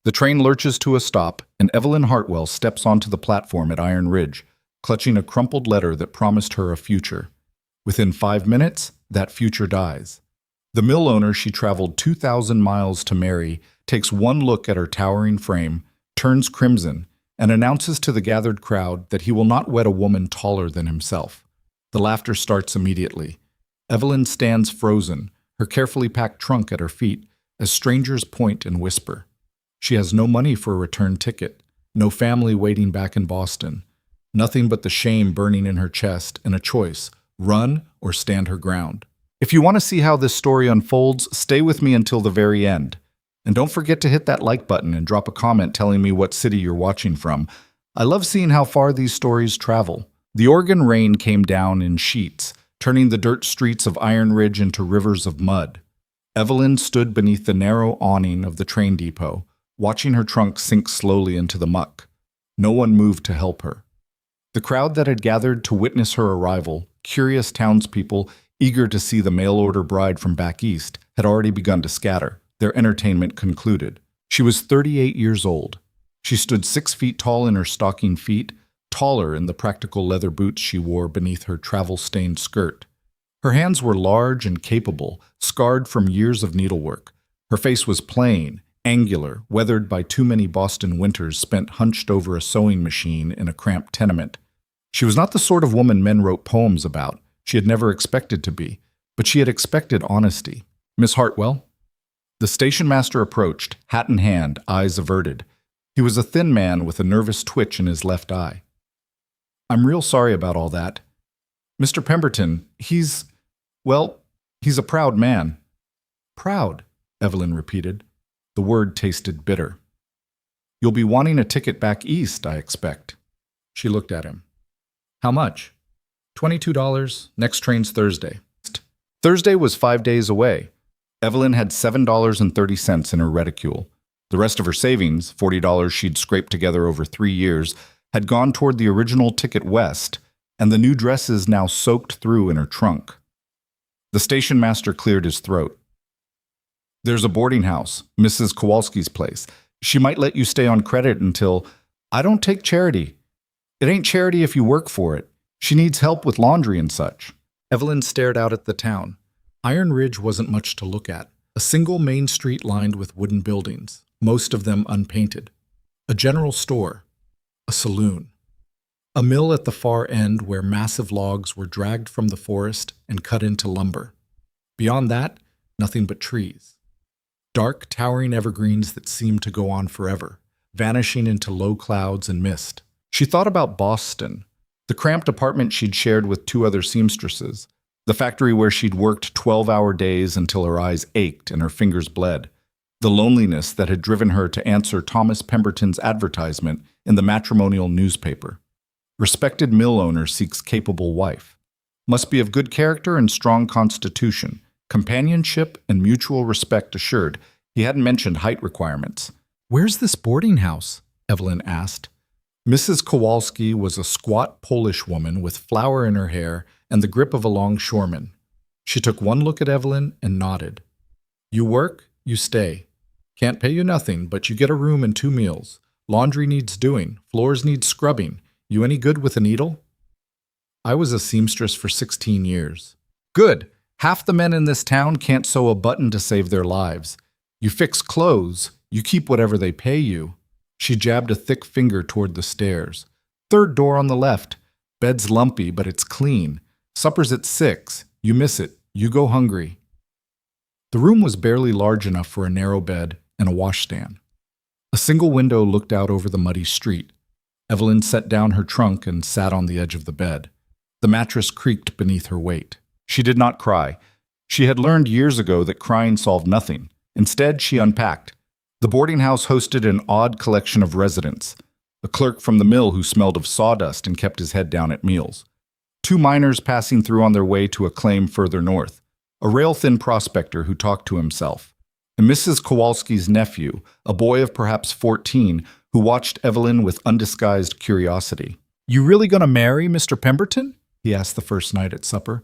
The train lurches to a stop, and Evelyn Hartwell steps onto the platform at Iron Ridge, clutching a crumpled letter that promised her a future. Within 5 minutes, that future dies. The mill owner she traveled 2,000 miles to marry takes one look at her towering frame, turns crimson, and announces to the gathered crowd that he will not wed a woman taller than himself. The laughter starts immediately. Evelyn stands frozen, her carefully packed trunk at her feet, as strangers point and whisper. She has no money for a return ticket, no family waiting back in Boston, nothing but the shame burning in her chest and a choice, run or stand her ground. If you want to see how this story unfolds, stay with me until the very end. And don't forget to hit that like button and drop a comment telling me what city you're watching from. I love seeing how far these stories travel. The Oregon rain came down in sheets, turning the dirt streets of Iron Ridge into rivers of mud. Evelyn stood beneath the narrow awning of the train depot, watching her trunk sink slowly into the muck. No one moved to help her. The crowd that had gathered to witness her arrival, curious townspeople eager to see the mail-order bride from back east, had already begun to scatter, their entertainment concluded. She was 38 years old. She stood 6 feet tall in her stocking feet, taller in the practical leather boots she wore beneath her travel-stained skirt. Her hands were large and capable, scarred from years of needlework. Her face was plain, angular, weathered by too many Boston winters spent hunched over a sewing machine in a cramped tenement. She was not the sort of woman men wrote poems about. She had never expected to be, but she had expected honesty. Miss Hartwell? The station master approached, hat in hand, eyes averted. He was a thin man with a nervous twitch in his left eye. I'm real sorry about all that. Mr. Pemberton, he's a proud man. Proud, Evelyn repeated. The word tasted bitter. You'll be wanting a ticket back east, I expect. She looked at him. How much? $22. Next train's Thursday. Thursday was 5 days away. Evelyn had $7.30 in her reticule. The rest of her savings, $40 she'd scraped together over 3 years, had gone toward the original ticket west, and the new dresses now soaked through in her trunk. The station master cleared his throat. There's a boarding house, Mrs. Kowalski's place. She might let you stay on credit until... I don't take charity. It ain't charity if you work for it. She needs help with laundry and such. Evelyn stared out at the town. Iron Ridge wasn't much to look at. A single main street lined with wooden buildings, most of them unpainted. A general store. A saloon. A mill at the far end where massive logs were dragged from the forest and cut into lumber. Beyond that, nothing but trees. Dark, towering evergreens that seemed to go on forever, vanishing into low clouds and mist. She thought about Boston, the cramped apartment she'd shared with 2 other seamstresses, the factory where she'd worked 12-hour days until her eyes ached and her fingers bled, the loneliness that had driven her to answer Thomas Pemberton's advertisement in the matrimonial newspaper. Respected mill owner seeks capable wife. Must be of good character and strong constitution, companionship and mutual respect assured. He hadn't mentioned height requirements. Where's this boarding house? Evelyn asked. Mrs. Kowalski was a squat Polish woman with flour in her hair and the grip of a longshoreman. She took one look at Evelyn and nodded. You work, you stay. Can't pay you nothing, but you get a room and 2 meals. Laundry needs doing, floors need scrubbing. You any good with a needle? I was a seamstress for 16 years. Good. Half the men in this town can't sew a button to save their lives. You fix clothes, you keep whatever they pay you. She jabbed a thick finger toward the stairs. 3rd door on the left. Bed's lumpy, but it's clean. Supper's at 6. You miss it. You go hungry. The room was barely large enough for a narrow bed and a washstand. A single window looked out over the muddy street. Evelyn set down her trunk and sat on the edge of the bed. The mattress creaked beneath her weight. She did not cry. She had learned years ago that crying solved nothing. Instead, she unpacked. The boarding house hosted an odd collection of residents. A clerk from the mill who smelled of sawdust and kept his head down at meals. 2 miners passing through on their way to a claim further north. A rail-thin prospector who talked to himself. And Mrs. Kowalski's nephew, a boy of perhaps 14, who watched Evelyn with undisguised curiosity. You really gonna marry Mr. Pemberton? He asked the first night at supper.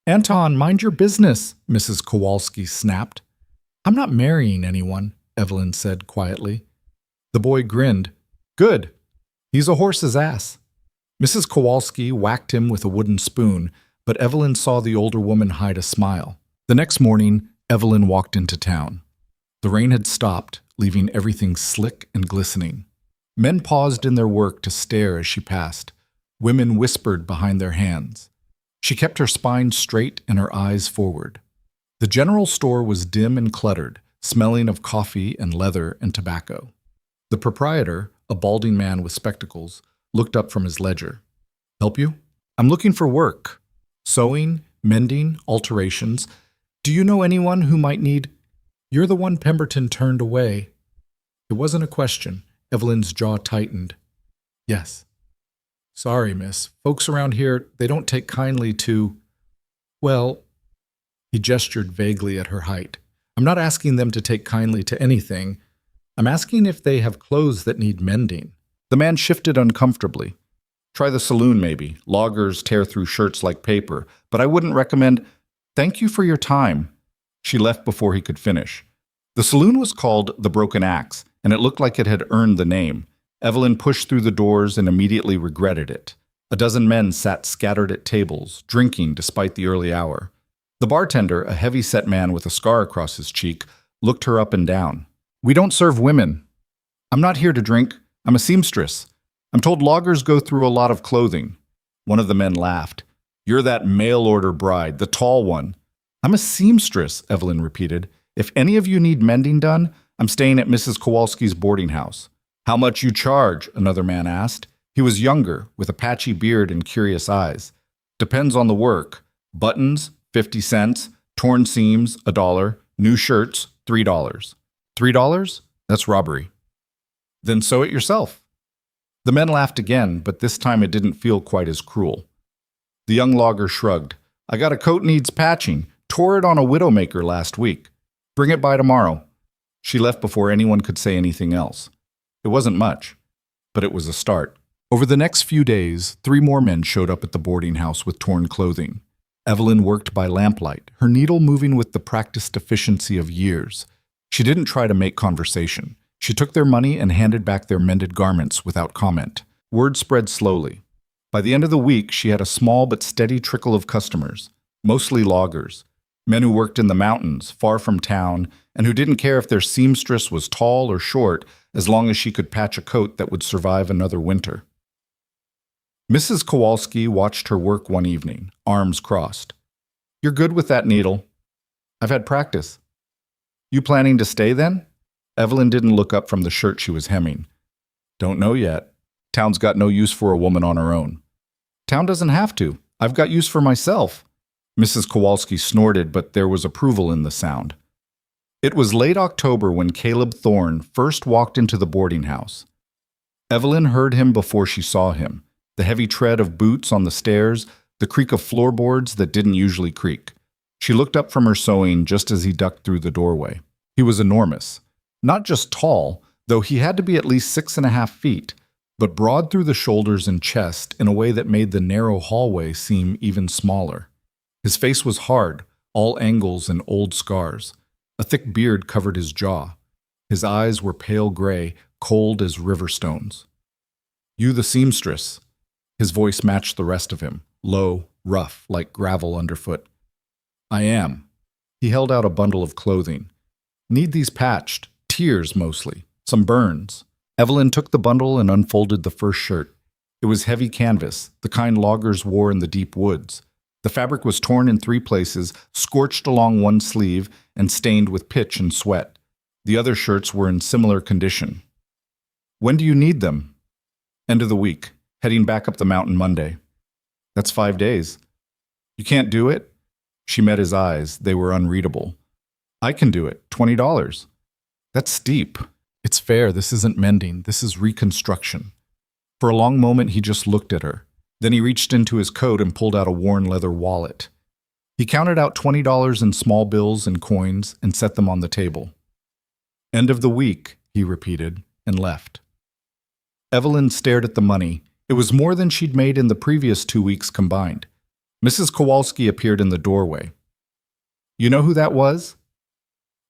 Anton, mind your business, Mrs. Kowalski snapped. I'm not marrying anyone, Evelyn said quietly. The boy grinned. Good. He's a horse's ass. Mrs. Kowalski whacked him with a wooden spoon, but Evelyn saw the older woman hide a smile. The next morning, Evelyn walked into town. The rain had stopped, leaving everything slick and glistening. Men paused in their work to stare as she passed. Women whispered behind their hands. She kept her spine straight and her eyes forward. The general store was dim and cluttered, smelling of coffee and leather and tobacco. The proprietor, a balding man with spectacles, looked up from his ledger. Help you? I'm looking for work. Sewing, mending, alterations. Do you know anyone who might need... You're the one Pemberton turned away. It wasn't a question. Evelyn's jaw tightened. Yes. Sorry, miss. Folks around here, they don't take kindly to... Well, he gestured vaguely at her height. I'm not asking them to take kindly to anything. I'm asking if they have clothes that need mending. The man shifted uncomfortably. Try the saloon, maybe. Loggers tear through shirts like paper, but I wouldn't recommend... Thank you for your time. She left before he could finish. The saloon was called The Broken Axe, and it looked like it had earned the name. Evelyn pushed through the doors and immediately regretted it. A dozen men sat scattered at tables, drinking despite the early hour. The bartender, a heavy-set man with a scar across his cheek, looked her up and down. We don't serve women. I'm not here to drink. I'm a seamstress. I'm told loggers go through a lot of clothing. One of the men laughed. You're that mail-order bride, the tall one. I'm a seamstress, Evelyn repeated. If any of you need mending done, I'm staying at Mrs. Kowalski's boarding house. How much you charge? Another man asked. He was younger, with a patchy beard and curious eyes. Depends on the work. Buttons, 50 cents. Torn seams, $1. New shirts, $3. $3? That's robbery. Then sew it yourself. The men laughed again, but this time it didn't feel quite as cruel. The young logger shrugged. I got a coat needs patching. Tore it on a widowmaker last week. Bring it by tomorrow. She left before anyone could say anything else. It wasn't much, but it was a start. Over the next few days, 3 more men showed up at the boarding house with torn clothing. Evelyn worked by lamplight, her needle moving with the practiced efficiency of years. She didn't try to make conversation. She took their money and handed back their mended garments without comment. Word spread slowly. By the end of the week, she had a small but steady trickle of customers, mostly loggers, men who worked in the mountains, far from town, and who didn't care if their seamstress was tall or short, as long as she could patch a coat that would survive another winter. Mrs. Kowalski watched her work one evening, arms crossed. You're good with that needle. I've had practice. You planning to stay then? Evelyn didn't look up from the shirt she was hemming. Don't know yet. Town's got no use for a woman on her own. Town doesn't have to. I've got use for myself. Mrs. Kowalski snorted, but there was approval in the sound. It was late October when Caleb Thorne first walked into the boarding house. Evelyn heard him before she saw him, the heavy tread of boots on the stairs, the creak of floorboards that didn't usually creak. She looked up from her sewing just as he ducked through the doorway. He was enormous. Not just tall, though he had to be at least 6.5 feet, but broad through the shoulders and chest in a way that made the narrow hallway seem even smaller. His face was hard, all angles and old scars. A thick beard covered his jaw. His eyes were pale gray, cold as river stones. You the seamstress. His voice matched the rest of him, low, rough, like gravel underfoot. I am. He held out a bundle of clothing. Need these patched, tears mostly, some burns. Evelyn took the bundle and unfolded the first shirt. It was heavy canvas, the kind loggers wore in the deep woods. The fabric was torn in 3 places, scorched along one sleeve, and stained with pitch and sweat. The other shirts were in similar condition. When do you need them? End of the week, heading back up the mountain Monday. That's 5 days. You can't do it? She met his eyes. They were unreadable. I can do it. $20. That's steep. It's fair. This isn't mending. This is reconstruction. For a long moment, he just looked at her. Then he reached into his coat and pulled out a worn leather wallet. He counted out $20 in small bills and coins and set them on the table. End of the week, he repeated, and left. Evelyn stared at the money. It was more than she'd made in the previous 2 weeks combined. Mrs. Kowalski appeared in the doorway. You know who that was?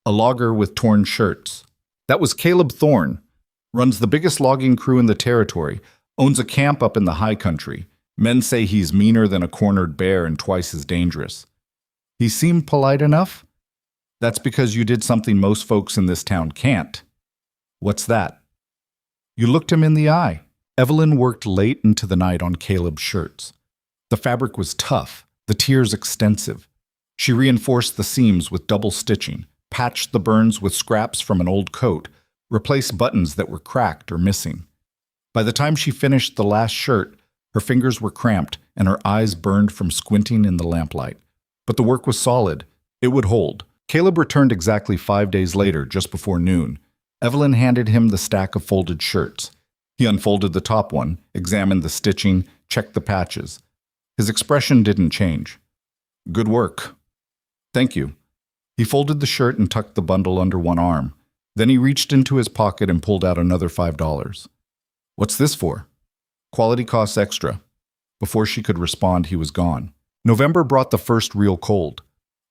A logger with torn shirts. That was Caleb Thorne. Runs the biggest logging crew in the territory, owns a camp up in the high country. Men say he's meaner than a cornered bear and twice as dangerous. He seemed polite enough? That's because you did something most folks in this town can't. What's that? You looked him in the eye. Evelyn worked late into the night on Caleb's shirts. The fabric was tough, the tiers extensive. She reinforced the seams with double stitching, patched the burns with scraps from an old coat, replaced buttons that were cracked or missing. By the time she finished the last shirt, her fingers were cramped and her eyes burned from squinting in the lamplight. But the work was solid. It would hold. Caleb returned exactly 5 days later, just before noon. Evelyn handed him the stack of folded shirts. He unfolded the top one, examined the stitching, checked the patches. His expression didn't change. Good work. Thank you. He folded the shirt and tucked the bundle under one arm. Then he reached into his pocket and pulled out another $5. What's this for? Quality costs extra. Before she could respond, he was gone. November brought the first real cold.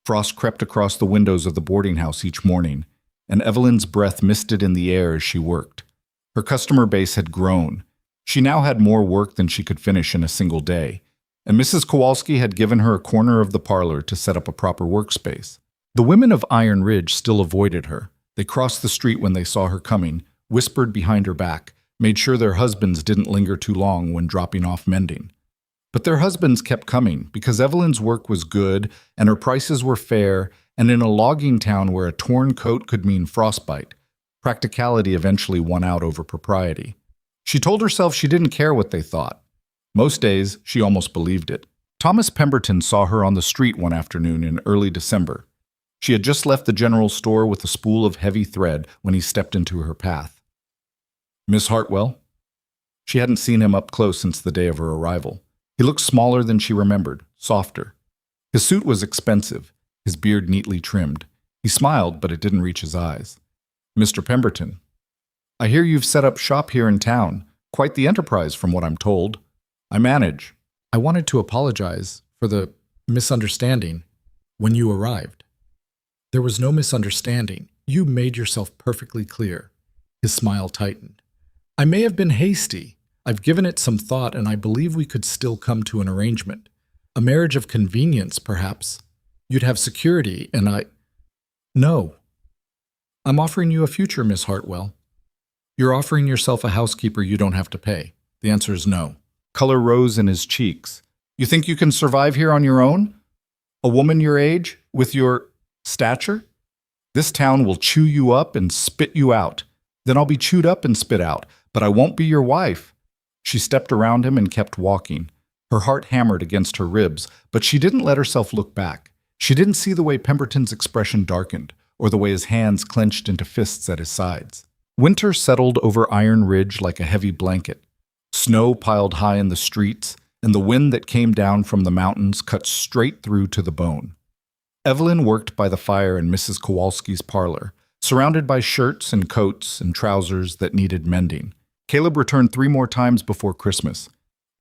Frost crept across the windows of the boarding house each morning, and Evelyn's breath misted in the air as she worked. Her customer base had grown. She now had more work than she could finish in a single day, and Mrs. Kowalski had given her a corner of the parlor to set up a proper workspace. The women of Iron Ridge still avoided her. They crossed the street when they saw her coming, whispered behind her back, made sure their husbands didn't linger too long when dropping off mending. But their husbands kept coming because Evelyn's work was good and her prices were fair, and in a logging town where a torn coat could mean frostbite, practicality eventually won out over propriety. She told herself she didn't care what they thought. Most days, she almost believed it. Thomas Pemberton saw her on the street one afternoon in early December. She had just left the general store with a spool of heavy thread when he stepped into her path. Miss Hartwell? She hadn't seen him up close since the day of her arrival. He looked smaller than she remembered, softer. His suit was expensive, his beard neatly trimmed. He smiled, but it didn't reach his eyes. Mr. Pemberton, I hear you've set up shop here in town. Quite the enterprise, from what I'm told. I manage. I wanted to apologize for the misunderstanding when you arrived. There was no misunderstanding. You made yourself perfectly clear. His smile tightened. I may have been hasty. I've given it some thought, and I believe we could still come to an arrangement. A marriage of convenience, perhaps. You'd have security, and I... No. I'm offering you a future, Miss Hartwell. You're offering yourself a housekeeper you don't have to pay. The answer is no. Color rose in his cheeks. You think you can survive here on your own? A woman your age, with your stature? This town will chew you up and spit you out. Then I'll be chewed up and spit out, but I won't be your wife. She stepped around him and kept walking. Her heart hammered against her ribs, but she didn't let herself look back. She didn't see the way Pemberton's expression darkened, or the way his hands clenched into fists at his sides. Winter settled over Iron Ridge like a heavy blanket. Snow piled high in the streets, and the wind that came down from the mountains cut straight through to the bone. Evelyn worked by the fire in Mrs. Kowalski's parlor, surrounded by shirts and coats and trousers that needed mending. Caleb returned 3 more times before Christmas.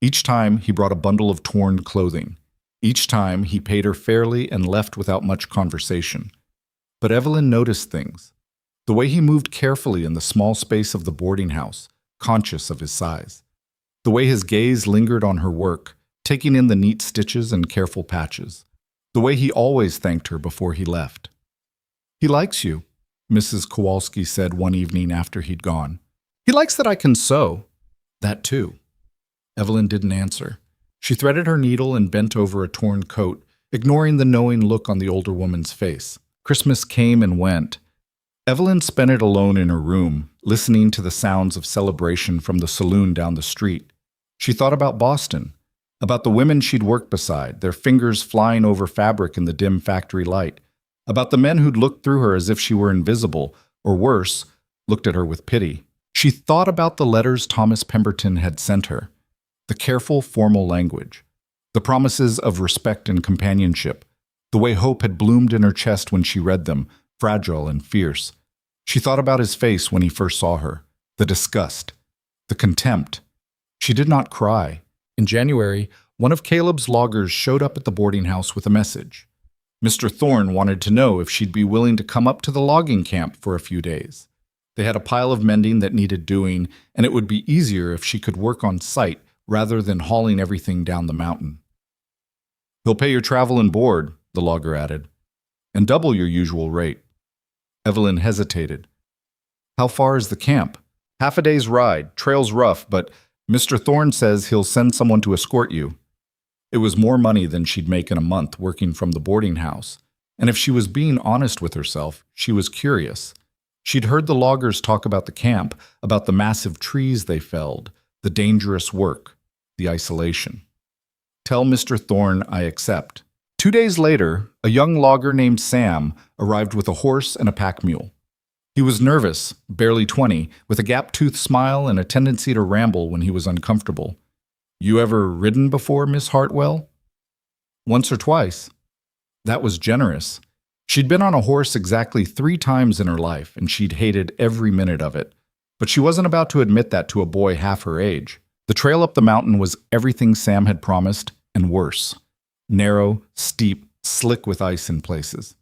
Each time, he brought a bundle of torn clothing. Each time, he paid her fairly and left without much conversation. But Evelyn noticed things. The way he moved carefully in the small space of the boarding house, conscious of his size. The way his gaze lingered on her work, taking in the neat stitches and careful patches. The way he always thanked her before he left. He likes you, Mrs. Kowalski said one evening after he'd gone. He likes that I can sew. That too. Evelyn didn't answer. She threaded her needle and bent over a torn coat, ignoring the knowing look on the older woman's face. Christmas came and went. Evelyn spent it alone in her room, listening to the sounds of celebration from the saloon down the street. She thought about Boston, about the women she'd worked beside, their fingers flying over fabric in the dim factory light, about the men who'd looked through her as if she were invisible, or worse, looked at her with pity. She thought about the letters Thomas Pemberton had sent her, the careful, formal language, the promises of respect and companionship, the way hope had bloomed in her chest when she read them, fragile and fierce. She thought about his face when he first saw her, the disgust, the contempt. She did not cry. In January, one of Caleb's loggers showed up at the boarding house with a message. Mr. Thorne wanted to know if she'd be willing to come up to the logging camp for a few days. They had a pile of mending that needed doing, and it would be easier if she could work on site rather than hauling everything down the mountain. "He'll pay your travel and board," the logger added, "and double your usual rate." Evelyn hesitated. "How far is the camp?" "Half a day's ride. Trail's rough, but Mr. Thorne says he'll send someone to escort you." It was more money than she'd make in a month working from the boarding house, and if she was being honest with herself, she was curious. She'd heard the loggers talk about the camp, about the massive trees they felled, the dangerous work, the isolation. "Tell Mr. Thorne I accept." 2 days later, a young logger named Sam arrived with a horse and a pack mule. He was nervous, barely 20, with a gap-toothed smile and a tendency to ramble when he was uncomfortable. "You ever ridden before, Miss Hartwell?" "Once or twice." That was generous. She'd been on a horse exactly 3 times in her life, and she'd hated every minute of it. But she wasn't about to admit that to a boy half her age. The trail up the mountain was everything Sam had promised, and worse. Narrow, steep, slick with ice in places.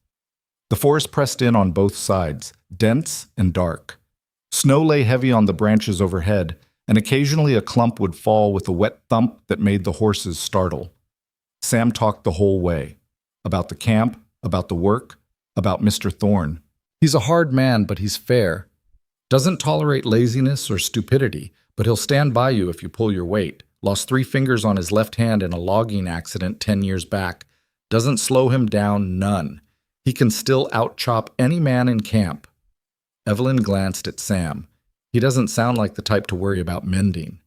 The forest pressed in on both sides, dense and dark. Snow lay heavy on the branches overhead, and occasionally a clump would fall with a wet thump that made the horses startle. Sam talked the whole way. About the camp, about the work, about Mr. Thorne. "He's a hard man, but he's fair. Doesn't tolerate laziness or stupidity, but he'll stand by you if you pull your weight. Lost 3 fingers on his left hand in a logging accident 10 years back. Doesn't slow him down none. He can still out-chop any man in camp." Evelyn glanced at Sam. He doesn't sound like the type to worry about mending.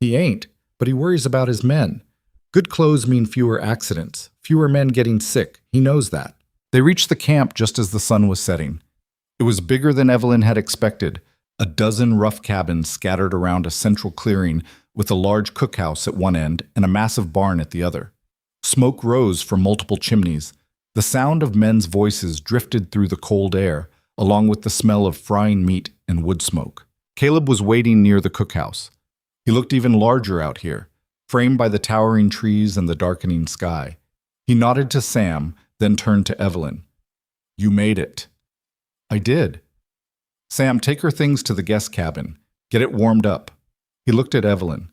He ain't, but he worries about his men. Good clothes mean fewer accidents, fewer men getting sick. He knows that. They reached the camp just as the sun was setting. It was bigger than Evelyn had expected, a dozen rough cabins scattered around a central clearing with a large cookhouse at one end and a massive barn at the other. Smoke rose from multiple chimneys. The sound of men's voices drifted through the cold air, along with the smell of frying meat and wood smoke. Caleb was waiting near the cookhouse. He looked even larger out here, framed by the towering trees and the darkening sky. He nodded to Sam, then turned to Evelyn. "You made it." "I did." "Sam, take her things to the guest cabin. Get it warmed up." He looked at Evelyn.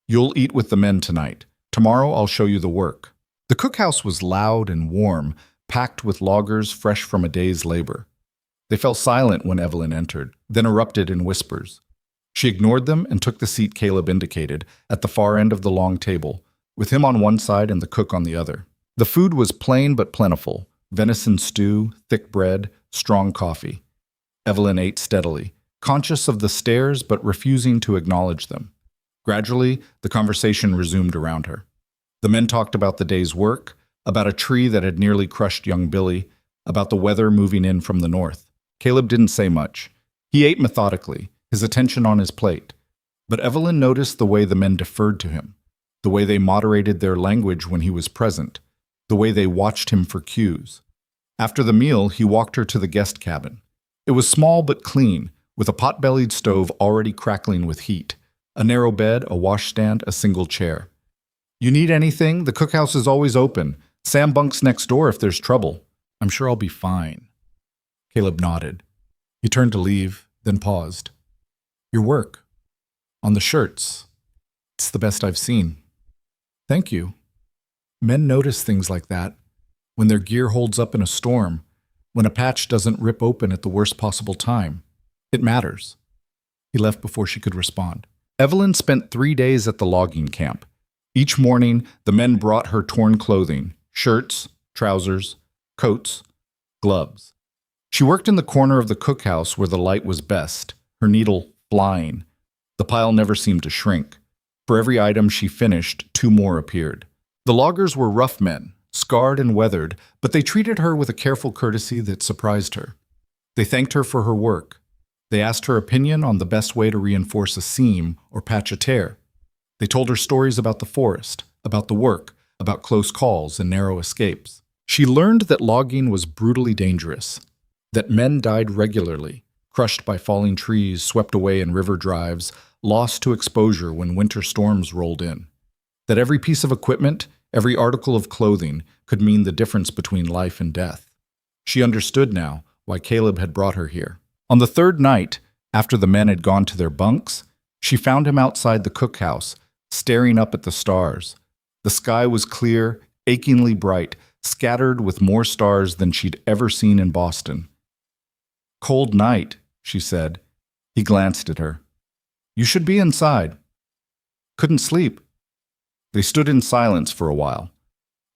"You'll eat with the men tonight. Tomorrow I'll show you the work." The cookhouse was loud and warm, packed with loggers fresh from a day's labor. They fell silent when Evelyn entered, then erupted in whispers. She ignored them and took the seat Caleb indicated, at the far end of the long table, with him on one side and the cook on the other. The food was plain but plentiful: venison stew, thick bread, strong coffee. Evelyn ate steadily, conscious of the stares but refusing to acknowledge them. Gradually, the conversation resumed around her. The men talked about the day's work, about a tree that had nearly crushed young Billy, about the weather moving in from the north. Caleb didn't say much. He ate methodically, his attention on his plate. But Evelyn noticed the way the men deferred to him, the way they moderated their language when he was present, the way they watched him for cues. After the meal, he walked her to the guest cabin. It was small but clean, with a pot-bellied stove already crackling with heat, a narrow bed, a washstand, a single chair. "You need anything? The cookhouse is always open. Sam bunks next door if there's trouble." "I'm sure I'll be fine." Caleb nodded. He turned to leave, then paused. "Your work. On the shirts. It's the best I've seen." "Thank you." Men notice things like that. When their gear holds up in a storm, when a patch doesn't rip open at the worst possible time. It matters. He left before she could respond. Evelyn spent 3 days at the logging camp. Each morning, the men brought her torn clothing: shirts, trousers, coats, gloves. She worked in the corner of the cookhouse where the light was best, her needle flying. The pile never seemed to shrink. For every item she finished, 2 more appeared. The loggers were rough men, scarred and weathered, but they treated her with a careful courtesy that surprised her. They thanked her for her work. They asked her opinion on the best way to reinforce a seam or patch a tear. They told her stories about the forest, about the work, about close calls and narrow escapes. She learned that logging was brutally dangerous, that men died regularly, crushed by falling trees, swept away in river drives, lost to exposure when winter storms rolled in. That every piece of equipment, every article of clothing, could mean the difference between life and death. She understood now why Caleb had brought her here. On the 3rd night, After the men had gone to their bunks, she found him outside the cookhouse, staring up at the stars. The sky was clear, achingly bright, scattered with more stars than she'd ever seen in Boston. "Cold night," she said. He glanced at her. "You should be inside." "Couldn't sleep." They stood in silence for a while.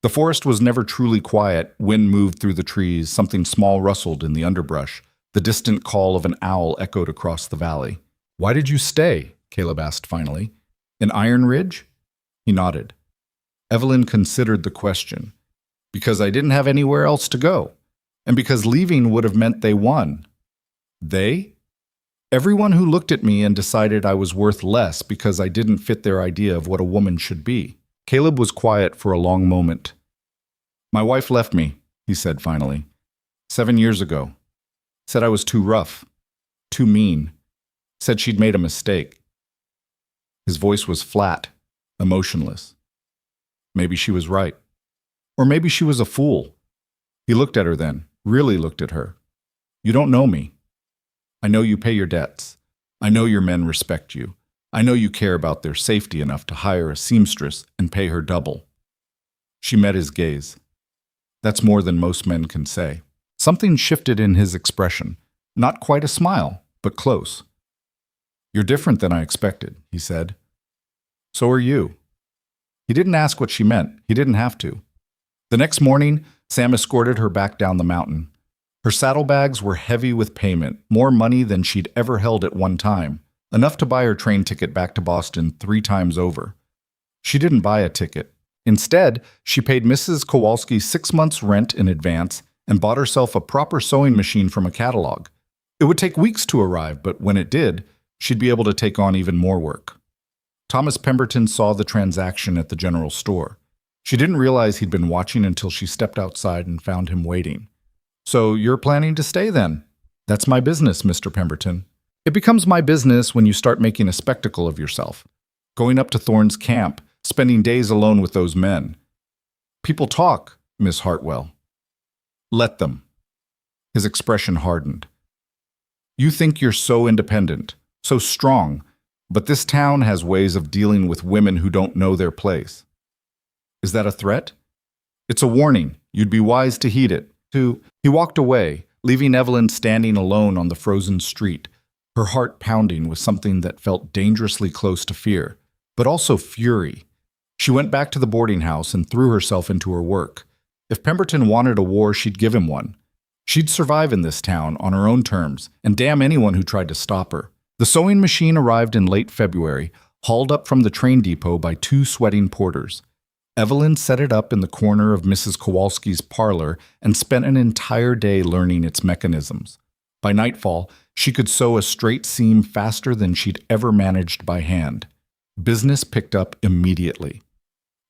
The forest was never truly quiet. Wind moved through the trees, something small rustled in the underbrush. The distant call of an owl echoed across the valley. "Why did you stay?" Caleb asked finally. "In Iron Ridge?" He nodded. Evelyn considered the question. "Because I didn't have anywhere else to go, and because leaving would have meant they won." "They?" "Everyone who looked at me and decided I was worth less because I didn't fit their idea of what a woman should be." Caleb was quiet for a long moment. "My wife left me," he said finally. 7 years ago. Said I was too rough, too mean. Said she'd made a mistake." His voice was flat, emotionless. Maybe she was right. Or maybe she was a fool. He looked at her then, really looked at her. "You don't know me. I know you pay your debts. I know your men respect you. I know you care about their safety enough to hire a seamstress and pay her double." She met his gaze. "That's more than most men can say." Something shifted in his expression. Not quite a smile, but close. "You're different than I expected," he said. "So are you." He didn't ask what she meant. He didn't have to. The next morning, Sam escorted her back down the mountain. Her saddlebags were heavy with payment, more money than she'd ever held at one time, enough to buy her train ticket back to Boston 3 times over. She didn't buy a ticket. Instead, she paid Mrs. Kowalski 6 months' rent in advance and bought herself a proper sewing machine from a catalog. It would take weeks to arrive, but when it did, she'd be able to take on even more work. Thomas Pemberton saw the transaction at the general store. She didn't realize he'd been watching until she stepped outside and found him waiting. "So you're planning to stay then?" "That's my business, Mr. Pemberton." "It becomes my business when you start making a spectacle of yourself. Going up to Thorne's camp, spending days alone with those men." "People talk, Miss Hartwell." "Let them." His expression hardened. "You think you're so independent, so strong, but this town has ways of dealing with women who don't know their place." "Is that a threat?" "It's a warning. You'd be wise to heed it." He walked away, leaving Evelyn standing alone on the frozen street, her heart pounding with something that felt dangerously close to fear, but also fury. She went back to the boarding house and threw herself into her work. If Pemberton wanted a war, she'd give him one. She'd survive in this town on her own terms, and damn anyone who tried to stop her. The sewing machine arrived in late February, hauled up from the train depot by 2 sweating porters. Evelyn set it up in the corner of Mrs. Kowalski's parlor and spent an entire day learning its mechanisms. By nightfall, she could sew a straight seam faster than she'd ever managed by hand. Business picked up immediately.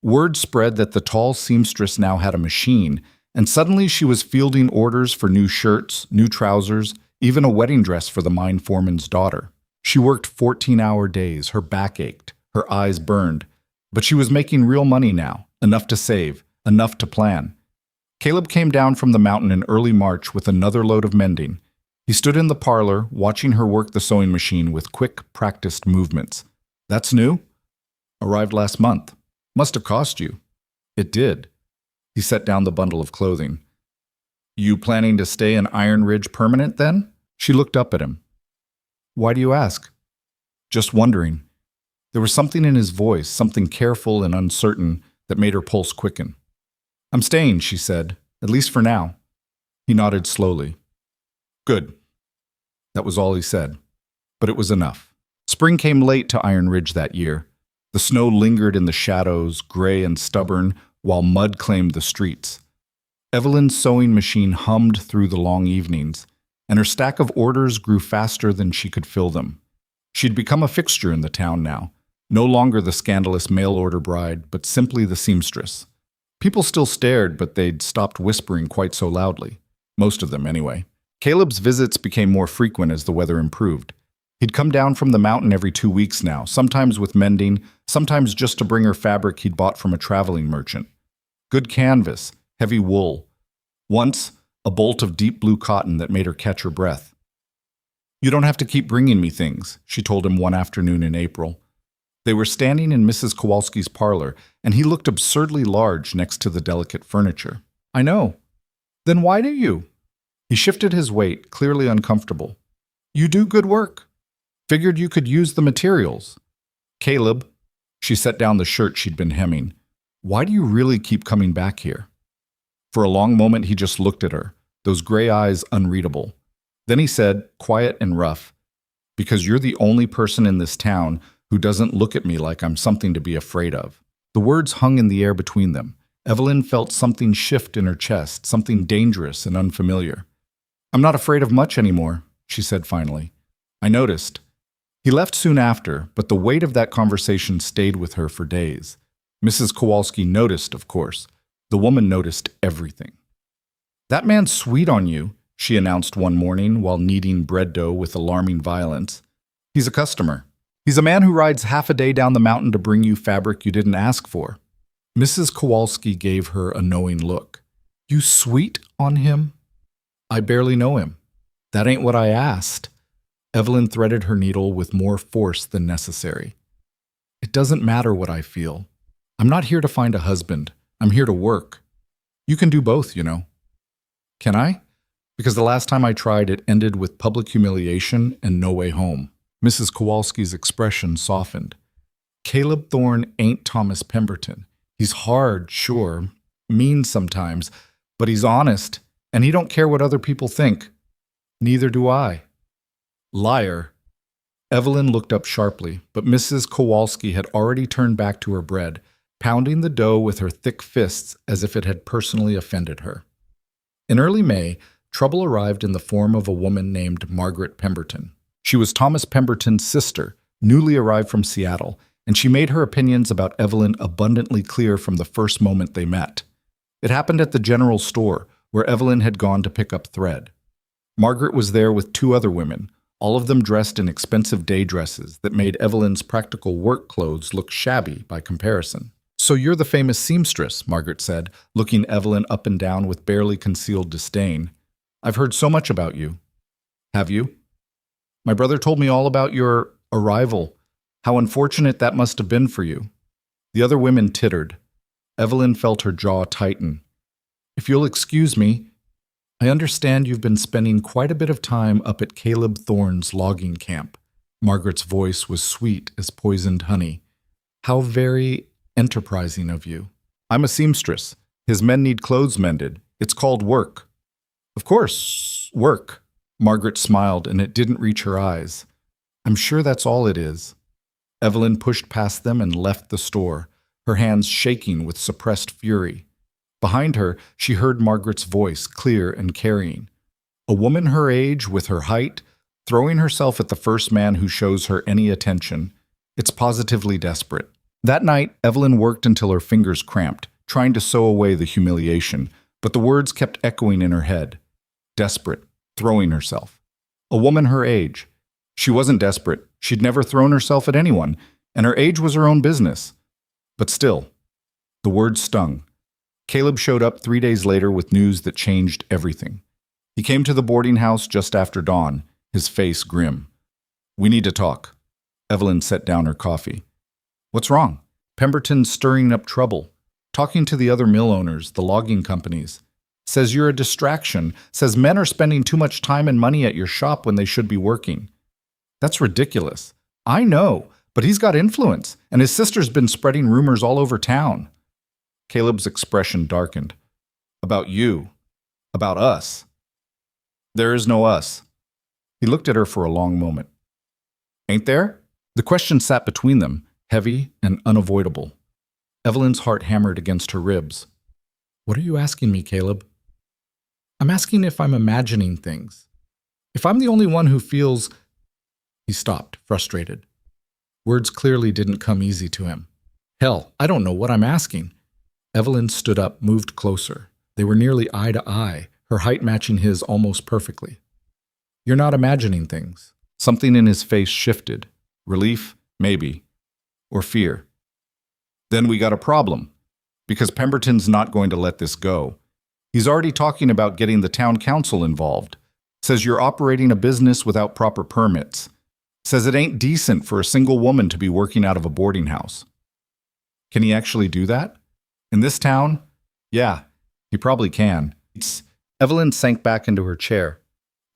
Word spread that the tall seamstress now had a machine, and suddenly she was fielding orders for new shirts, new trousers, even a wedding dress for the mine foreman's daughter. She worked 14-hour days, her back ached, her eyes burned, but she was making real money now, enough to save, enough to plan. Caleb came down from the mountain in early March with another load of mending. He stood in the parlor, watching her work the sewing machine with quick, practiced movements. "That's new?" "Arrived last month." "Must have cost you." "It did." He set down the bundle of clothing. "You planning to stay in Iron Ridge permanent, then?" She looked up at him. "Why do you ask?" "Just wondering." There was something in his voice, something careful and uncertain, that made her pulse quicken. "I'm staying," she said, "at least for now." He nodded slowly. "Good." That was all he said, but it was enough. Spring came late to Iron Ridge that year. The snow lingered in the shadows, gray and stubborn, while mud claimed the streets. Evelyn's sewing machine hummed through the long evenings, and her stack of orders grew faster than she could fill them. She'd become a fixture in the town now, no longer the scandalous mail-order bride, but simply the seamstress. People still stared, but they'd stopped whispering quite so loudly. Most of them, anyway. Caleb's visits became more frequent as the weather improved. He'd come down from the mountain every 2 weeks now, sometimes with mending, sometimes just to bring her fabric he'd bought from a traveling merchant. Good canvas, heavy wool. Once, a bolt of deep blue cotton that made her catch her breath. You don't have to keep bringing me things, she told him one afternoon in April. They were standing in Mrs. Kowalski's parlor, and he looked absurdly large next to the delicate furniture. I know. Then why do you? He shifted his weight, clearly uncomfortable. You do good work. Figured you could use the materials. Caleb, she set down the shirt she'd been hemming. Why do you really keep coming back here? For a long moment he just looked at her, those gray eyes unreadable. Then he said, quiet and rough, because you're the only person in this town who doesn't look at me like I'm something to be afraid of. The words hung in the air between them. Evelyn felt something shift in her chest, something dangerous and unfamiliar. I'm not afraid of much anymore, she said finally. I noticed. He left soon after, but the weight of that conversation stayed with her for days. Mrs. Kowalski noticed, of course. The woman noticed everything. That man's sweet on you, she announced one morning while kneading bread dough with alarming violence. He's a customer. He's a man who rides half a day down the mountain to bring you fabric you didn't ask for. Mrs. Kowalski gave her a knowing look. You sweet on him? I barely know him. That ain't what I asked. Evelyn threaded her needle with more force than necessary. It doesn't matter what I feel. I'm not here to find a husband. I'm here to work. You can do both, you know. Can I? Because the last time I tried, it ended with public humiliation and no way home. Mrs. Kowalski's expression softened. Caleb Thorne ain't Thomas Pemberton. He's hard, sure, mean sometimes, but he's honest, and he don't care what other people think. Neither do I. Liar. Evelyn looked up sharply, but Mrs. Kowalski had already turned back to her bread, pounding the dough with her thick fists as if it had personally offended her. In early May, trouble arrived in the form of a woman named Margaret Pemberton. She was Thomas Pemberton's sister, newly arrived from Seattle, and she made her opinions about Evelyn abundantly clear from the first moment they met. It happened at the general store, where Evelyn had gone to pick up thread. Margaret was there with two other women, all of them dressed in expensive day dresses that made Evelyn's practical work clothes look shabby by comparison. So you're the famous seamstress, Margaret said, looking Evelyn up and down with barely concealed disdain. I've heard so much about you. Have you? My brother told me all about your arrival, how unfortunate that must have been for you. The other women tittered. Evelyn felt her jaw tighten. If you'll excuse me, I understand you've been spending quite a bit of time up at Caleb Thorne's logging camp. Margaret's voice was sweet as poisoned honey. How very enterprising of you. I'm a seamstress. His men need clothes mended. It's called work. Of course, work. Margaret smiled, and it didn't reach her eyes. I'm sure that's all it is. Evelyn pushed past them and left the store, her hands shaking with suppressed fury. Behind her, she heard Margaret's voice, clear and carrying. A woman her age, with her height, throwing herself at the first man who shows her any attention. It's positively desperate. That night, Evelyn worked until her fingers cramped, trying to sew away the humiliation, but the words kept echoing in her head. Desperate. Throwing herself. A woman her age. She wasn't desperate. She'd never thrown herself at anyone, and her age was her own business. But still, the words stung. Caleb showed up 3 days later with news that changed everything. He came to the boarding house just after dawn, his face grim. We need to talk. Evelyn set down her coffee. What's wrong? Pemberton's stirring up trouble. Talking to the other mill owners, the logging companies. Says you're a distraction, says men are spending too much time and money at your shop when they should be working. That's ridiculous. I know, but he's got influence, and his sister's been spreading rumors all over town. Caleb's expression darkened. About you. About us. There is no us. He looked at her for a long moment. Ain't there? The question sat between them, heavy and unavoidable. Evelyn's heart hammered against her ribs. What are you asking me, Caleb? I'm asking if I'm imagining things. If I'm the only one who feels... He stopped, frustrated. Words clearly didn't come easy to him. Hell, I don't know what I'm asking. Evelyn stood up, moved closer. They were nearly eye to eye, her height matching his almost perfectly. You're not imagining things. Something in his face shifted. Relief, maybe. Or fear. Then we got a problem. Because Pemberton's not going to let this go. He's already talking about getting the town council involved. Says you're operating a business without proper permits. Says it ain't decent for a single woman to be working out of a boarding house. Can he actually do that? In this town? Yeah, he probably can. Evelyn sank back into her chair.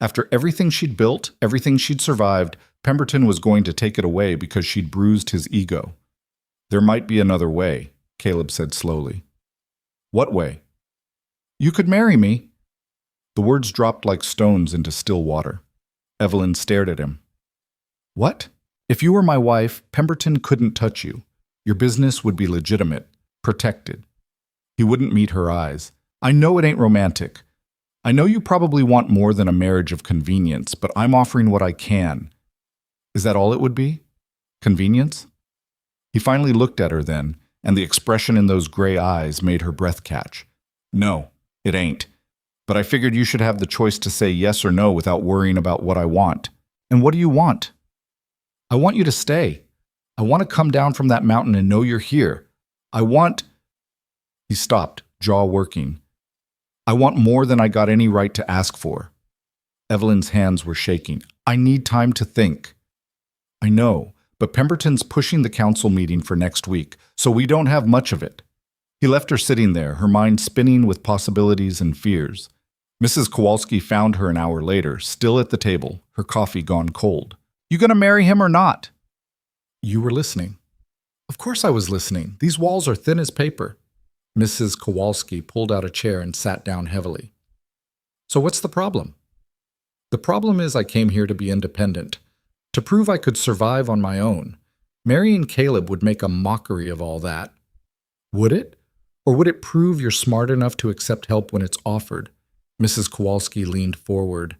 After everything she'd built, everything she'd survived, Pemberton was going to take it away because she'd bruised his ego. There might be another way, Caleb said slowly. What way? You could marry me. The words dropped like stones into still water. Evelyn stared at him. What? If you were my wife, Pemberton couldn't touch you. Your business would be legitimate, protected. He wouldn't meet her eyes. I know it ain't romantic. I know you probably want more than a marriage of convenience, but I'm offering what I can. Is that all it would be? Convenience? He finally looked at her then, and the expression in those gray eyes made her breath catch. No, it ain't. But I figured you should have the choice to say yes or no without worrying about what I want. And what do you want? I want you to stay. I want to come down from that mountain and know you're here. I want... He stopped, jaw working. I want more than I got any right to ask for. Evelyn's hands were shaking. I need time to think. I know, but Pemberton's pushing the council meeting for next week, so we don't have much of it. He left her sitting there, her mind spinning with possibilities and fears. Mrs. Kowalski found her an hour later, still at the table, her coffee gone cold. You gonna marry him or not? You were listening. Of course I was listening. These walls are thin as paper. Mrs. Kowalski pulled out a chair and sat down heavily. So what's the problem? The problem is I came here to be independent, to prove I could survive on my own. Marrying Caleb would make a mockery of all that. Would it? Or would it prove you're smart enough to accept help when it's offered? Mrs. Kowalski leaned forward.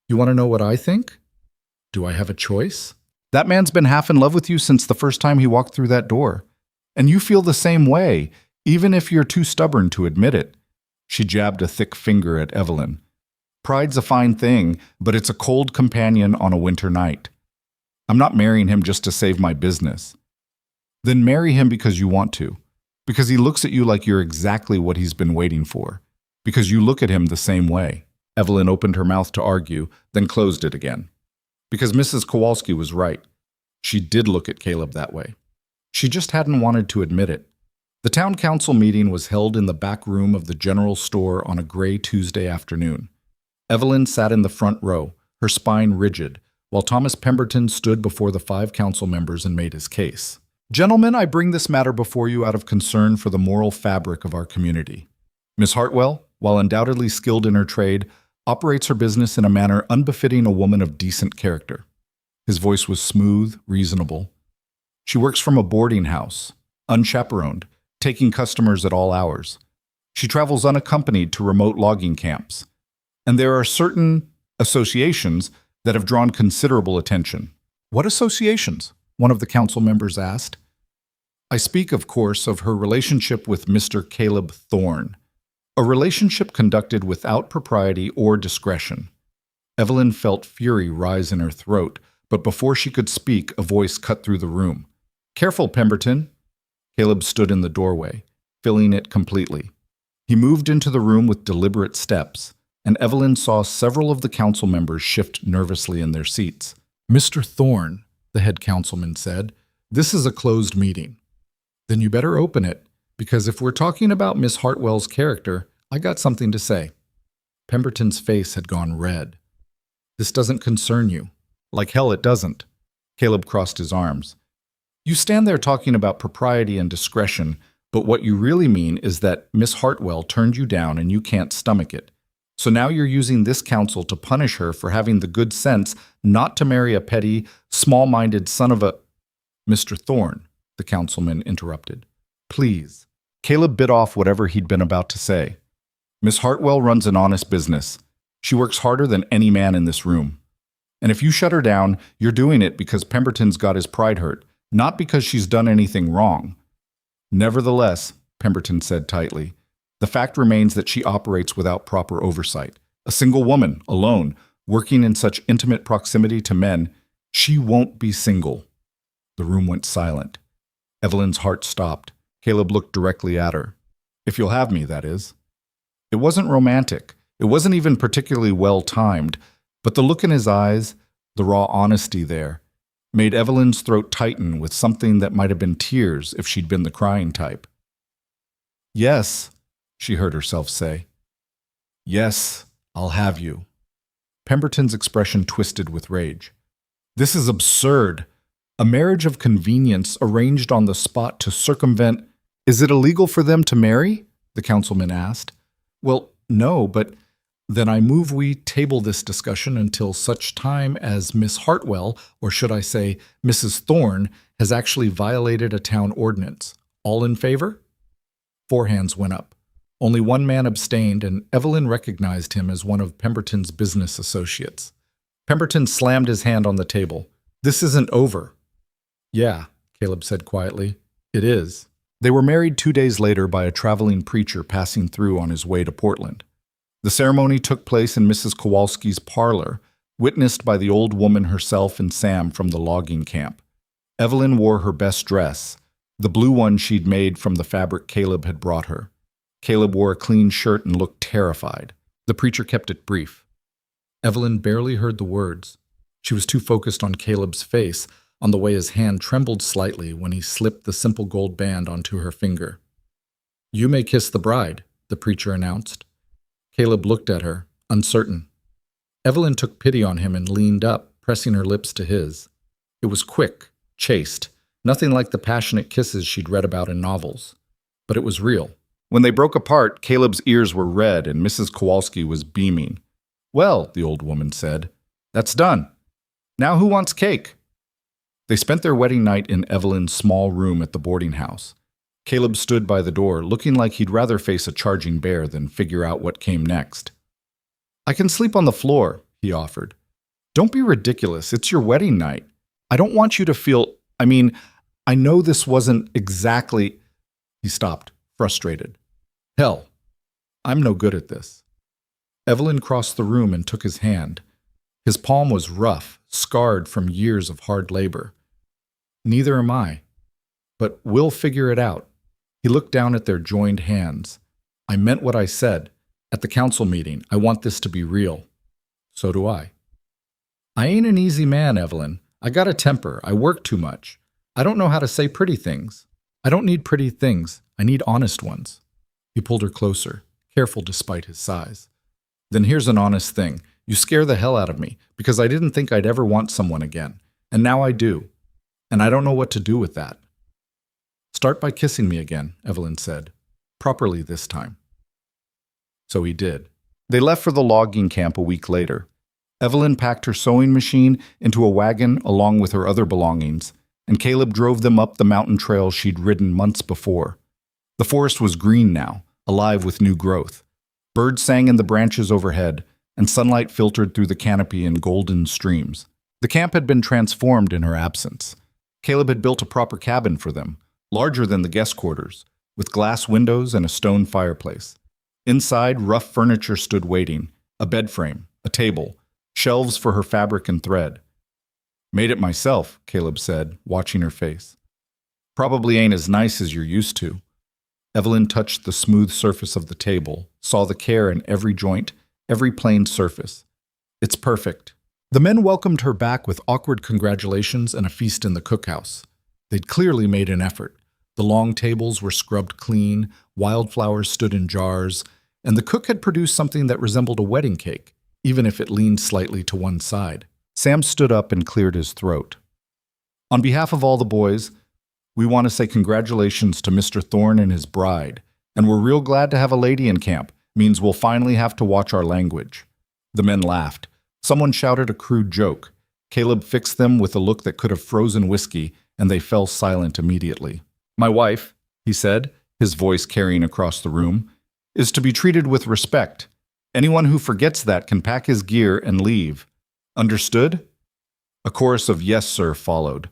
You want to know what I think? Do I have a choice? That man's been half in love with you since the first time he walked through that door. And you feel the same way, even if you're too stubborn to admit it. She jabbed a thick finger at Evelyn. Pride's a fine thing, but it's a cold companion on a winter night. I'm not marrying him just to save my business. Then marry him because you want to. Because he looks at you like you're exactly what he's been waiting for. Because you look at him the same way. Evelyn opened her mouth to argue, then closed it again. Because Mrs. Kowalski was right. She did look at Caleb that way. She just hadn't wanted to admit it. The town council meeting was held in the back room of the general store on a gray Tuesday afternoon. Evelyn sat in the front row, her spine rigid, while Thomas Pemberton stood before the 5 council members and made his case. Gentlemen, I bring this matter before you out of concern for the moral fabric of our community. Miss Hartwell, while undoubtedly skilled in her trade, operates her business in a manner unbefitting a woman of decent character. His voice was smooth, reasonable. She works from a boarding house, unchaperoned, taking customers at all hours. She travels unaccompanied to remote logging camps. And there are certain associations that have drawn considerable attention. What associations? One of the council members asked. I speak, of course, of her relationship with Mr. Caleb Thorne, a relationship conducted without propriety or discretion. Evelyn felt fury rise in her throat, but before she could speak, a voice cut through the room. Careful, Pemberton. Caleb stood in the doorway, filling it completely. He moved into the room with deliberate steps, and Evelyn saw several of the council members shift nervously in their seats. Mr. Thorne, the head councilman said, this is a closed meeting. Then you better open it, because if we're talking about Miss Hartwell's character, I got something to say. Pemberton's face had gone red. This doesn't concern you. Like hell it doesn't. Caleb crossed his arms. You stand there talking about propriety and discretion, but what you really mean is that Miss Hartwell turned you down and you can't stomach it. So now you're using this council to punish her for having the good sense not to marry a petty, small-minded son of a... Mr. Thorne, the councilman interrupted. Please. Caleb bit off whatever he'd been about to say. Miss Hartwell runs an honest business. She works harder than any man in this room. And if you shut her down, you're doing it because Pemberton's got his pride hurt, not because she's done anything wrong. Nevertheless, Pemberton said tightly, the fact remains that she operates without proper oversight. A single woman, alone, working in such intimate proximity to men, she won't be single. The room went silent. Evelyn's heart stopped. Caleb looked directly at her. If you'll have me, that is. It wasn't romantic. It wasn't even particularly well-timed, But the look in his eyes, the raw honesty there, made Evelyn's throat tighten with something that might have been tears if she'd been the crying type. "Yes," she heard herself say. "Yes, I'll have you." Pemberton's expression twisted with rage. "This is absurd. A marriage of convenience arranged on the spot to circumvent—" "Is it illegal for them to marry?" the councilman asked. "Well, no, but then I move we table this discussion until such time as Miss Hartwell, or should I say Mrs. Thorne, has actually violated a town ordinance. All in favor?" 4 hands went up. Only 1 man abstained, and Evelyn recognized him as one of Pemberton's business associates. Pemberton slammed his hand on the table. "This isn't over." "Yeah," Caleb said quietly. "It is." They were married 2 days later by a traveling preacher passing through on his way to Portland. The ceremony took place in Mrs. Kowalski's parlor, witnessed by the old woman herself and Sam from the logging camp. Evelyn wore her best dress, the blue one she'd made from the fabric Caleb had brought her. Caleb wore a clean shirt and looked terrified. The preacher kept it brief. Evelyn barely heard the words. She was too focused on Caleb's face, on the way his hand trembled slightly when he slipped the simple gold band onto her finger. "You may kiss the bride," the preacher announced. Caleb looked at her, uncertain. Evelyn took pity on him and leaned up, pressing her lips to his. It was quick, chaste, nothing like the passionate kisses she'd read about in novels. But it was real. When they broke apart, Caleb's ears were red and Mrs. Kowalski was beaming. "Well," the old woman said, "that's done. Now who wants cake?" They spent their wedding night in Evelyn's small room at the boarding house. Caleb stood by the door, looking like he'd rather face a charging bear than figure out what came next. "I can sleep on the floor," he offered. "Don't be ridiculous. It's your wedding night. I don't want you to feel— I know this wasn't exactly—" He stopped, frustrated. "Hell, I'm no good at this." Evelyn crossed the room and took his hand. His palm was rough, scarred from years of hard labor. "Neither am I. But we'll figure it out." He looked down at their joined hands. "I meant what I said. At the council meeting, I want this to be real." "So do I." "I ain't an easy man, Evelyn. I got a temper. I work too much. I don't know how to say pretty things. I don't need pretty things. I need honest ones." He pulled her closer, careful despite his size. "Then here's an honest thing. You scare the hell out of me, because I didn't think I'd ever want someone again. And now I do. And I don't know what to do with that." "Start by kissing me again," Evelyn said. "Properly this time." So he did. They left for the logging camp a week later. Evelyn packed her sewing machine into a wagon along with her other belongings, and Caleb drove them up the mountain trail she'd ridden months before. The forest was green now, alive with new growth. Birds sang in the branches overhead, and sunlight filtered through the canopy in golden streams. The camp had been transformed in her absence. Caleb had built a proper cabin for them, larger than the guest quarters, with glass windows and a stone fireplace. Inside, rough furniture stood waiting, a bed frame, a table, shelves for her fabric and thread. "Made it myself," Caleb said, watching her face. "Probably ain't as nice as you're used to." Evelyn touched the smooth surface of the table, saw the care in every joint, every planed surface. "It's perfect." The men welcomed her back with awkward congratulations and a feast in the cookhouse. They'd clearly made an effort. The long tables were scrubbed clean, wildflowers stood in jars, and the cook had produced something that resembled a wedding cake, even if it leaned slightly to one side. Sam stood up and cleared his throat. "On behalf of all the boys, we want to say congratulations to Mr. Thorne and his bride, and we're real glad to have a lady in camp. Means we'll finally have to watch our language." The men laughed. Someone shouted a crude joke. Caleb fixed them with a look that could have frozen whiskey, and they fell silent immediately. "My wife," he said, his voice carrying across the room, "is to be treated with respect. Anyone who forgets that can pack his gear and leave. Understood?" A chorus of "yes, sir" followed.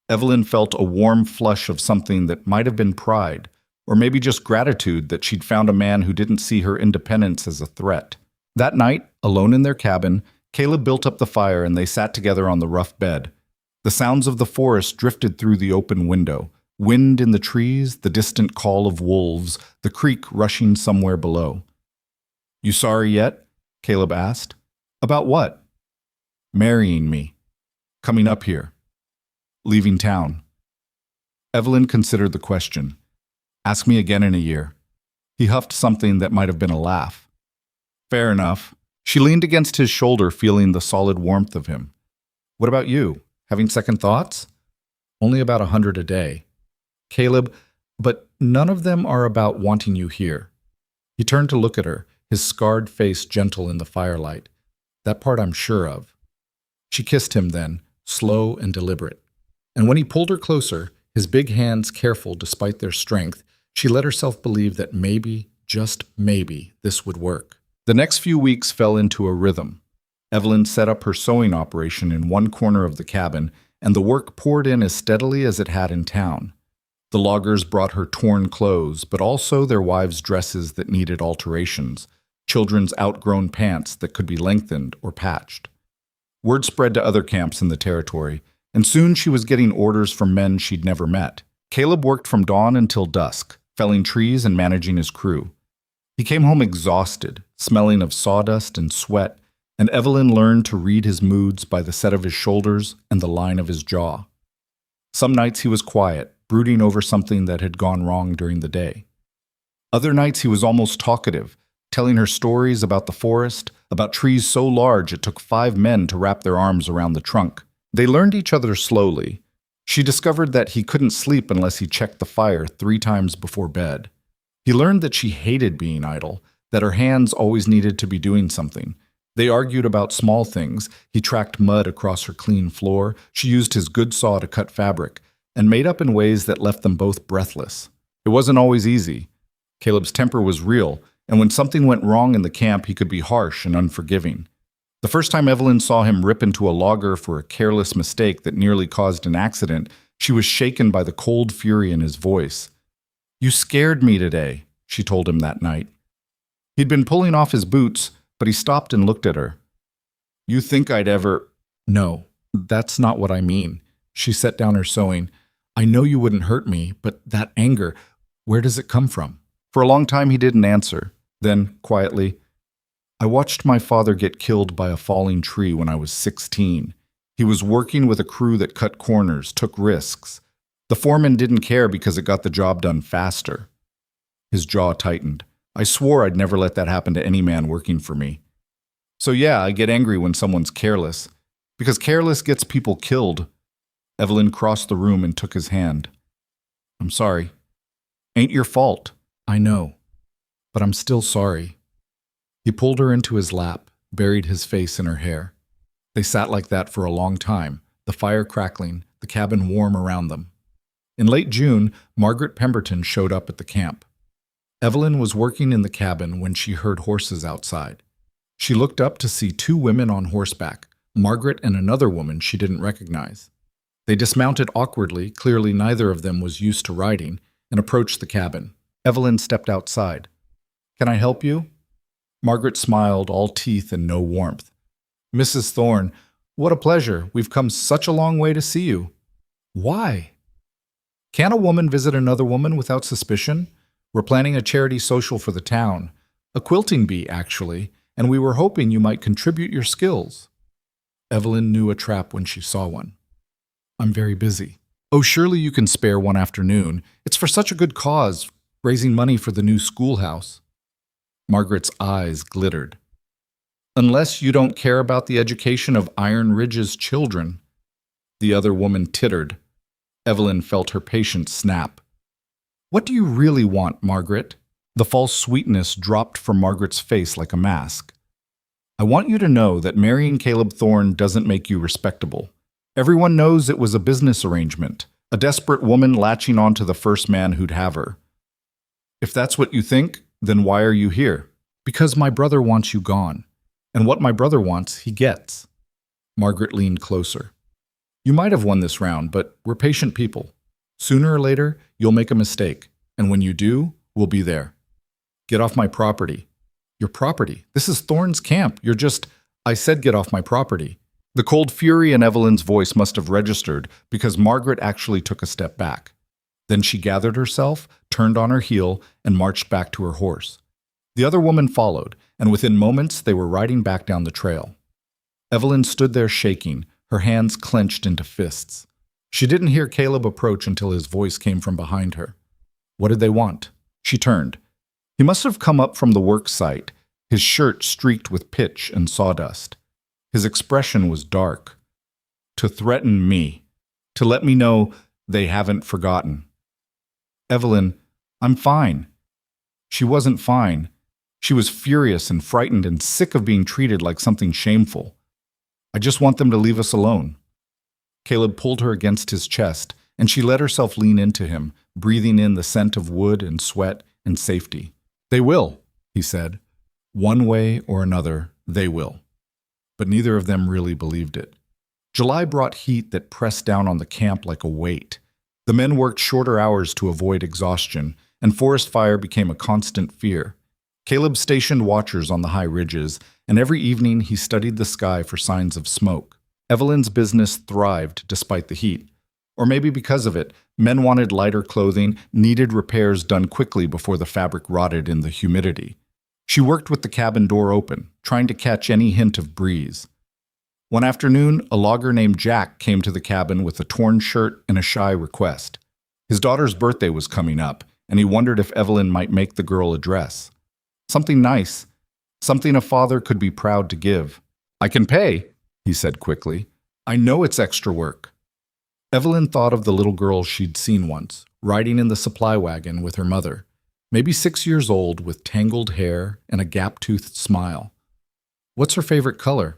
Evelyn felt a warm flush of something that might have been pride, or maybe just gratitude that she'd found a man who didn't see her independence as a threat. That night, alone in their cabin, Caleb built up the fire and they sat together on the rough bed. The sounds of the forest drifted through the open window, wind in the trees, the distant call of wolves, the creek rushing somewhere below. "You sorry yet?" Caleb asked. "About what?" Marrying me. Coming up here. Leaving town. Evelyn considered the question. Ask me again in a year. He huffed something that might have been a laugh. Fair enough. She leaned against his shoulder, feeling the solid warmth of him. What about you? Having second thoughts? Only about 100 a day. Caleb, but none of them are about wanting you here. He turned to look at her, his scarred face gentle in the firelight. That part I'm sure of. She kissed him then, slow and deliberate. And when he pulled her closer, his big hands careful despite their strength, she let herself believe that maybe, just maybe, this would work. The next few weeks fell into a rhythm. Evelyn set up her sewing operation in one corner of the cabin, and the work poured in as steadily as it had in town. The loggers brought her torn clothes, but also their wives' dresses that needed alterations, children's outgrown pants that could be lengthened or patched. Word spread to other camps in the territory, and soon she was getting orders from men she'd never met. Caleb worked from dawn until dusk, felling trees and managing his crew. He came home exhausted, smelling of sawdust and sweat, and Evelyn learned to read his moods by the set of his shoulders and the line of his jaw. Some nights he was quiet, brooding over something that had gone wrong during the day. Other nights he was almost talkative, telling her stories about the forest, about trees so large it took 5 men to wrap their arms around the trunk. They learned each other slowly. She discovered that he couldn't sleep unless he checked the fire 3 times before bed. He learned that she hated being idle, that her hands always needed to be doing something. They argued about small things. He tracked mud across her clean floor. She used his good saw to cut fabric, and made up in ways that left them both breathless. It wasn't always easy. Caleb's temper was real, and when something went wrong in the camp, he could be harsh and unforgiving. The first time Evelyn saw him rip into a logger for a careless mistake that nearly caused an accident, she was shaken by the cold fury in his voice. "You scared me today," she told him that night. He'd been pulling off his boots, but he stopped and looked at her. "You think I'd ever—" "No, that's not what I mean." She set down her sewing. "I know you wouldn't hurt me, but that anger, where does it come from?" For a long time he didn't answer. Then, quietly, "I watched my father get killed by a falling tree when I was 16. He was working with a crew that cut corners, took risks. The foreman didn't care because it got the job done faster." His jaw tightened. "I swore I'd never let that happen to any man working for me. So yeah, I get angry when someone's careless. Because careless gets people killed." Evelyn crossed the room and took his hand. "I'm sorry. Ain't your fault. I know. But I'm still sorry." He pulled her into his lap, buried his face in her hair. They sat like that for a long time, the fire crackling, the cabin warm around them. In late June, Margaret Pemberton showed up at the camp. Evelyn was working in the cabin when she heard horses outside. She looked up to see 2 women on horseback, Margaret and another woman she didn't recognize. They dismounted awkwardly, clearly neither of them was used to riding, and approached the cabin. Evelyn stepped outside. "Can I help you?" Margaret smiled, all teeth and no warmth. "Mrs. Thorne, what a pleasure. We've come such a long way to see you." "Why?" "Can a woman visit another woman without suspicion? We're planning a charity social for the town. A quilting bee, actually, and we were hoping you might contribute your skills." Evelyn knew a trap when she saw one. "I'm very busy." "Oh, surely you can spare one afternoon. It's for such a good cause, raising money for the new schoolhouse." Margaret's eyes glittered. "Unless you don't care about the education of Iron Ridge's children." The other woman tittered. Evelyn felt her patience snap. "What do you really want, Margaret?" The false sweetness dropped from Margaret's face like a mask. "I want you to know that marrying Caleb Thorne doesn't make you respectable. Everyone knows it was a business arrangement, a desperate woman latching on to the first man who'd have her. If that's what you think, then why are you here?" "Because my brother wants you gone. And what my brother wants, he gets." Margaret leaned closer. "You might have won this round, but we're patient people. Sooner or later, you'll make a mistake, and when you do, we'll be there. Get off my property." "Your property? This is Thorne's camp. You're just—" "I said get off my property." The cold fury in Evelyn's voice must have registered because Margaret actually took a step back. Then she gathered herself, turned on her heel, and marched back to her horse. The other woman followed, and within moments they were riding back down the trail. Evelyn stood there shaking, her hands clenched into fists. She didn't hear Caleb approach until his voice came from behind her. What did they want? She turned. He must have come up from the work site, his shirt streaked with pitch and sawdust. His expression was dark. To threaten me. To let me know they haven't forgotten. Evelyn, I'm fine. She wasn't fine. She was furious and frightened and sick of being treated like something shameful. I just want them to leave us alone. Caleb pulled her against his chest, and she let herself lean into him, breathing in the scent of wood and sweat and safety. They will, he said. One way or another, they will. But neither of them really believed it. July brought heat that pressed down on the camp like a weight. The men worked shorter hours to avoid exhaustion, and forest fire became a constant fear. Caleb stationed watchers on the high ridges, and every evening he studied the sky for signs of smoke. Evelyn's business thrived despite the heat. Or maybe because of it, men wanted lighter clothing, needed repairs done quickly before the fabric rotted in the humidity. She worked with the cabin door open, trying to catch any hint of breeze. One afternoon, a logger named Jack came to the cabin with a torn shirt and a shy request. His daughter's birthday was coming up, and he wondered if Evelyn might make the girl a dress. Something nice, something a father could be proud to give. I can pay, he said quickly. I know it's extra work. Evelyn thought of the little girl she'd seen once, riding in the supply wagon with her mother, maybe 6 years old with tangled hair and a gap-toothed smile. What's her favorite color?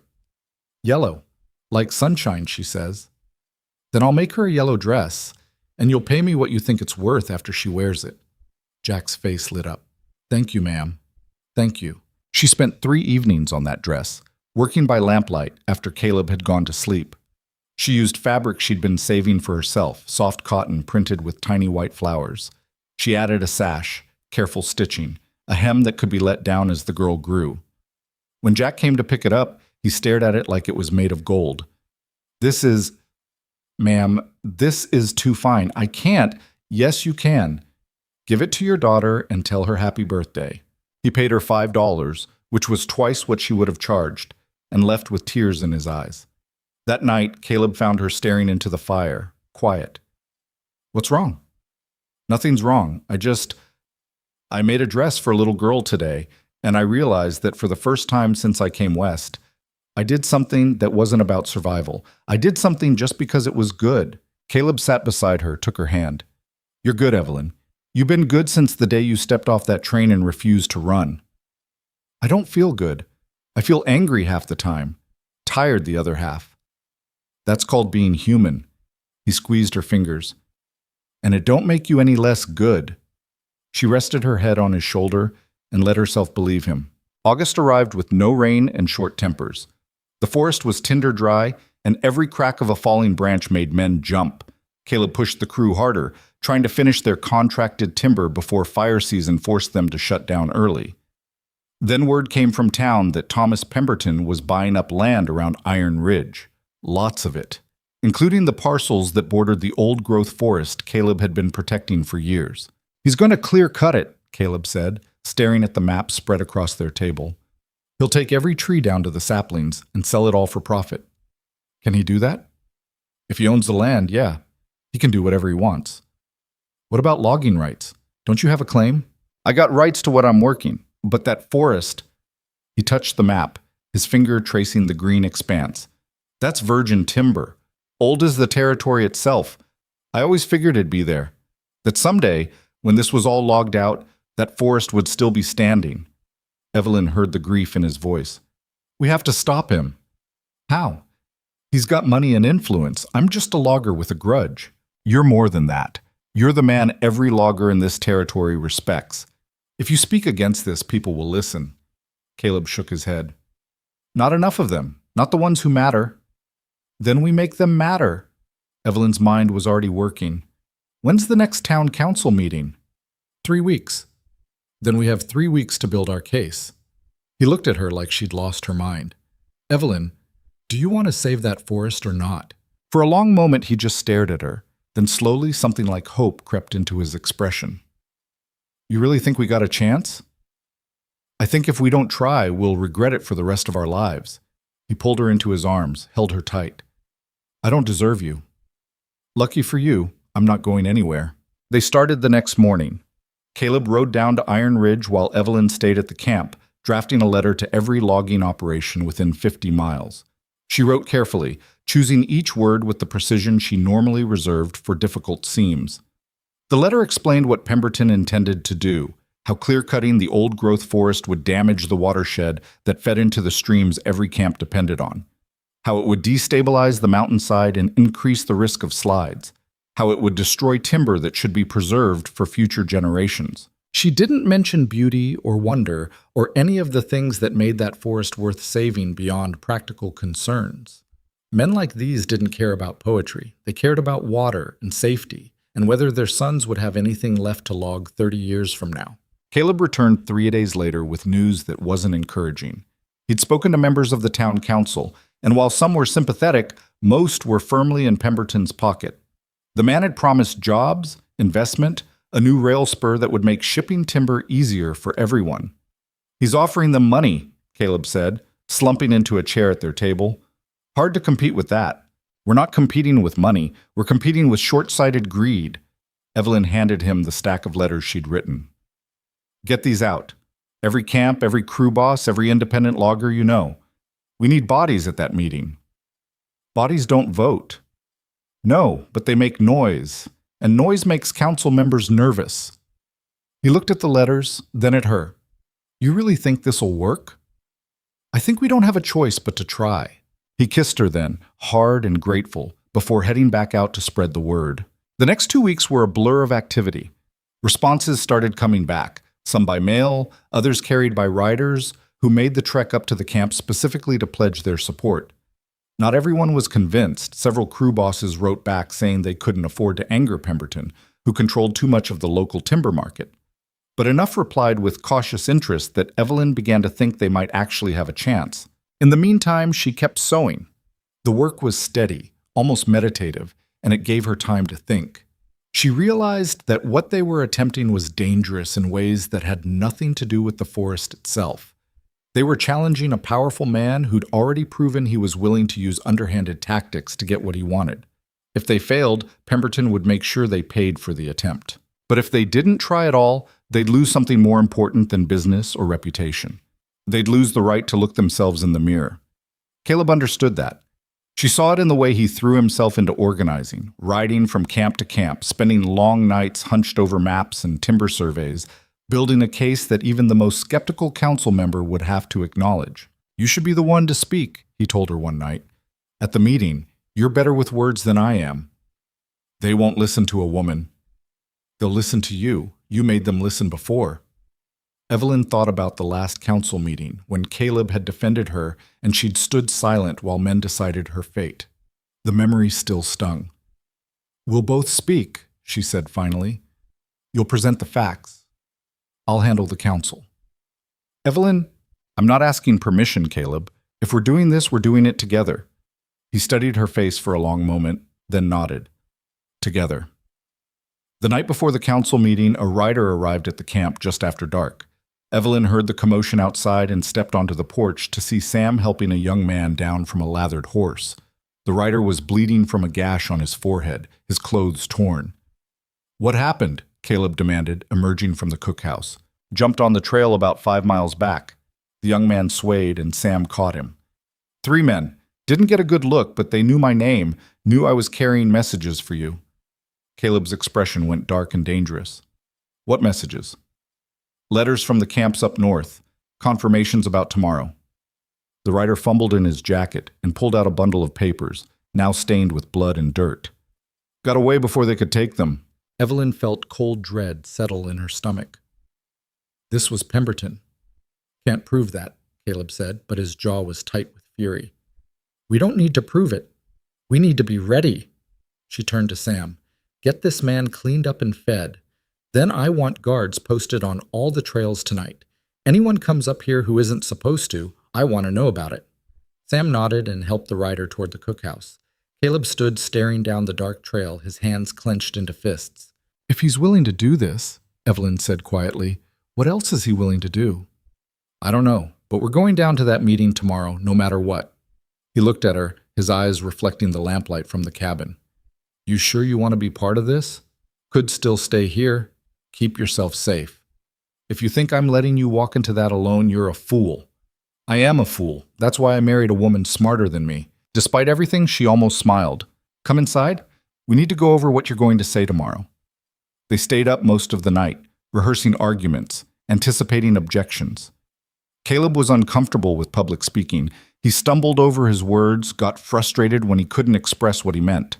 Yellow, like sunshine, she says. Then I'll make her a yellow dress, and you'll pay me what you think it's worth after she wears it. Jack's face lit up. Thank you, ma'am. Thank you. She spent 3 evenings on that dress, working by lamplight after Caleb had gone to sleep. She used fabric she'd been saving for herself, soft cotton printed with tiny white flowers. She added a sash, careful stitching, a hem that could be let down as the girl grew. When Jack came to pick it up, he stared at it like it was made of gold. Ma'am, this is too fine. I can't. Yes, you can. Give it to your daughter and tell her happy birthday. He paid her $5, which was twice what she would have charged, and left with tears in his eyes. That night, Caleb found her staring into the fire, quiet. What's wrong? Nothing's wrong. I made a dress for a little girl today, and I realized that for the first time since I came west, I did something that wasn't about survival. I did something just because it was good. Caleb sat beside her, took her hand. You're good, Evelyn. You've been good since the day you stepped off that train and refused to run. I don't feel good. I feel angry half the time, tired the other half. That's called being human. He squeezed her fingers. And it don't make you any less good. She rested her head on his shoulder and let herself believe him. August arrived with no rain and short tempers. The forest was tinder dry, and every crack of a falling branch made men jump. Caleb pushed the crew harder, trying to finish their contracted timber before fire season forced them to shut down early. Then word came from town that Thomas Pemberton was buying up land around Iron Ridge. Lots of it, including the parcels that bordered the old-growth forest Caleb had been protecting for years. He's going to clear-cut it, Caleb said, staring at the map spread across their table. He'll take every tree down to the saplings and sell it all for profit. Can he do that? If he owns the land, yeah. He can do whatever he wants. What about logging rights? Don't you have a claim? I got rights to what I'm working, but that forest... He touched the map, his finger tracing the green expanse. That's virgin timber, old as the territory itself. I always figured it'd be there. That someday, when this was all logged out, that forest would still be standing. Evelyn heard the grief in his voice. We have to stop him. How? He's got money and influence. I'm just a logger with a grudge. You're more than that. You're the man every logger in this territory respects. If you speak against this, people will listen. Caleb shook his head. Not enough of them. Not the ones who matter. Then we make them matter. Evelyn's mind was already working. When's the next town council meeting? 3 weeks. Then we have 3 weeks to build our case. He looked at her like she'd lost her mind. Evelyn, do you want to save that forest or not? For a long moment he just stared at her. Then slowly something like hope crept into his expression. You really think we got a chance? I think if we don't try, we'll regret it for the rest of our lives. He pulled her into his arms, held her tight. I don't deserve you. Lucky for you, I'm not going anywhere. They started the next morning. Caleb rode down to Iron Ridge while Evelyn stayed at the camp, drafting a letter to every logging operation within 50 miles. She wrote carefully, choosing each word with the precision she normally reserved for difficult seams. The letter explained what Pemberton intended to do, how clear-cutting the old-growth forest would damage the watershed that fed into the streams every camp depended on, how it would destabilize the mountainside and increase the risk of slides, how it would destroy timber that should be preserved for future generations. She didn't mention beauty or wonder or any of the things that made that forest worth saving beyond practical concerns. Men like these didn't care about poetry. They cared about water and safety, and whether their sons would have anything left to log 30 years from now. Caleb returned 3 days later with news that wasn't encouraging. He'd spoken to members of the town council, and while some were sympathetic, most were firmly in Pemberton's pocket. The man had promised jobs, investment, a new rail spur that would make shipping timber easier for everyone. He's offering them money, Caleb said, slumping into a chair at their table. Hard to compete with that. We're not competing with money, we're competing with short-sighted greed. Evelyn handed him the stack of letters she'd written. Get these out. Every camp, every crew boss, every independent logger you know. We need bodies at that meeting. Bodies don't vote. No, but they make noise, and noise makes council members nervous. He looked at the letters, then at her. You really think this'll work? I think we don't have a choice but to try. He kissed her then, hard and grateful, before heading back out to spread the word. The next 2 weeks were a blur of activity. Responses started coming back, some by mail, others carried by riders who made the trek up to the camp specifically to pledge their support. Not everyone was convinced. Several crew bosses wrote back saying they couldn't afford to anger Pemberton, who controlled too much of the local timber market. But enough replied with cautious interest that Evelyn began to think they might actually have a chance. In the meantime, she kept sewing. The work was steady, almost meditative, and it gave her time to think. She realized that what they were attempting was dangerous in ways that had nothing to do with the forest itself. They were challenging a powerful man who'd already proven he was willing to use underhanded tactics to get what he wanted. If they failed, Pemberton would make sure they paid for the attempt. But if they didn't try at all, they'd lose something more important than business or reputation. They'd lose the right to look themselves in the mirror. Caleb understood that. She saw it in the way he threw himself into organizing, riding from camp to camp, spending long nights hunched over maps and timber surveys, building a case that even the most skeptical council member would have to acknowledge. You should be the one to speak, he told her one night. At the meeting, you're better with words than I am. They won't listen to a woman. They'll listen to you. You made them listen before. Evelyn thought about the last council meeting when Caleb had defended her and she'd stood silent while men decided her fate. The memory still stung. We'll both speak, she said finally. You'll present the facts. I'll handle the council. Evelyn, I'm not asking permission, Caleb. If we're doing this, we're doing it together. He studied her face for a long moment, then nodded. Together. The night before the council meeting, a rider arrived at the camp just after dark. Evelyn heard the commotion outside and stepped onto the porch to see Sam helping a young man down from a lathered horse. The rider was bleeding from a gash on his forehead, his clothes torn. What happened? Caleb demanded, emerging from the cookhouse. Jumped on the trail about 5 miles back. The young man swayed and Sam caught him. 3 men. Didn't get a good look, but they knew my name, knew I was carrying messages for you. Caleb's expression went dark and dangerous. What messages? Letters from the camps up north. Confirmations about tomorrow. The rider fumbled in his jacket and pulled out a bundle of papers, now stained with blood and dirt. Got away before they could take them. Evelyn felt cold dread settle in her stomach. This was Pemberton. Can't prove that, Caleb said, but his jaw was tight with fury. We don't need to prove it. We need to be ready. She turned to Sam. Get this man cleaned up and fed. Then I want guards posted on all the trails tonight. Anyone comes up here who isn't supposed to, I want to know about it. Sam nodded and helped the rider toward the cookhouse. Caleb stood staring down the dark trail, his hands clenched into fists. If he's willing to do this, Evelyn said quietly, what else is he willing to do? I don't know, but we're going down to that meeting tomorrow, no matter what. He looked at her, his eyes reflecting the lamplight from the cabin. You sure you want to be part of this? Could still stay here. Keep yourself safe. If you think I'm letting you walk into that alone, you're a fool. I am a fool. That's why I married a woman smarter than me. Despite everything, she almost smiled. Come inside. We need to go over what you're going to say tomorrow. They stayed up most of the night, rehearsing arguments, anticipating objections. Caleb was uncomfortable with public speaking. He stumbled over his words, got frustrated when he couldn't express what he meant.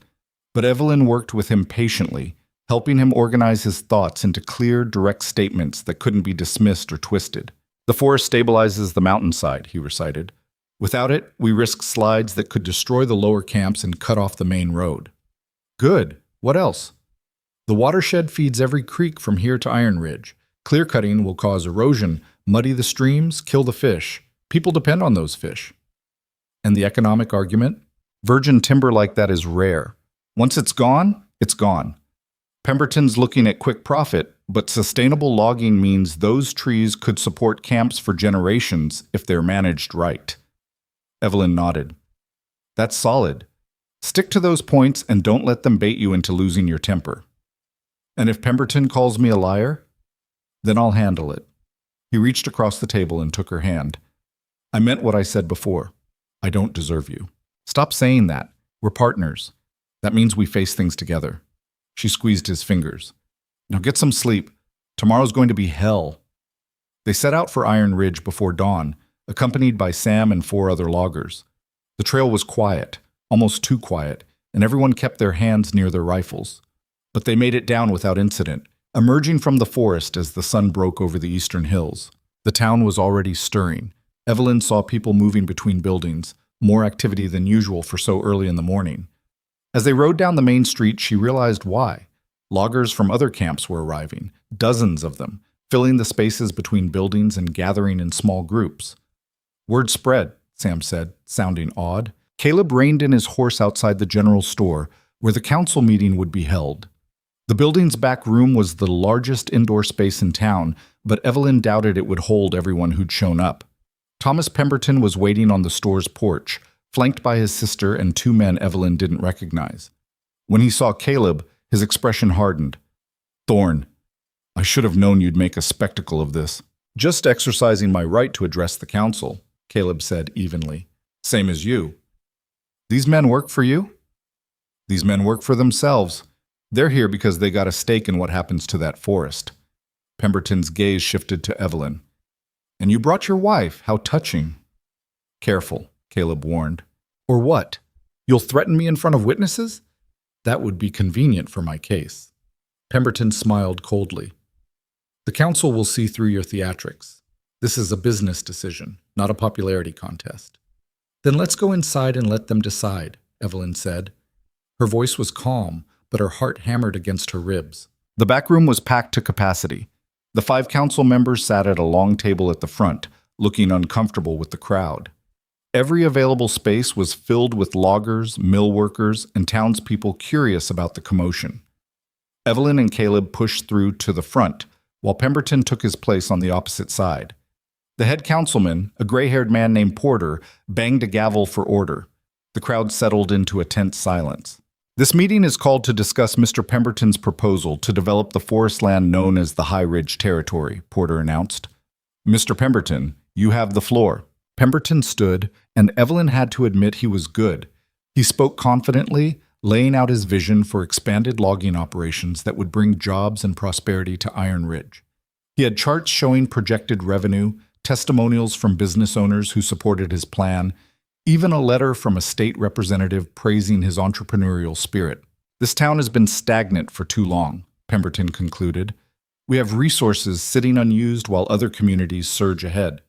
But Evelyn worked with him patiently, helping him organize his thoughts into clear, direct statements that couldn't be dismissed or twisted. The forest stabilizes the mountainside, he recited. Without it, we risk slides that could destroy the lower camps and cut off the main road. Good. What else? The watershed feeds every creek from here to Iron Ridge. Clear-cutting will cause erosion, muddy the streams, kill the fish. People depend on those fish. And the economic argument? Virgin timber like that is rare. Once it's gone, it's gone. Pemberton's looking at quick profit, but sustainable logging means those trees could support camps for generations if they're managed right. Evelyn nodded. That's solid. Stick to those points and don't let them bait you into losing your temper. And if Pemberton calls me a liar, then I'll handle it. He reached across the table and took her hand. I meant what I said before. I don't deserve you. Stop saying that. We're partners. That means we face things together. She squeezed his fingers. Now get some sleep. Tomorrow's going to be hell. They set out for Iron Ridge before dawn, accompanied by Sam and 4 other loggers. The trail was quiet, almost too quiet, and everyone kept their hands near their rifles. But they made it down without incident, emerging from the forest as the sun broke over the eastern hills. The town was already stirring. Evelyn saw people moving between buildings, more activity than usual for so early in the morning. As they rode down the main street, she realized why. Loggers from other camps were arriving, dozens of them, filling the spaces between buildings and gathering in small groups. Word spread, Sam said, sounding awed. Caleb reined in his horse outside the general store, where the council meeting would be held. The building's back room was the largest indoor space in town, but Evelyn doubted it would hold everyone who'd shown up. Thomas Pemberton was waiting on the store's porch, flanked by his sister and 2 men Evelyn didn't recognize. When he saw Caleb, his expression hardened. Thorne, I should have known you'd make a spectacle of this. Just exercising my right to address the council, Caleb said evenly. Same as you. These men work for you? These men work for themselves. They're here because they got a stake in what happens to that forest. Pemberton's gaze shifted to Evelyn. And you brought your wife. How touching. Careful, Caleb warned. Or what? You'll threaten me in front of witnesses? That would be convenient for my case. Pemberton smiled coldly. The council will see through your theatrics. This is a business decision, not a popularity contest. Then let's go inside and let them decide, Evelyn said. Her voice was calm, but her heart hammered against her ribs. The back room was packed to capacity. The 5 council members sat at a long table at the front, looking uncomfortable with the crowd. Every available space was filled with loggers, mill workers, and townspeople curious about the commotion. Evelyn and Caleb pushed through to the front, while Pemberton took his place on the opposite side. The head councilman, a gray-haired man named Porter, banged a gavel for order. The crowd settled into a tense silence. This meeting is called to discuss Mr. Pemberton's proposal to develop the forest land known as the High Ridge Territory, Porter announced. Mr. Pemberton, you have the floor. Pemberton stood, and Evelyn had to admit he was good. He spoke confidently, laying out his vision for expanded logging operations that would bring jobs and prosperity to Iron Ridge. He had charts showing projected revenue, testimonials from business owners who supported his plan, even a letter from a state representative praising his entrepreneurial spirit. This town has been stagnant for too long, Pemberton concluded. We have resources sitting unused while other communities surge ahead.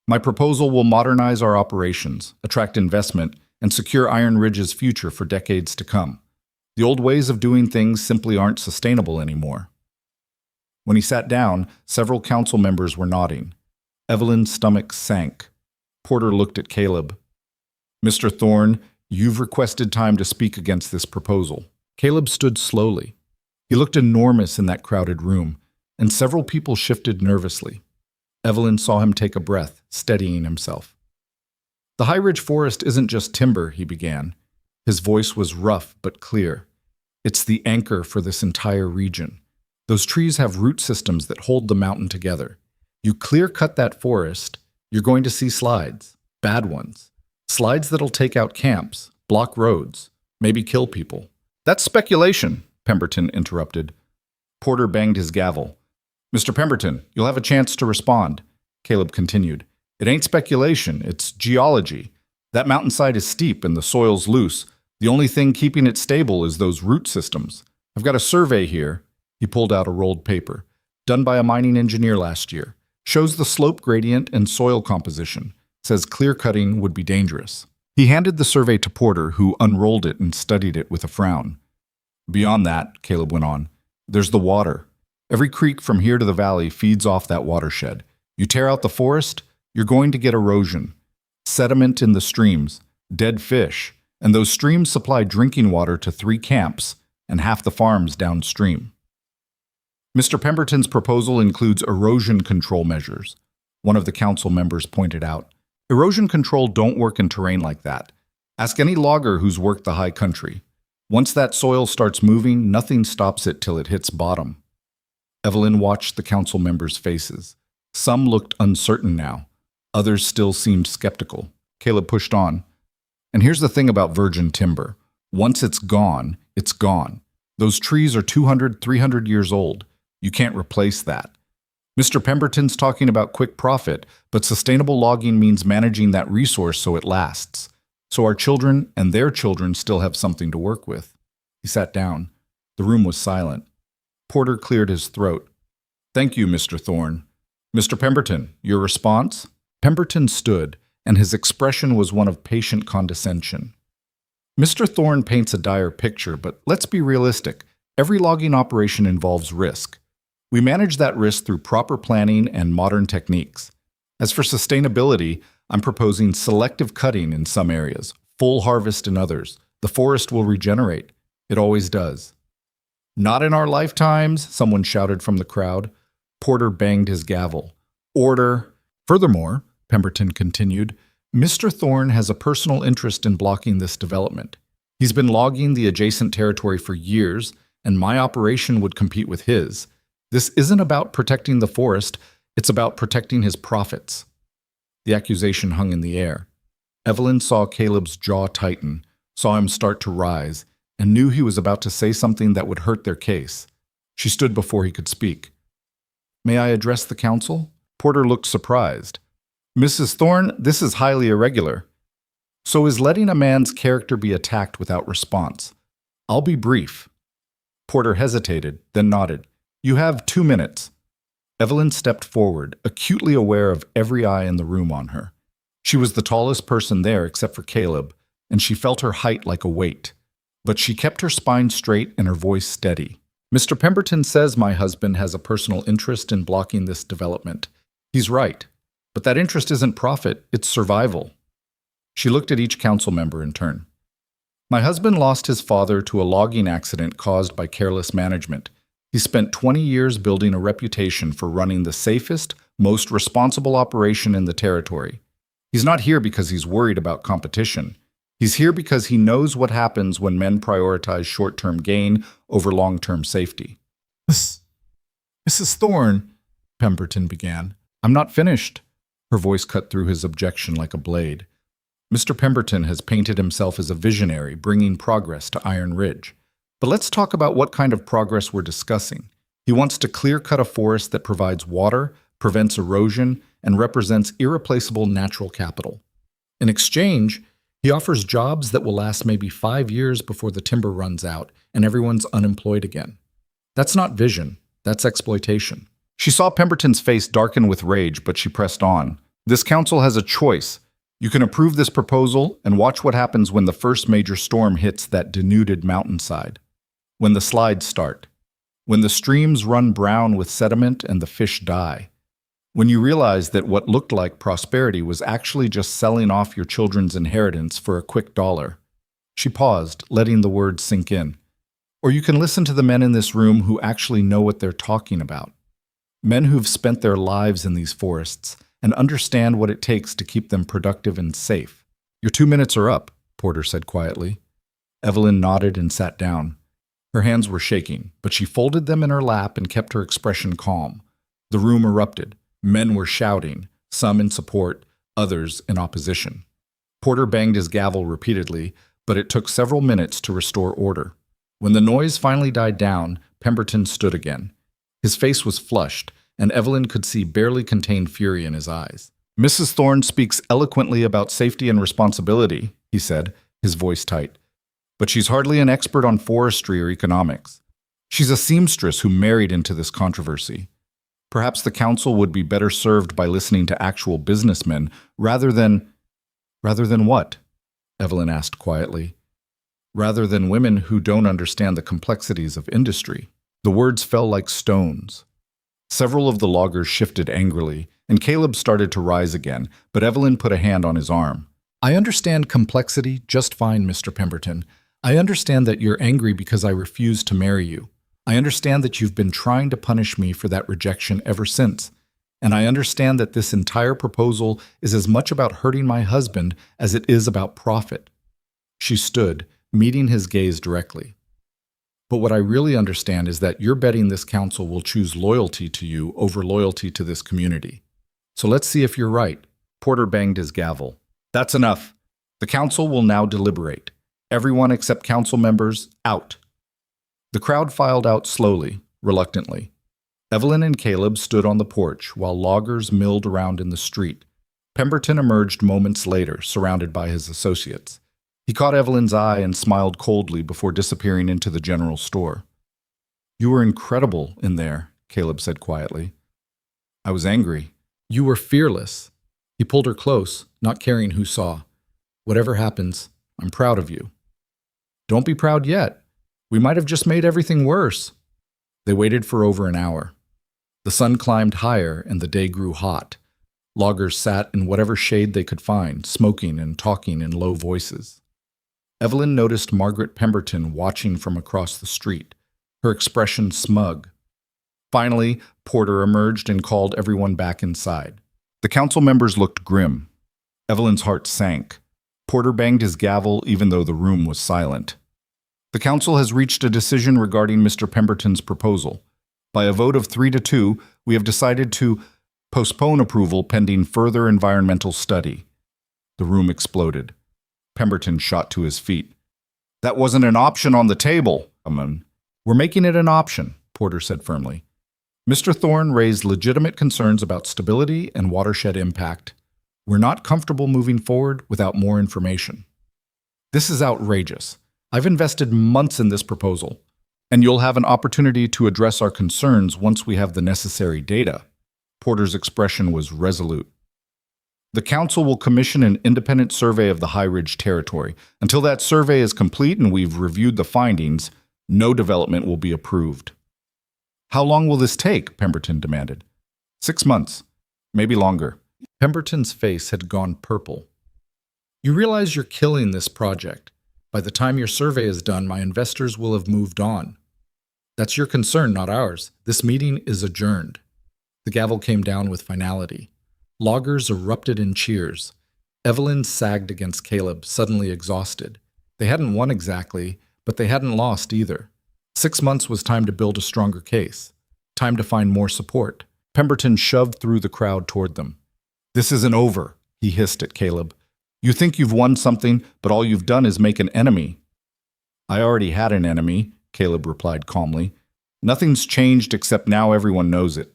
My proposal will modernize our operations, attract investment, and secure Iron Ridge's future for decades to come. The old ways of doing things simply aren't sustainable anymore. When he sat down, several council members were nodding. Evelyn's stomach sank. Porter looked at Caleb. Mr. Thorne, you've requested time to speak against this proposal. Caleb stood slowly. He looked enormous in that crowded room, and several people shifted nervously. Evelyn saw him take a breath, steadying himself. The High Ridge Forest isn't just timber, he began. His voice was rough but clear. It's the anchor for this entire region. Those trees have root systems that hold the mountain together. You clear-cut that forest, you're going to see slides, bad ones. Slides that'll take out camps, block roads, maybe kill people. That's speculation, Pemberton interrupted. Porter banged his gavel. Mr. Pemberton, you'll have a chance to respond. Caleb continued. It ain't speculation, it's geology. That mountainside is steep and the soil's loose. The only thing keeping it stable is those root systems. I've got a survey here. He pulled out a rolled paper. Done by a mining engineer last year. Shows the slope gradient and soil composition. Says clear-cutting would be dangerous. He handed the survey to Porter, who unrolled it and studied it with a frown. Beyond that, Caleb went on, there's the water. Every creek from here to the valley feeds off that watershed. You tear out the forest, you're going to get erosion, sediment in the streams, dead fish, and those streams supply drinking water to 3 camps and half the farms downstream. Mr. Pemberton's proposal includes erosion control measures, one of the council members pointed out. Erosion control don't work in terrain like that. Ask any logger who's worked the high country. Once that soil starts moving, nothing stops it till it hits bottom. Evelyn watched the council members' faces. Some looked uncertain now. Others still seemed skeptical. Caleb pushed on. And here's the thing about virgin timber. Once it's gone, it's gone. Those trees are 200, 300 years old. You can't replace that. Mr. Pemberton's talking about quick profit, but sustainable logging means managing that resource so it lasts. So our children and their children still have something to work with. He sat down. The room was silent. Porter cleared his throat. Thank you, Mr. Thorne. Mr. Pemberton, your response? Pemberton stood, and his expression was one of patient condescension. Mr. Thorne paints a dire picture, but let's be realistic. Every logging operation involves risk. We manage that risk through proper planning and modern techniques. As for sustainability, I'm proposing selective cutting in some areas, full harvest in others. The forest will regenerate. It always does. Not in our lifetimes, someone shouted from the crowd. Porter banged his gavel. Order. Furthermore, Pemberton continued, Mr. Thorne has a personal interest in blocking this development. He's been logging the adjacent territory for years, and my operation would compete with his. This isn't about protecting the forest, it's about protecting his profits. The accusation hung in the air. Evelyn saw Caleb's jaw tighten, saw him start to rise, and knew he was about to say something that would hurt their case. She stood before he could speak. May I address the council? Porter looked surprised. Mrs. Thorne, this is highly irregular. So is letting a man's character be attacked without response. I'll be brief. Porter hesitated, then nodded. You have 2 minutes. Evelyn stepped forward, acutely aware of every eye in the room on her. She was the tallest person there except for Caleb, and she felt her height like a weight. But she kept her spine straight and her voice steady. Mr. Pemberton says my husband has a personal interest in blocking this development. He's right, but that interest isn't profit, it's survival. She looked at each council member in turn. My husband lost his father to a logging accident caused by careless management. He spent 20 years building a reputation for running the safest, most responsible operation in the territory. He's not here because he's worried about competition. He's here because he knows what happens when men prioritize short-term gain over long-term safety. Mrs. Thorne, Pemberton began. I'm not finished. Her voice cut through his objection like a blade. Mr. Pemberton has painted himself as a visionary, bringing progress to Iron Ridge. But let's talk about what kind of progress we're discussing. He wants to clear-cut a forest that provides water, prevents erosion, and represents irreplaceable natural capital. In exchange, he offers jobs that will last maybe 5 years before the timber runs out and everyone's unemployed again. That's not vision, that's exploitation. She saw Pemberton's face darken with rage, but she pressed on. This council has a choice. You can approve this proposal and watch what happens when the first major storm hits that denuded mountainside. When the slides start. When the streams run brown with sediment and the fish die. When you realize that what looked like prosperity was actually just selling off your children's inheritance for a quick dollar. She paused, letting the words sink in. Or you can listen to the men in this room who actually know what they're talking about. Men who've spent their lives in these forests and understand what it takes to keep them productive and safe. Your 2 minutes are up, Porter said quietly. Evelyn nodded and sat down. Her hands were shaking, but she folded them in her lap and kept her expression calm. The room erupted. Men were shouting, some in support, others in opposition. Porter banged his gavel repeatedly, but it took several minutes to restore order. When the noise finally died down, Pemberton stood again. His face was flushed, and Evelyn could see barely contained fury in his eyes. Mrs. Thorne speaks eloquently about safety and responsibility, he said, his voice tight. But she's hardly an expert on forestry or economics. She's a seamstress who married into this controversy. Perhaps the council would be better served by listening to actual businessmen rather than what? Evelyn asked quietly. Rather than women who don't understand the complexities of industry. The words fell like stones. Several of the loggers shifted angrily, and Caleb started to rise again, but Evelyn put a hand on his arm. I understand complexity just fine, Mr. Pemberton. I understand that you're angry because I refused to marry you. I understand that you've been trying to punish me for that rejection ever since. And I understand that this entire proposal is as much about hurting my husband as it is about profit. She stood, meeting his gaze directly. But what I really understand is that you're betting this council will choose loyalty to you over loyalty to this community. So let's see if you're right. Porter banged his gavel. That's enough. The council will now deliberate. Everyone except council members, out. The crowd filed out slowly, reluctantly. Evelyn and Caleb stood on the porch while loggers milled around in the street. Pemberton emerged moments later, surrounded by his associates. He caught Evelyn's eye and smiled coldly before disappearing into the general store. You were incredible in there, Caleb said quietly. I was angry. You were fearless. He pulled her close, not caring who saw. Whatever happens, I'm proud of you. Don't be proud yet. We might have just made everything worse. They waited for over an hour. The sun climbed higher and the day grew hot. Loggers sat in whatever shade they could find, smoking and talking in low voices. Evelyn noticed Margaret Pemberton watching from across the street, her expression smug. Finally, Porter emerged and called everyone back inside. The council members looked grim. Evelyn's heart sank. Porter banged his gavel even though the room was silent. The council has reached a decision regarding Mr. Pemberton's proposal. By a vote of 3-2, we have decided to postpone approval pending further environmental study. The room exploded. Pemberton shot to his feet. That wasn't an option on the table. We're making it an option, Porter said firmly. Mr. Thorne raised legitimate concerns about stability and watershed impact. We're not comfortable moving forward without more information. This is outrageous. I've invested months in this proposal, and you'll have an opportunity to address our concerns once we have the necessary data. Porter's expression was resolute. The council will commission an independent survey of the High Ridge territory. Until that survey is complete and we've reviewed the findings, no development will be approved. How long will this take? Pemberton demanded. 6 months, maybe longer. Pemberton's face had gone purple. You realize you're killing this project. By the time your survey is done, my investors will have moved on. That's your concern, not ours. This meeting is adjourned. The gavel came down with finality. Loggers erupted in cheers. Evelyn sagged against Caleb, suddenly exhausted. They hadn't won exactly, but they hadn't lost either. 6 months was time to build a stronger case. Time to find more support. Pemberton shoved through the crowd toward them. This isn't over, he hissed at Caleb. You think you've won something, but all you've done is make an enemy. I already had an enemy, Caleb replied calmly. Nothing's changed except now everyone knows it.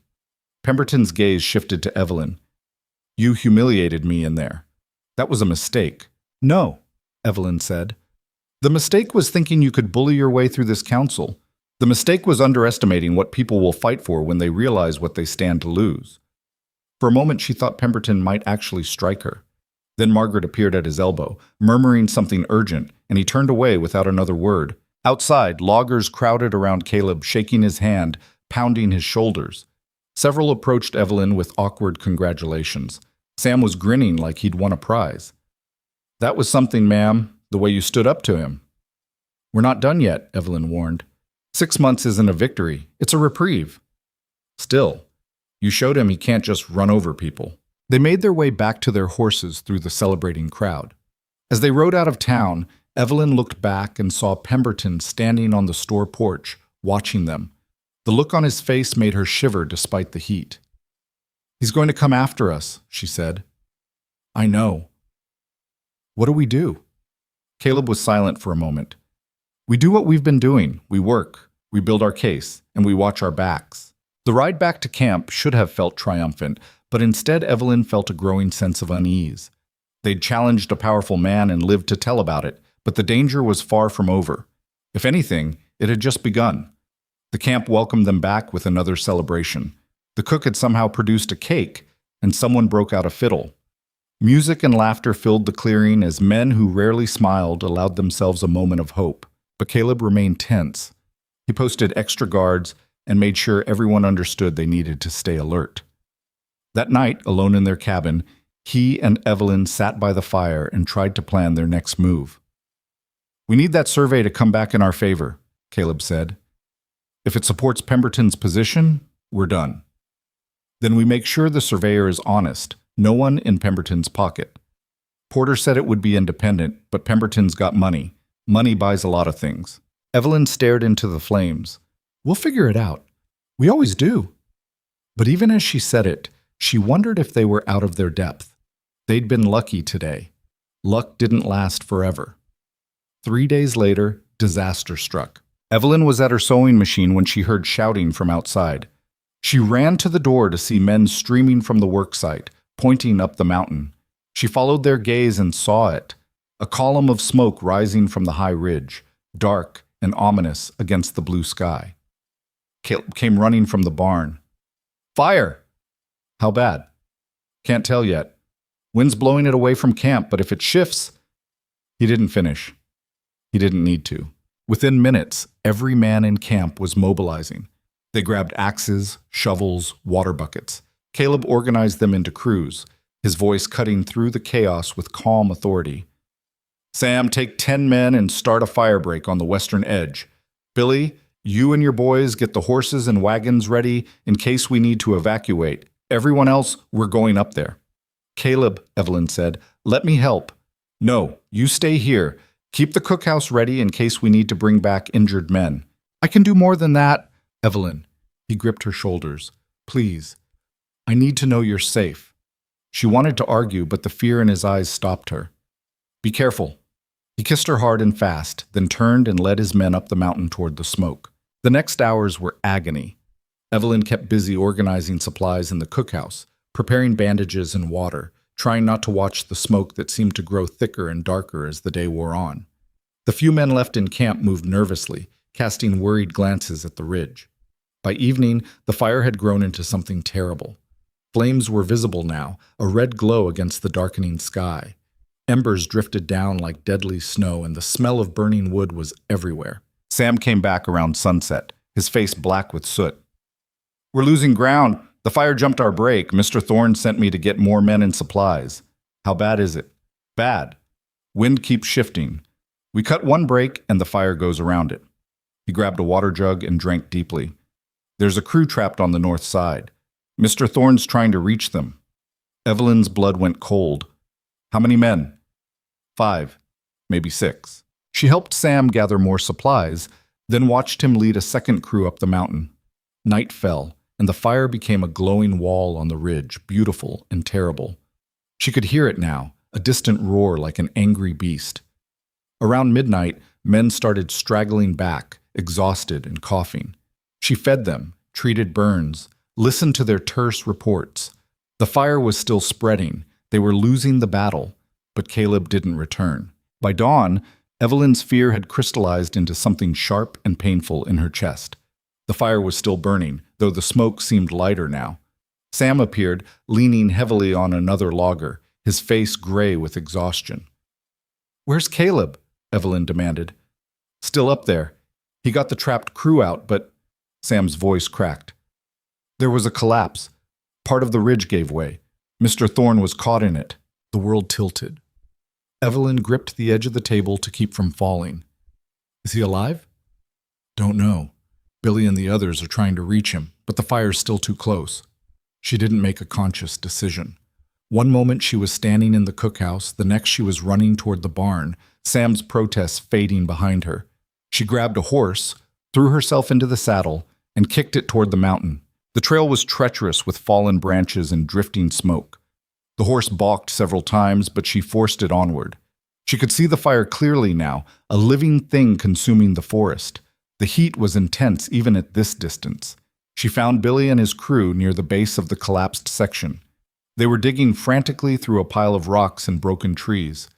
Pemberton's gaze shifted to Evelyn. You humiliated me in there. That was a mistake. No, Evelyn said. The mistake was thinking you could bully your way through this council. The mistake was underestimating what people will fight for when they realize what they stand to lose. For a moment she thought Pemberton might actually strike her. Then Margaret appeared at his elbow, murmuring something urgent, and he turned away without another word. Outside, loggers crowded around Caleb, shaking his hand, pounding his shoulders. Several approached Evelyn with awkward congratulations. Sam was grinning like he'd won a prize. That was something, ma'am, the way you stood up to him. We're not done yet, Evelyn warned. 6 months isn't a victory, it's a reprieve. Still, you showed him he can't just run over people. They made their way back to their horses through the celebrating crowd. As they rode out of town, Evelyn looked back and saw Pemberton standing on the store porch, watching them. The look on his face made her shiver despite the heat. "He's going to come after us," she said. "I know." "What do we do?" Caleb was silent for a moment. "We do what we've been doing. We work, we build our case, and we watch our backs." The ride back to camp should have felt triumphant, but instead Evelyn felt a growing sense of unease. They'd challenged a powerful man and lived to tell about it, but the danger was far from over. If anything, it had just begun. The camp welcomed them back with another celebration. The cook had somehow produced a cake, and someone broke out a fiddle. Music and laughter filled the clearing as men who rarely smiled allowed themselves a moment of hope. But Caleb remained tense. He posted extra guards and made sure everyone understood they needed to stay alert. That night, alone in their cabin, he and Evelyn sat by the fire and tried to plan their next move. "We need that survey to come back in our favor," Caleb said. "If it supports Pemberton's position, we're done. Then we make sure the surveyor is honest, no one in Pemberton's pocket. Porter said it would be independent, but Pemberton's got money. Money buys a lot of things." Evelyn stared into the flames. "We'll figure it out. We always do." But even as she said it, she wondered if they were out of their depth. They'd been lucky today. Luck didn't last forever. 3 days later, disaster struck. Evelyn was at her sewing machine when she heard shouting from outside. She ran to the door to see men streaming from the worksite, pointing up the mountain. She followed their gaze and saw it, a column of smoke rising from the high ridge, dark and ominous against the blue sky. Caleb came running from the barn. "Fire!" "How bad?" "Can't tell yet. Wind's blowing it away from camp, but if it shifts—" He didn't finish. He didn't need to. Within minutes, every man in camp was mobilizing. They grabbed axes, shovels, water buckets. Caleb organized them into crews, his voice cutting through the chaos with calm authority. "Sam, take 10 men and start a fire break on the western edge. Billy, you and your boys get the horses and wagons ready in case we need to evacuate. Everyone else, we're going up there." "Caleb," Evelyn said, "let me help." "No, you stay here. Keep the cookhouse ready in case we need to bring back injured men." "I can do more than that." "Evelyn," he gripped her shoulders, "please. I need to know you're safe." She wanted to argue, but the fear in his eyes stopped her. "Be careful." He kissed her hard and fast, then turned and led his men up the mountain toward the smoke. The next hours were agony. Evelyn kept busy organizing supplies in the cookhouse, preparing bandages and water, trying not to watch the smoke that seemed to grow thicker and darker as the day wore on. The few men left in camp moved nervously, casting worried glances at the ridge. By evening, the fire had grown into something terrible. Flames were visible now, a red glow against the darkening sky. Embers drifted down like deadly snow, and the smell of burning wood was everywhere. Sam came back around sunset, his face black with soot. "We're losing ground. The fire jumped our break. Mr. Thorne sent me to get more men and supplies." "How bad is it?" "Bad. Wind keeps shifting. We cut one break and the fire goes around it." He grabbed a water jug and drank deeply. "There's a crew trapped on the north side. Mr. Thorne's trying to reach them." Evelyn's blood went cold. "How many men?" 5, maybe 6. She helped Sam gather more supplies, then watched him lead a second crew up the mountain. Night fell, and the fire became a glowing wall on the ridge, beautiful and terrible. She could hear it now, a distant roar like an angry beast. Around midnight, men started straggling back, exhausted and coughing. She fed them, treated burns, listened to their terse reports. The fire was still spreading. They were losing the battle, but Caleb didn't return. By dawn, Evelyn's fear had crystallized into something sharp and painful in her chest. The fire was still burning, though the smoke seemed lighter now. Sam appeared, leaning heavily on another logger, his face gray with exhaustion. "Where's Caleb?" Evelyn demanded. "Still up there. He got the trapped crew out, but—" Sam's voice cracked. "There was a collapse. Part of the ridge gave way. Mr. Thorne was caught in it." The world tilted. Evelyn gripped the edge of the table to keep from falling. "Is he alive?" "Don't know. Billy and the others are trying to reach him, but the fire's still too close." She didn't make a conscious decision. One moment she was standing in the cookhouse, the next she was running toward the barn, Sam's protests fading behind her. She grabbed a horse, threw herself into the saddle, and kicked it toward the mountain. The trail was treacherous with fallen branches and drifting smoke. The horse balked several times, but she forced it onward. She could see the fire clearly now, a living thing consuming the forest. The heat was intense even at this distance. She found Billy and his crew near the base of the collapsed section. They were digging frantically through a pile of rocks and broken trees.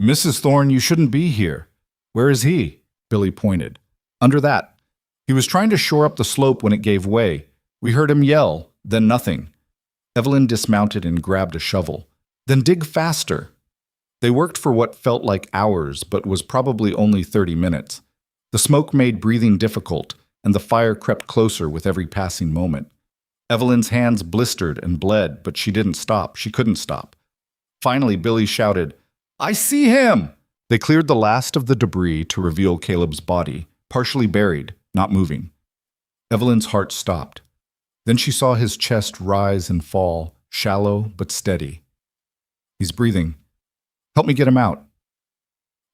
"Mrs. Thorne, you shouldn't be here." "Where is he?" Billy pointed. "Under that. He was trying to shore up the slope when it gave way. We heard him yell, then nothing." Evelyn dismounted and grabbed a shovel. "Then dig faster." They worked for what felt like hours, but was probably only 30 minutes. The smoke made breathing difficult, and the fire crept closer with every passing moment. Evelyn's hands blistered and bled, but she didn't stop. She couldn't stop. Finally, Billy shouted, "I see him!" They cleared the last of the debris to reveal Caleb's body, partially buried, not moving. Evelyn's heart stopped. Then she saw his chest rise and fall, shallow but steady. "He's breathing. Help me get him out."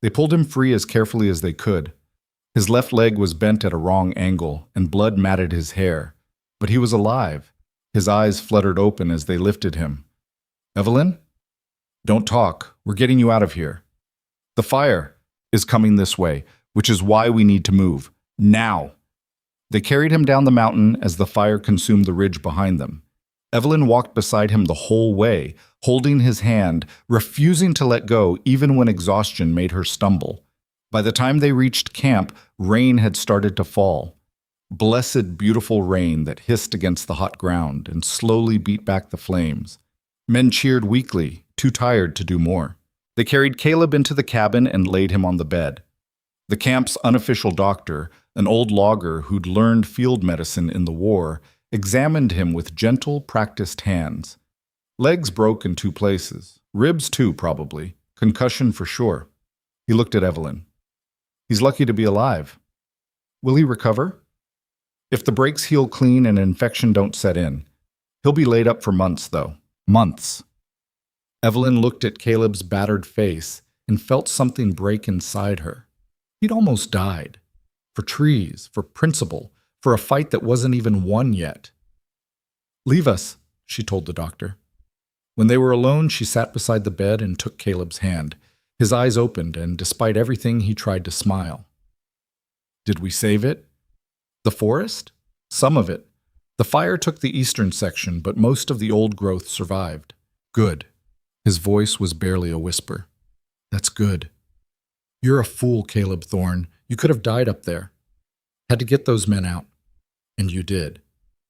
They pulled him free as carefully as they could. His left leg was bent at a wrong angle, and blood matted his hair. But he was alive. His eyes fluttered open as they lifted him. "Evelyn? Don't talk. We're getting you out of here. The fire is coming this way, which is why we need to move. Now!" They carried him down the mountain as the fire consumed the ridge behind them. Evelyn walked beside him the whole way, holding his hand, refusing to let go even when exhaustion made her stumble. By the time they reached camp, rain had started to fall. Blessed, beautiful rain that hissed against the hot ground and slowly beat back the flames. Men cheered weakly, too tired to do more. They carried Caleb into the cabin and laid him on the bed. The camp's unofficial doctor, an old logger who'd learned field medicine in the war, examined him with gentle, practiced hands. Legs broke in 2 places. Ribs too, probably. Concussion for sure. He looked at Evelyn. "He's lucky to be alive. Will he recover?" "If the breaks heal clean and infection don't set in. He'll be laid up for months, though. Months." Evelyn looked at Caleb's battered face and felt something break inside her. He'd almost died. For trees, for principle, for a fight that wasn't even won yet. "Leave us," she told the doctor. When they were alone, she sat beside the bed and took Caleb's hand. His eyes opened, and despite everything, he tried to smile. "Did we save it? The forest? Some of it. The fire took the eastern section, but most of the old growth survived. Good." His voice was barely a whisper. "That's good. You're a fool, Caleb Thorne. You could have died up there. Had to get those men out. And you did.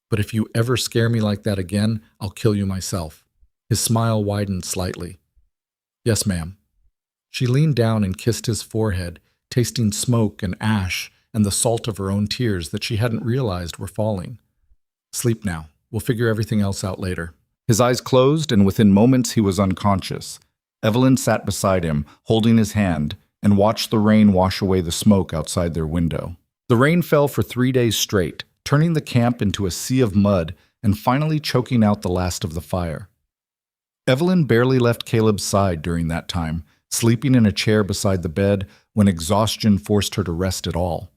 But if you ever scare me like that again, I'll kill you myself." His smile widened slightly. "Yes, ma'am." She leaned down and kissed his forehead, tasting smoke and ash and the salt of her own tears that she hadn't realized were falling. "Sleep now. We'll figure everything else out later." His eyes closed, and within moments he was unconscious. Evelyn sat beside him, holding his hand, and watched the rain wash away the smoke outside their window. The rain fell for 3 days straight, turning the camp into a sea of mud and finally choking out the last of the fire. Evelyn barely left Caleb's side during that time, sleeping in a chair beside the bed when exhaustion forced her to rest at all.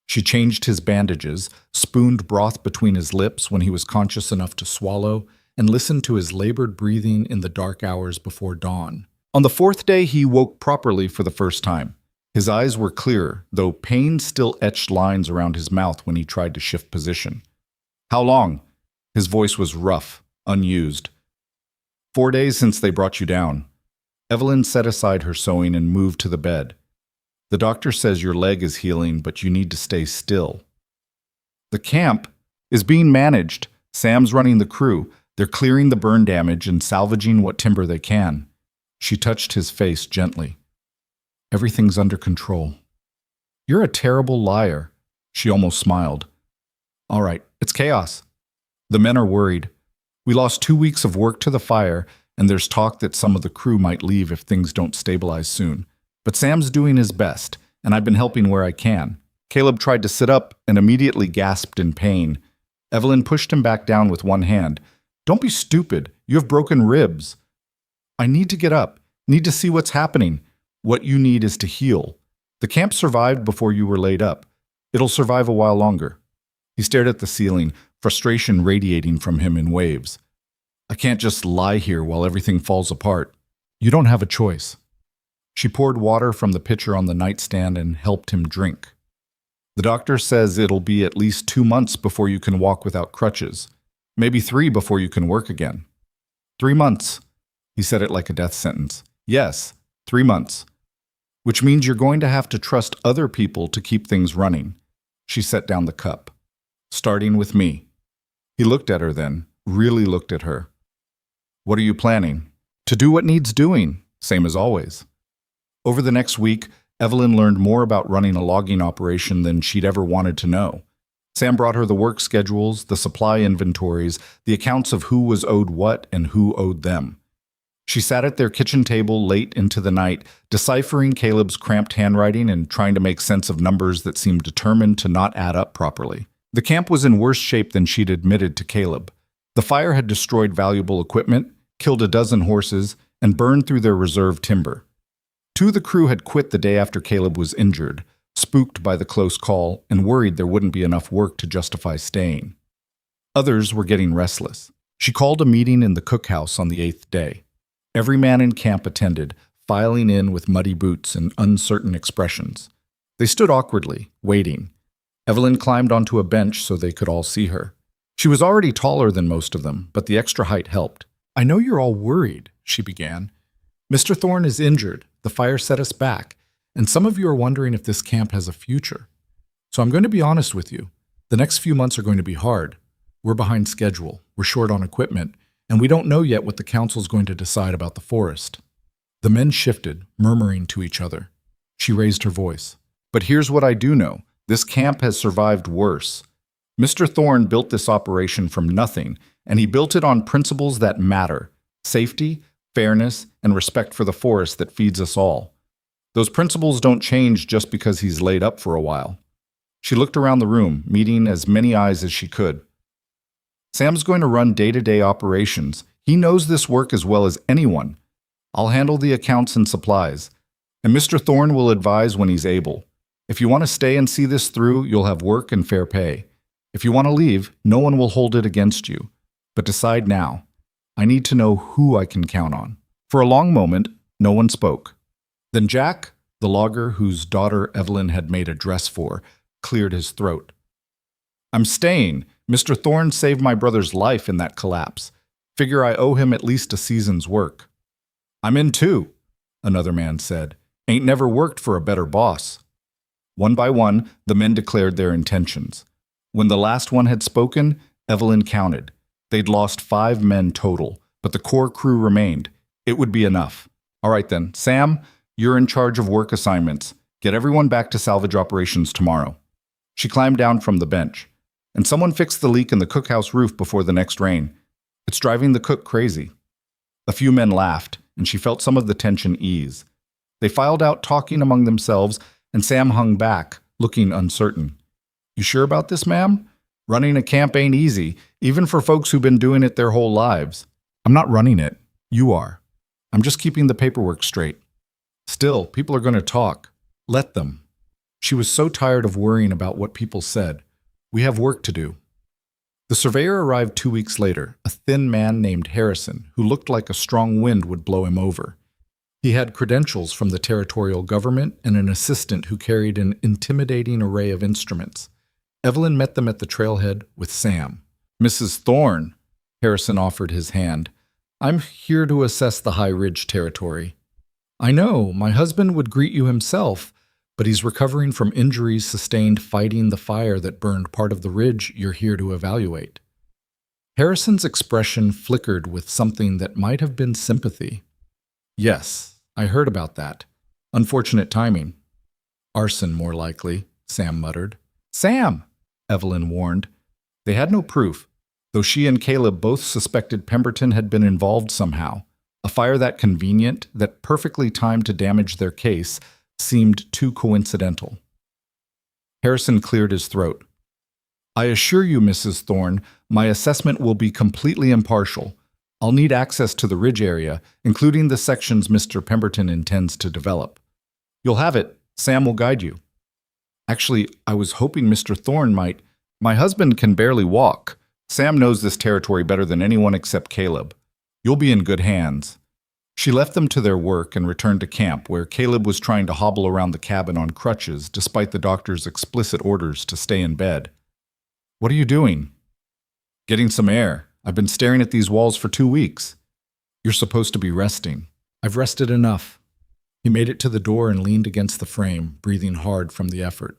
She changed his bandages, spooned broth between his lips when he was conscious enough to swallow, and listened to his labored breathing in the dark hours before dawn. On the 4th day, he woke properly for the first time. His eyes were clearer, though pain still etched lines around his mouth when he tried to shift position. "How long?" His voice was rough, unused. 4 days since they brought you down." Evelyn set aside her sewing and moved to the bed. "The doctor says your leg is healing, but you need to stay still." "The camp is being managed. Sam's running the crew. They're clearing the burn damage and salvaging what timber they can." She touched his face gently. "Everything's under control." "You're a terrible liar." She almost smiled. "All right, it's chaos. The men are worried. We lost 2 weeks of work to the fire, and there's talk that some of the crew might leave if things don't stabilize soon. But Sam's doing his best, and I've been helping where I can." Caleb tried to sit up and immediately gasped in pain. Evelyn pushed him back down with one hand. "Don't be stupid. You have broken ribs." I need to get up, need to see what's happening. What you need is to heal. The camp survived before you were laid up. It'll survive a while longer. He stared at the ceiling, frustration radiating from him in waves. I can't just lie here while everything falls apart. You don't have a choice. She poured water from the pitcher on the nightstand and helped him drink. The doctor says it'll be at least 2 months before you can walk without crutches. Maybe 3 before you can work again. 3 months. He said it like a death sentence. Yes, 3 months. Which means you're going to have to trust other people to keep things running. She set down the cup. Starting with me. He looked at her then, really looked at her. What are you planning? To do what needs doing, same as always. Over the next week, Evelyn learned more about running a logging operation than she'd ever wanted to know. Sam brought her the work schedules, the supply inventories, the accounts of who was owed what and who owed them. She sat at their kitchen table late into the night, deciphering Caleb's cramped handwriting and trying to make sense of numbers that seemed determined to not add up properly. The camp was in worse shape than she'd admitted to Caleb. The fire had destroyed valuable equipment, killed a dozen horses, and burned through their reserve timber. 2 of the crew had quit the day after Caleb was injured, spooked by the close call and worried there wouldn't be enough work to justify staying. Others were getting restless. She called a meeting in the cookhouse on the 8th day. Every man in camp attended, filing in with muddy boots and uncertain expressions. They stood awkwardly, waiting. Evelyn climbed onto a bench so they could all see her. She was already taller than most of them, but the extra height helped. I know you're all worried, she began. Mr. Thorne is injured. The fire set us back, and some of you are wondering if this camp has a future. So I'm going to be honest with you. The next few months are going to be hard. We're behind schedule, we're short on equipment, and we don't know yet what the council's going to decide about the forest. The men shifted, murmuring to each other. She raised her voice. But here's what I do know. This camp has survived worse. Mr. Thorne built this operation from nothing, and he built it on principles that matter: safety, fairness, and respect for the forest that feeds us all. Those principles don't change just because he's laid up for a while. She looked around the room, meeting as many eyes as she could. Sam's going to run day-to-day operations. He knows this work as well as anyone. I'll handle the accounts and supplies. And Mr. Thorne will advise when he's able. If you want to stay and see this through, you'll have work and fair pay. If you want to leave, no one will hold it against you. But decide now. I need to know who I can count on. For a long moment, no one spoke. Then Jack, the logger whose daughter Evelyn had made a dress for, cleared his throat. I'm staying. Mr. Thorne saved my brother's life in that collapse. Figure I owe him at least a season's work. I'm in too, another man said. Ain't never worked for a better boss. One by one, the men declared their intentions. When the last one had spoken, Evelyn counted. They'd lost 5 men total, but the core crew remained. It would be enough. All right then, Sam, you're in charge of work assignments. Get everyone back to salvage operations tomorrow. She climbed down from the bench. And someone fixed the leak in the cookhouse roof before the next rain. It's driving the cook crazy. A few men laughed, and she felt some of the tension ease. They filed out talking among themselves, and Sam hung back, looking uncertain. You sure about this, ma'am? Running a camp ain't easy, even for folks who've been doing it their whole lives. I'm not running it. You are. I'm just keeping the paperwork straight. Still, people are going to talk. Let them. She was so tired of worrying about what people said. We have work to do. The surveyor arrived 2 weeks later, a thin man named Harrison, who looked like a strong wind would blow him over. He had credentials from the territorial government and an assistant who carried an intimidating array of instruments. Evelyn met them at the trailhead with Sam. Mrs. Thorne, Harrison offered his hand. I'm here to assess the High Ridge territory. I know, my husband would greet you himself, but he's recovering from injuries sustained fighting the fire that burned part of the ridge you're here to evaluate. Harrison's expression flickered with something that might have been sympathy. Yes, I heard about that. Unfortunate timing. Arson, more likely, Sam muttered. Sam, Evelyn warned. They had no proof, though she and Caleb both suspected Pemberton had been involved somehow. A fire that convenient, that perfectly timed to damage their case, seemed too coincidental. Harrison cleared his throat. I assure you, Mrs. Thorne, my assessment will be completely impartial. I'll need access to the ridge area, including the sections Mr. Pemberton intends to develop. You'll have it. Sam will guide you. Actually, I was hoping Mr. Thorne might. My husband can barely walk. Sam knows this territory better than anyone except Caleb. You'll be in good hands. She left them to their work and returned to camp, where Caleb was trying to hobble around the cabin on crutches despite the doctor's explicit orders to stay in bed. What are you doing? Getting some air. I've been staring at these walls for 2 weeks. You're supposed to be resting. I've rested enough. He made it to the door and leaned against the frame, breathing hard from the effort.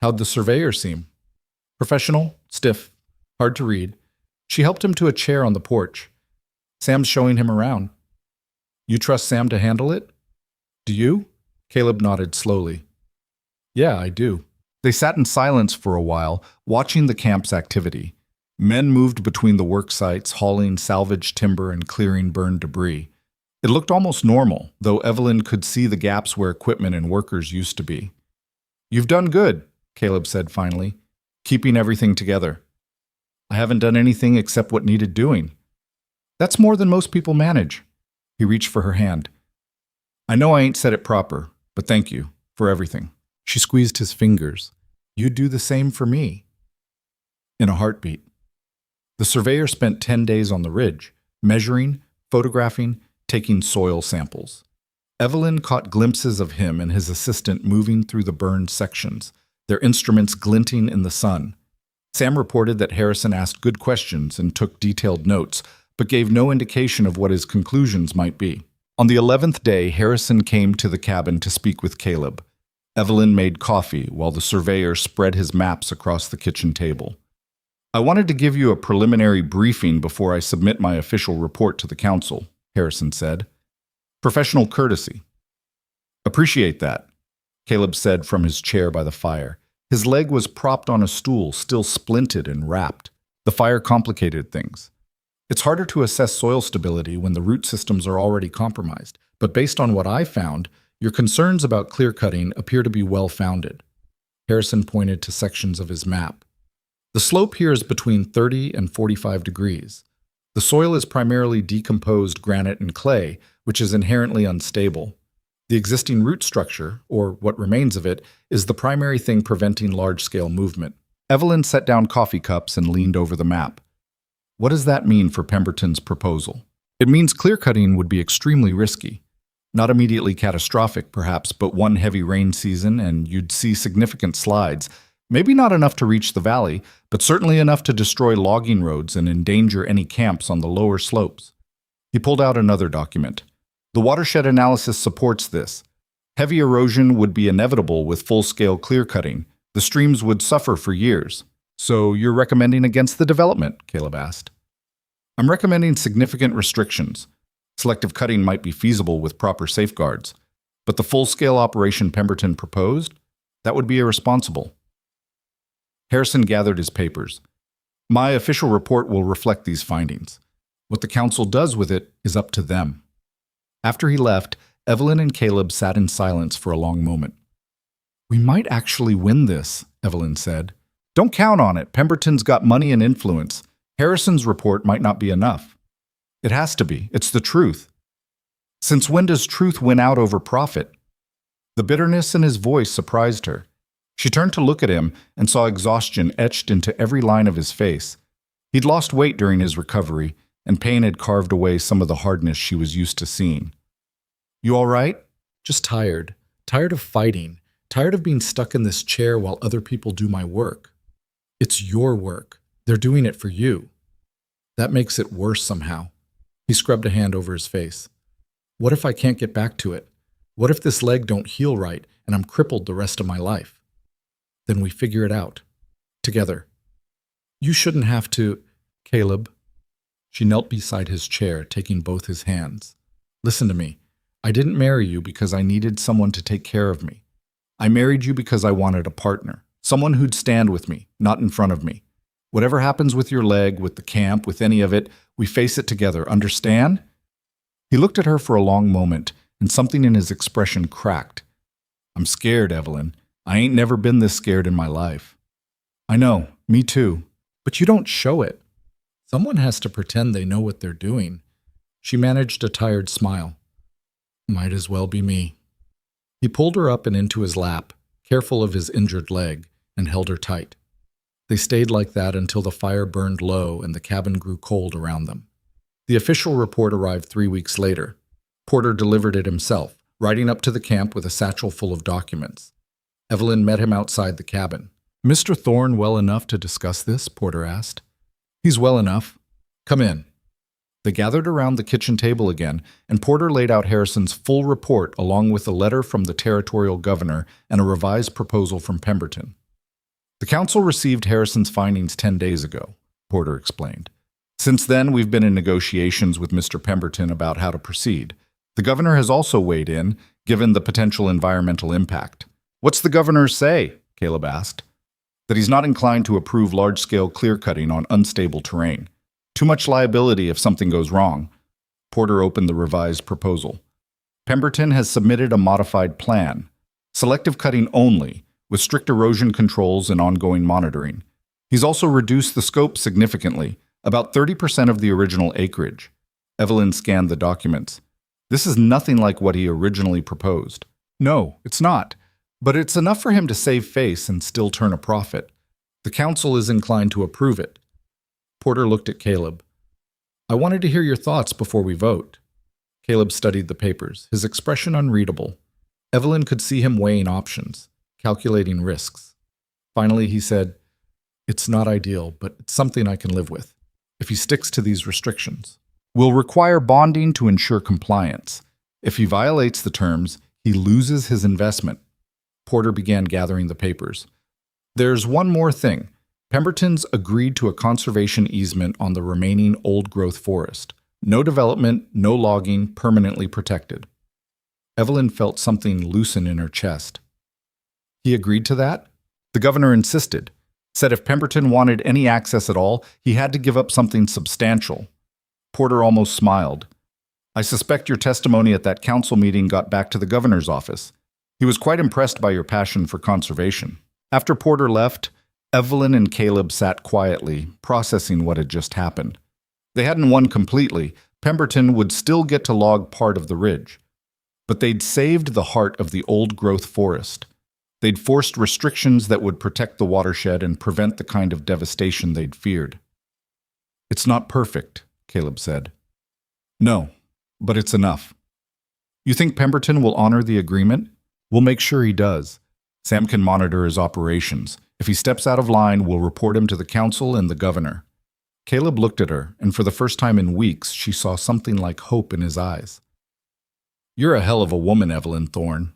How'd the surveyor seem? Professional, stiff, hard to read. She helped him to a chair on the porch. Sam's showing him around. You trust Sam to handle it? Do you? Caleb nodded slowly. Yeah, I do. They sat in silence for a while, watching the camp's activity. Men moved between the work sites, hauling salvaged timber and clearing burned debris. It looked almost normal, though Evelyn could see the gaps where equipment and workers used to be. You've done good, Caleb said finally, keeping everything together. I haven't done anything except what needed doing. That's more than most people manage. He reached for her hand. I know I ain't said it proper, but thank you for everything. She squeezed his fingers. You'd do the same for me. In a heartbeat. The surveyor spent 10 days on the ridge, measuring, photographing, taking soil samples. Evelyn caught glimpses of him and his assistant moving through the burned sections, their instruments glinting in the sun. Sam reported that Harrison asked good questions and took detailed notes, but gave no indication of what his conclusions might be. On the 11th day, Harrison came to the cabin to speak with Caleb. Evelyn made coffee while the surveyor spread his maps across the kitchen table. I wanted to give you a preliminary briefing before I submit my official report to the council, Harrison said. Professional courtesy. Appreciate that, Caleb said from his chair by the fire. His leg was propped on a stool, still splinted and wrapped. The fire complicated things. It's harder to assess soil stability when the root systems are already compromised, but based on what I found, your concerns about clear-cutting appear to be well-founded. Harrison pointed to sections of his map. The slope here is between 30 and 45 degrees. The soil is primarily decomposed granite and clay, which is inherently unstable. The existing root structure, or what remains of it, is the primary thing preventing large-scale movement. Evelyn set down coffee cups and leaned over the map. What does that mean for Pemberton's proposal? It means clear-cutting would be extremely risky. Not immediately catastrophic, perhaps, but one heavy rain season and you'd see significant slides. Maybe not enough to reach the valley, but certainly enough to destroy logging roads and endanger any camps on the lower slopes. He pulled out another document. The watershed analysis supports this. Heavy erosion would be inevitable with full-scale clear-cutting. The streams would suffer for years. So you're recommending against the development? Caleb asked. I'm recommending significant restrictions. Selective cutting might be feasible with proper safeguards, but the full-scale operation Pemberton proposed? That would be irresponsible. Harrison gathered his papers. My official report will reflect these findings. What the council does with it is up to them. After he left, Evelyn and Caleb sat in silence for a long moment. We might actually win this, Evelyn said. Don't count on it. Pemberton's got money and influence. Harrison's report might not be enough. It has to be. It's the truth. Since when does truth win out over profit? The bitterness in his voice surprised her. She turned to look at him and saw exhaustion etched into every line of his face. He'd lost weight during his recovery, and pain had carved away some of the hardness she was used to seeing. You all right? Just tired. Tired of fighting. Tired of being stuck in this chair while other people do my work. It's your work. They're doing it for you. That makes it worse somehow. He scrubbed a hand over his face. What if I can't get back to it? What if this leg don't heal right and I'm crippled the rest of my life? Then we figure it out. Together. You shouldn't have to, Caleb. She knelt beside his chair, taking both his hands. Listen to me. I didn't marry you because I needed someone to take care of me. I married you because I wanted a partner. Someone who'd stand with me, not in front of me. Whatever happens with your leg, with the camp, with any of it, we face it together, understand? He looked at her for a long moment, and something in his expression cracked. I'm scared, Evelyn. I ain't never been this scared in my life. I know, me too. But you don't show it. Someone has to pretend they know what they're doing. She managed a tired smile. Might as well be me. He pulled her up and into his lap, careful of his injured leg, and held her tight. They stayed like that until the fire burned low and the cabin grew cold around them. The official report arrived 3 weeks later. Porter delivered it himself, riding up to the camp with a satchel full of documents. Evelyn met him outside the cabin. Mr. Thorne well enough to discuss this? Porter asked. He's well enough. Come in. They gathered around the kitchen table again, and Porter laid out Harrison's full report along with a letter from the territorial governor and a revised proposal from Pemberton. The council received Harrison's findings 10 days ago, Porter explained. Since then, we've been in negotiations with Mr. Pemberton about how to proceed. The governor has also weighed in, given the potential environmental impact. What's the governor say? Caleb asked. That he's not inclined to approve large-scale clear-cutting on unstable terrain. Too much liability if something goes wrong. Porter opened the revised proposal. Pemberton has submitted a modified plan. Selective cutting only, with strict erosion controls and ongoing monitoring. He's also reduced the scope significantly, about 30% of the original acreage. Evelyn scanned the documents. This is nothing like what he originally proposed. No, it's not. But it's enough for him to save face and still turn a profit. The council is inclined to approve it. Porter looked at Caleb. I wanted to hear your thoughts before we vote. Caleb studied the papers, his expression unreadable. Evelyn could see him weighing options, calculating risks. Finally, he said, It's not ideal, but it's something I can live with, if he sticks to these restrictions. We'll require bonding to ensure compliance. If he violates the terms, he loses his investment. Porter began gathering the papers. There's one more thing. Pemberton's agreed to a conservation easement on the remaining old-growth forest. No development, no logging, permanently protected. Evelyn felt something loosen in her chest. He agreed to that? The governor insisted. Said if Pemberton wanted any access at all, he had to give up something substantial. Porter almost smiled. I suspect your testimony at that council meeting got back to the governor's office. He was quite impressed by your passion for conservation. After Porter left, Evelyn and Caleb sat quietly, processing what had just happened. They hadn't won completely. Pemberton would still get to log part of the ridge. But they'd saved the heart of the old-growth forest. They'd forced restrictions that would protect the watershed and prevent the kind of devastation they'd feared. It's not perfect, Caleb said. No, but it's enough. You think Pemberton will honor the agreement? We'll make sure he does. Sam can monitor his operations. If he steps out of line, we'll report him to the council and the governor. Caleb looked at her, and for the first time in weeks, she saw something like hope in his eyes. You're a hell of a woman, Evelyn Thorne.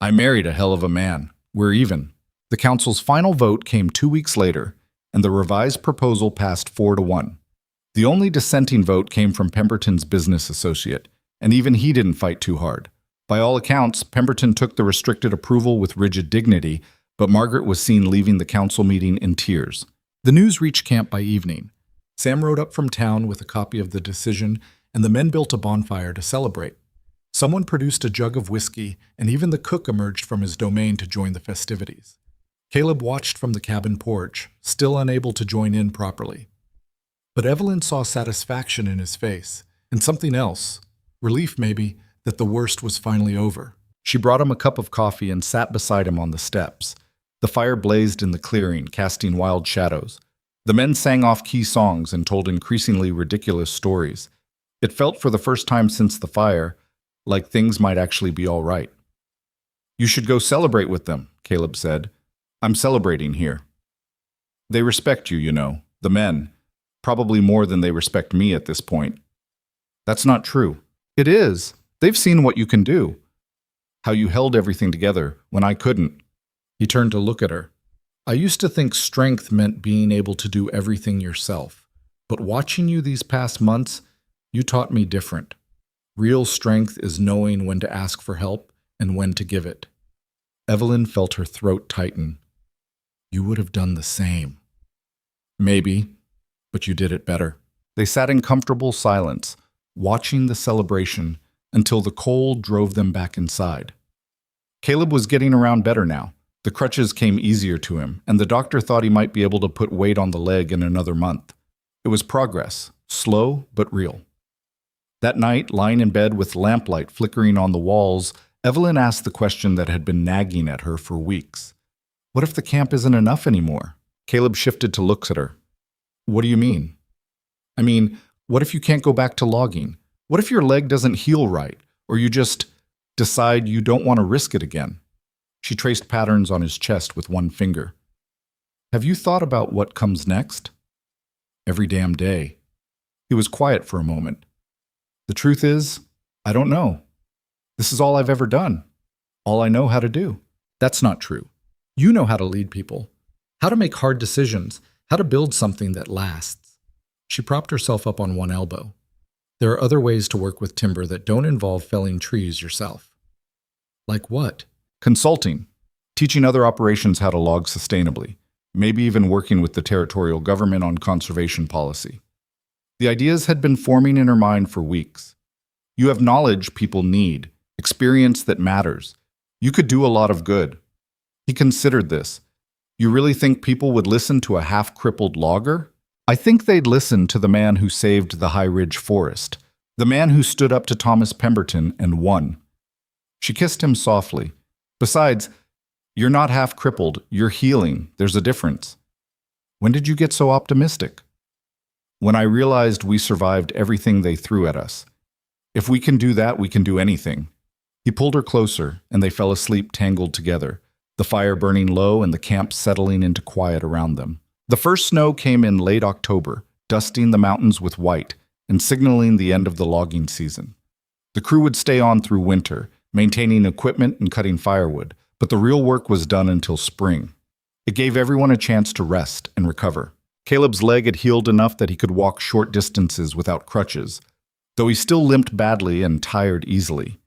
I married a hell of a man. We're even. The council's final vote came 2 weeks later, and the revised proposal passed 4-1. The only dissenting vote came from Pemberton's business associate, and even he didn't fight too hard. By all accounts, Pemberton took the restricted approval with rigid dignity, but Margaret was seen leaving the council meeting in tears. The news reached camp by evening. Sam rode up from town with a copy of the decision, and the men built a bonfire to celebrate. Someone produced a jug of whiskey, and even the cook emerged from his domain to join the festivities. Caleb watched from the cabin porch, still unable to join in properly. But Evelyn saw satisfaction in his face, and something else, relief maybe, that the worst was finally over. She brought him a cup of coffee and sat beside him on the steps. The fire blazed in the clearing, casting wild shadows. The men sang off-key songs and told increasingly ridiculous stories. It felt for the first time since the fire like things might actually be all right. You should go celebrate with them, Caleb said. I'm celebrating here. They respect you, you know, the men, probably more than they respect me at this point. That's not true. It is. They've seen what you can do. How you held everything together when I couldn't. He turned to look at her. I used to think strength meant being able to do everything yourself. But watching you these past months, you taught me different. Real strength is knowing when to ask for help and when to give it. Evelyn felt her throat tighten. You would have done the same. Maybe, but you did it better. They sat in comfortable silence, watching the celebration until the cold drove them back inside. Caleb was getting around better now. The crutches came easier to him, and the doctor thought he might be able to put weight on the leg in another month. It was progress, slow but real. That night, lying in bed with lamplight flickering on the walls, Evelyn asked the question that had been nagging at her for weeks. What if the camp isn't enough anymore? Caleb shifted to look at her. What do you mean? I mean, what if you can't go back to logging? What if your leg doesn't heal right, or you just decide you don't want to risk it again? She traced patterns on his chest with one finger. Have you thought about what comes next? Every damn day. He was quiet for a moment. The truth is, I don't know. This is all I've ever done. All I know how to do. That's not true. You know how to lead people, how to make hard decisions, how to build something that lasts. She propped herself up on one elbow. There are other ways to work with timber that don't involve felling trees yourself. Like what? Consulting. Teaching other operations how to log sustainably. Maybe even working with the territorial government on conservation policy. The ideas had been forming in her mind for weeks. You have knowledge people need, experience that matters. You could do a lot of good. He considered this. You really think people would listen to a half-crippled logger? I think they'd listen to the man who saved the High Ridge Forest, the man who stood up to Thomas Pemberton and won. She kissed him softly. Besides, you're not half-crippled, you're healing. There's a difference. When did you get so optimistic? When I realized we survived everything they threw at us. If we can do that, we can do anything. He pulled her closer, and they fell asleep tangled together, the fire burning low and the camp settling into quiet around them. The first snow came in late October, dusting the mountains with white and signaling the end of the logging season. The crew would stay on through winter, maintaining equipment and cutting firewood, but the real work was done until spring. It gave everyone a chance to rest and recover. Caleb's leg had healed enough that he could walk short distances without crutches, though he still limped badly and tired easily.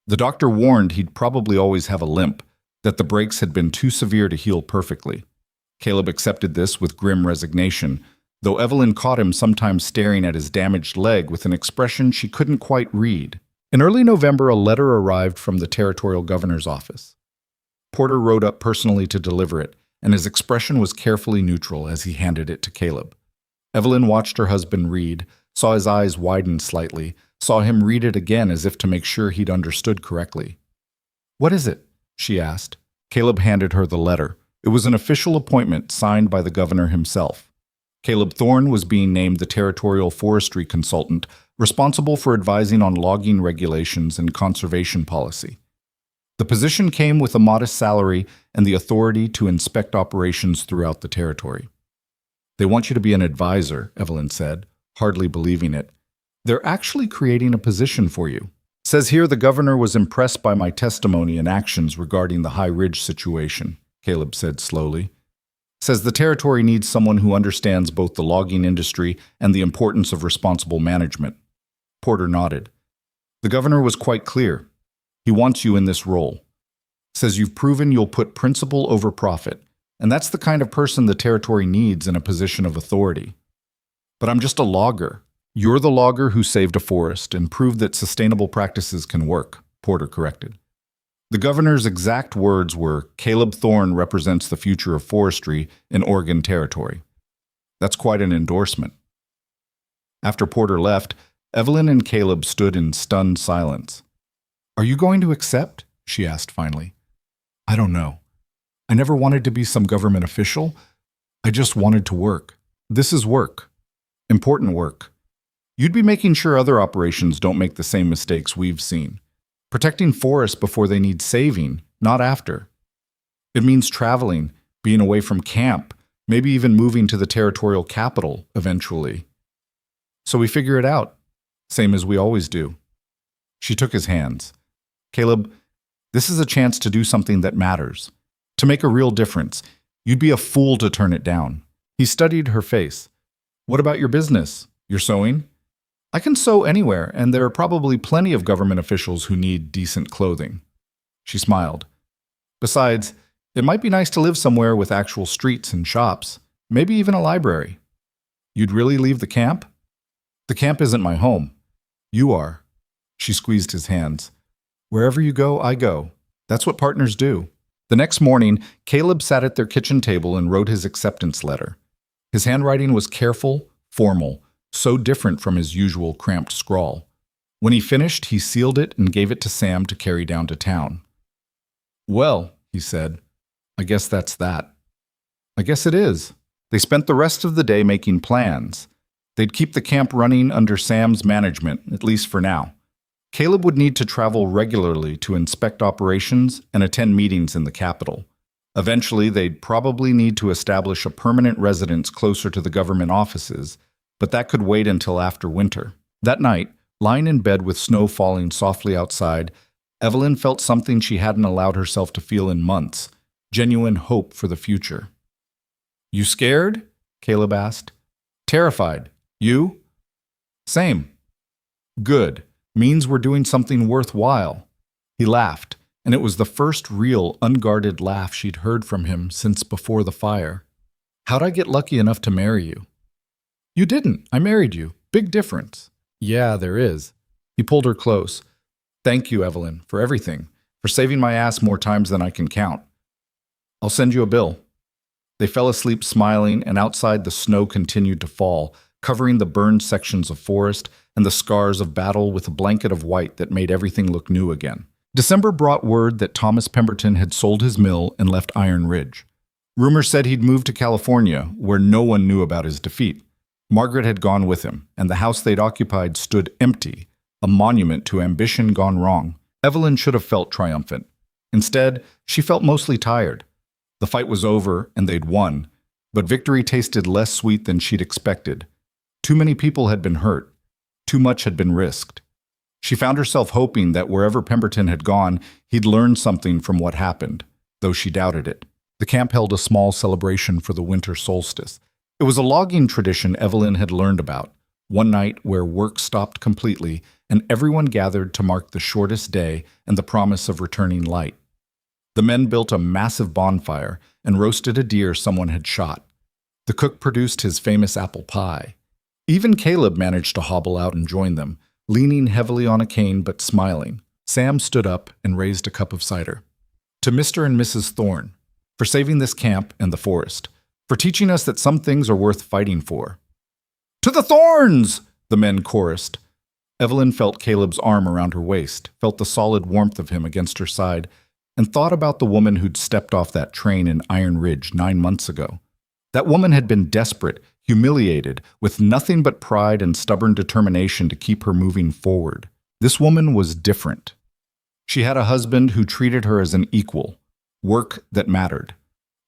The doctor warned he'd probably always have a limp, that the breaks had been too severe to heal perfectly. Caleb accepted this with grim resignation, though Evelyn caught him sometimes staring at his damaged leg with an expression she couldn't quite read. In early November, a letter arrived from the territorial governor's office. Porter rode up personally to deliver it, and his expression was carefully neutral as he handed it to Caleb. Evelyn watched her husband read, saw his eyes widen slightly, saw him read it again as if to make sure he'd understood correctly. "What is it?" she asked. Caleb handed her the letter. It was an official appointment signed by the governor himself. Caleb Thorne was being named the territorial forestry consultant, responsible for advising on logging regulations and conservation policy. The position came with a modest salary and the authority to inspect operations throughout the territory. "They want you to be an advisor," Evelyn said, hardly believing it. "They're actually creating a position for you. Says here the governor was impressed by my testimony and actions regarding the High Ridge situation," Caleb said slowly. "Says the territory needs someone who understands both the logging industry and the importance of responsible management." Porter nodded. "The governor was quite clear. He wants you in this role. Says you've proven you'll put principle over profit, and that's the kind of person the territory needs in a position of authority." "But I'm just a logger." "You're the logger who saved a forest and proved that sustainable practices can work," Porter corrected. The governor's exact words were, "Caleb Thorne represents the future of forestry in Oregon Territory." That's quite an endorsement. After Porter left, Evelyn and Caleb stood in stunned silence. "Are you going to accept?" she asked finally. "I don't know. I never wanted to be some government official. I just wanted to work. This is work. Important work. You'd be making sure other operations don't make the same mistakes we've seen. Protecting forests before they need saving, not after. It means traveling, being away from camp, maybe even moving to the territorial capital eventually. So we figure it out, same as we always do." She took his hands. "Caleb, this is a chance to do something that matters, to make a real difference. You'd be a fool to turn it down." He studied her face. "What about your business? Your sewing?" "I can sew anywhere, and there are probably plenty of government officials who need decent clothing." She smiled. "Besides, it might be nice to live somewhere with actual streets and shops, maybe even a library." "You'd really leave the camp?" "The camp isn't my home. You are." She squeezed his hands. "Wherever you go, I go. That's what partners do." The next morning, Caleb sat at their kitchen table and wrote his acceptance letter. His handwriting was careful, formal, so different from his usual cramped scrawl. When he finished, he sealed it and gave it to Sam to carry down to town. "Well," he said, "I guess that's that." "I guess it is." They spent the rest of the day making plans. They'd keep the camp running under Sam's management, at least for now. Caleb would need to travel regularly to inspect operations and attend meetings in the capital. Eventually, they'd probably need to establish a permanent residence closer to the government offices, but that could wait until after winter. That night, lying in bed with snow falling softly outside, Evelyn felt something she hadn't allowed herself to feel in months, genuine hope for the future. "You scared?" Caleb asked. "Terrified. You?" "Same." "Good. Means we're doing something worthwhile." He laughed, and it was the first real, unguarded laugh she'd heard from him since before the fire. "How'd I get lucky enough to marry you?" "You didn't. I married you. Big difference." "Yeah, there is." He pulled her close. "Thank you, Evelyn, for everything, for saving my ass more times than I can count. I'll send you a bill." They fell asleep smiling, and outside the snow continued to fall, covering the burned sections of forest and the scars of battle with a blanket of white that made everything look new again. December brought word that Thomas Pemberton had sold his mill and left Iron Ridge. Rumors said he'd moved to California, where no one knew about his defeat. Margaret had gone with him, and the house they'd occupied stood empty, a monument to ambition gone wrong. Evelyn should have felt triumphant. Instead, she felt mostly tired. The fight was over, and they'd won, but victory tasted less sweet than she'd expected. Too many people had been hurt. Too much had been risked. She found herself hoping that wherever Pemberton had gone, he'd learned something from what happened, though she doubted it. The camp held a small celebration for the winter solstice. It was a logging tradition Evelyn had learned about, one night where work stopped completely and everyone gathered to mark the shortest day and the promise of returning light. The men built a massive bonfire and roasted a deer someone had shot. The cook produced his famous apple pie. Even Caleb managed to hobble out and join them, leaning heavily on a cane but smiling. Sam stood up and raised a cup of cider. "To Mr. and Mrs. Thorne, for saving this camp and the forest, for teaching us that some things are worth fighting for." "To the Thorns!" the men chorused. Evelyn felt Caleb's arm around her waist, felt the solid warmth of him against her side, and thought about the woman who'd stepped off that train in Iron Ridge 9 months ago. That woman had been desperate, humiliated, with nothing but pride and stubborn determination to keep her moving forward. This woman was different. She had a husband who treated her as an equal, work that mattered,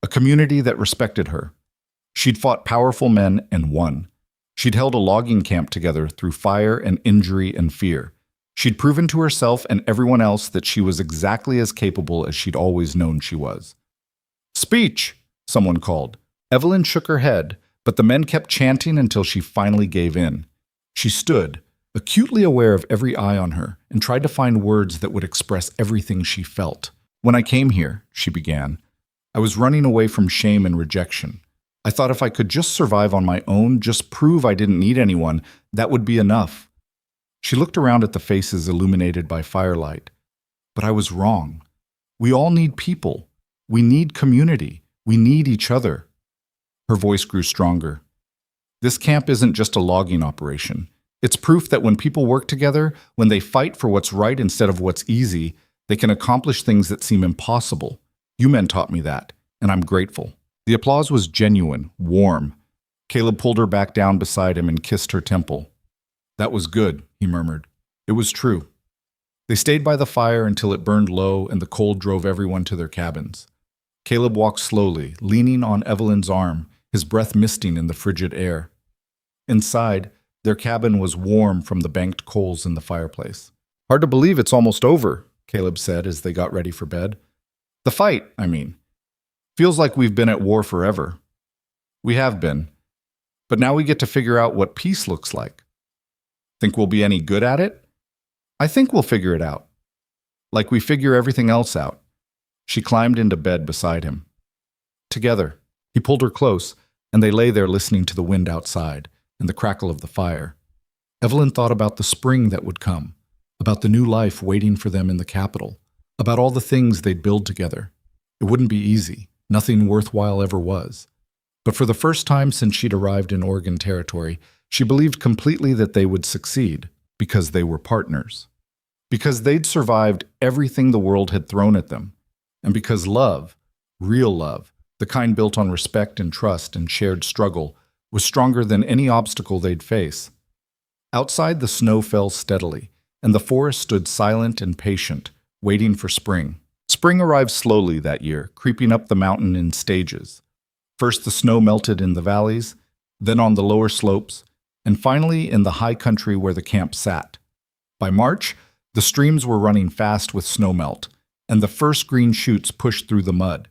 a community that respected her. She'd fought powerful men and won. She'd held a logging camp together through fire and injury and fear. She'd proven to herself and everyone else that she was exactly as capable as she'd always known she was. "Speech!" someone called. Evelyn shook her head, but the men kept chanting until she finally gave in. She stood, acutely aware of every eye on her, and tried to find words that would express everything she felt. "When I came here," she began, "I was running away from shame and rejection. I thought if I could just survive on my own, just prove I didn't need anyone, that would be enough." She looked around at the faces illuminated by firelight. "But I was wrong. We all need people. We need community. We need each other." Her voice grew stronger. "This camp isn't just a logging operation. It's proof that when people work together, when they fight for what's right instead of what's easy, they can accomplish things that seem impossible. You men taught me that, and I'm grateful." The applause was genuine, warm. Caleb pulled her back down beside him and kissed her temple. "That was good," he murmured. It was true. They stayed by the fire until it burned low and the cold drove everyone to their cabins. Caleb walked slowly, leaning on Evelyn's arm, his breath misting in the frigid air. Inside, their cabin was warm from the banked coals in the fireplace. "Hard to believe it's almost over," Caleb said as they got ready for bed. "The fight, I mean. Feels like we've been at war forever." "We have been. But now we get to figure out what peace looks like." "Think we'll be any good at it?" "I think we'll figure it out. Like we figure everything else out." She climbed into bed beside him. Together, he pulled her close, and they lay there listening to the wind outside and the crackle of the fire. Evelyn thought about the spring that would come, about the new life waiting for them in the capital, about all the things they'd build together. It wouldn't be easy. Nothing worthwhile ever was. But for the first time since she'd arrived in Oregon Territory, She believed completely that they would succeed because they were partners, because they'd survived everything the world had thrown at them, and because love, real love, the kind built on respect and trust and shared struggle, was stronger than any obstacle they'd face. Outside, the snow fell steadily, and the forest stood silent and patient, waiting for spring. Spring arrived slowly that year, creeping up the mountain in stages. First the snow melted in the valleys, then on the lower slopes, and finally in the high country where the camp sat. By March, the streams were running fast with snowmelt, and the first green shoots pushed through the mud.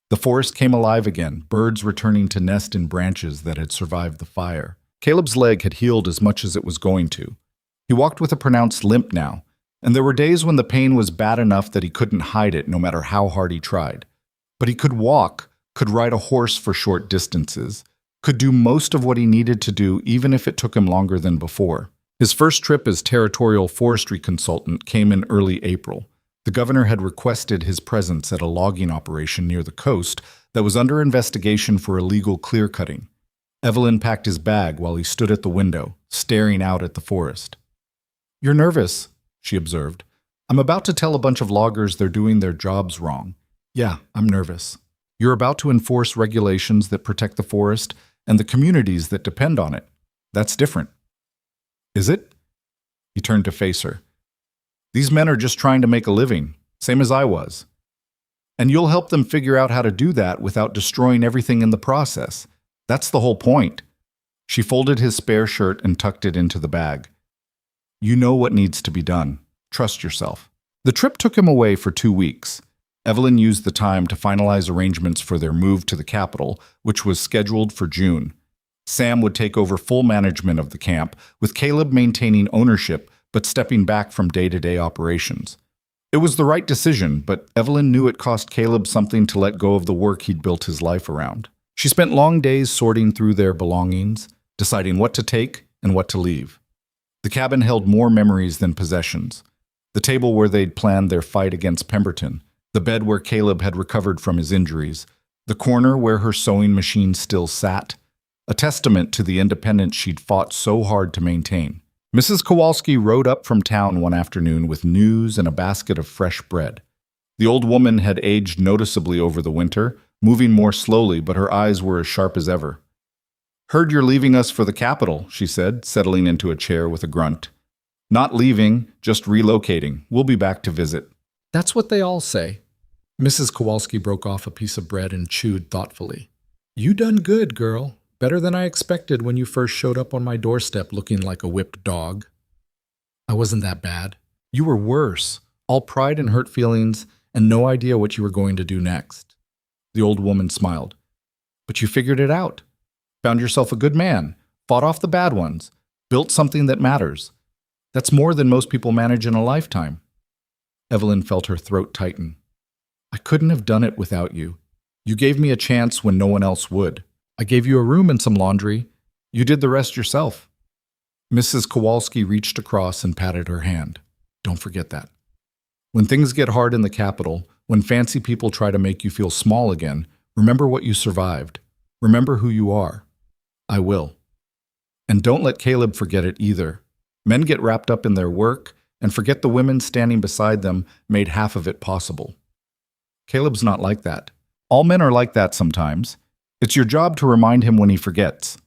The forest came alive again, birds returning to nest in branches that had survived the fire. Caleb's leg had healed as much as it was going to. He walked with a pronounced limp now, and there were days when the pain was bad enough that he couldn't hide it no matter how hard he tried. But he could walk, could ride a horse for short distances, could do most of what he needed to do even if it took him longer than before. His first trip as territorial forestry consultant came in early April. The governor had requested his presence at a logging operation near the coast that was under investigation for illegal clear-cutting. Evelyn packed his bag while he stood at the window, staring out at the forest. "You're nervous," she observed. "I'm about to tell a bunch of loggers they're doing their jobs wrong. Yeah, I'm nervous. You're about to enforce regulations that protect the forest and the communities that depend on it. That's different." "Is it?" He turned to face her. "These men are just trying to make a living, same as I was. And you'll help them figure out how to do that without destroying everything in the process. That's the whole point." She folded his spare shirt and tucked it into the bag. "You know what needs to be done. Trust yourself." The trip took him away for 2 weeks. Evelyn used the time to finalize arrangements for their move to the capital, which was scheduled for June. Sam would take over full management of the camp, with Caleb maintaining ownership but stepping back from day-to-day operations. It was the right decision, but Evelyn knew it cost Caleb something to let go of the work he'd built his life around. She spent long days sorting through their belongings, deciding what to take and what to leave. The cabin held more memories than possessions. The table where they'd planned their fight against Pemberton, the bed where Caleb had recovered from his injuries, the corner where her sewing machine still sat, a testament to the independence she'd fought so hard to maintain. Mrs. Kowalski rode up from town one afternoon with news and a basket of fresh bread. The old woman had aged noticeably over the winter, moving more slowly, but her eyes were as sharp as ever. "Heard you're leaving us for the capital," she said, settling into a chair with a grunt. "Not leaving, just relocating. We'll be back to visit." "That's what they all say." Mrs. Kowalski broke off a piece of bread and chewed thoughtfully. "You done good, girl. Better than I expected when you first showed up on my doorstep looking like a whipped dog." "I wasn't that bad. You were worse, all pride and hurt feelings and no idea what you were going to do next." The old woman smiled. "But you figured it out. Found yourself a good man, fought off the bad ones, built something that matters. That's more than most people manage in a lifetime." Evelyn felt her throat tighten. "I couldn't have done it without you. You gave me a chance when no one else would. I gave you a room and some laundry. You did the rest yourself." Mrs. Kowalski reached across and patted her hand. "Don't forget that. When things get hard in the capital, when fancy people try to make you feel small again, remember what you survived. Remember who you are." "I will. And don't let Caleb forget it either. Men get wrapped up in their work and forget the women standing beside them made half of it possible. Caleb's not like that. All men are like that sometimes. It's your job to remind him when he forgets."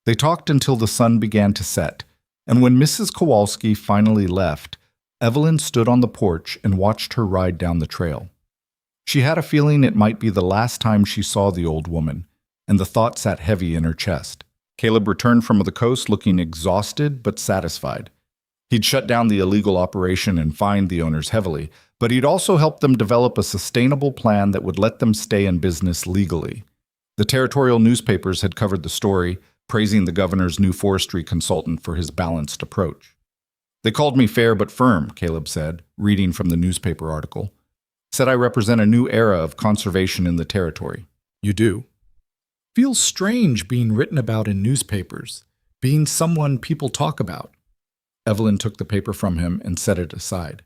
They talked until the sun began to set, and when Mrs. Kowalski finally left, Evelyn stood on the porch and watched her ride down the trail. She had a feeling it might be the last time she saw the old woman, and the thought sat heavy in her chest. Caleb returned from the coast looking exhausted but satisfied. He'd shut down the illegal operation and fined the owners heavily, but he'd also helped them develop a sustainable plan that would let them stay in business legally. The territorial newspapers had covered the story, praising the governor's new forestry consultant for his balanced approach. "They called me fair but firm," Caleb said, reading from the newspaper article. "Said I represent a new era of conservation in the territory." "You do." "Feels strange being written about in newspapers, being someone people talk about." Evelyn took the paper from him and set it aside.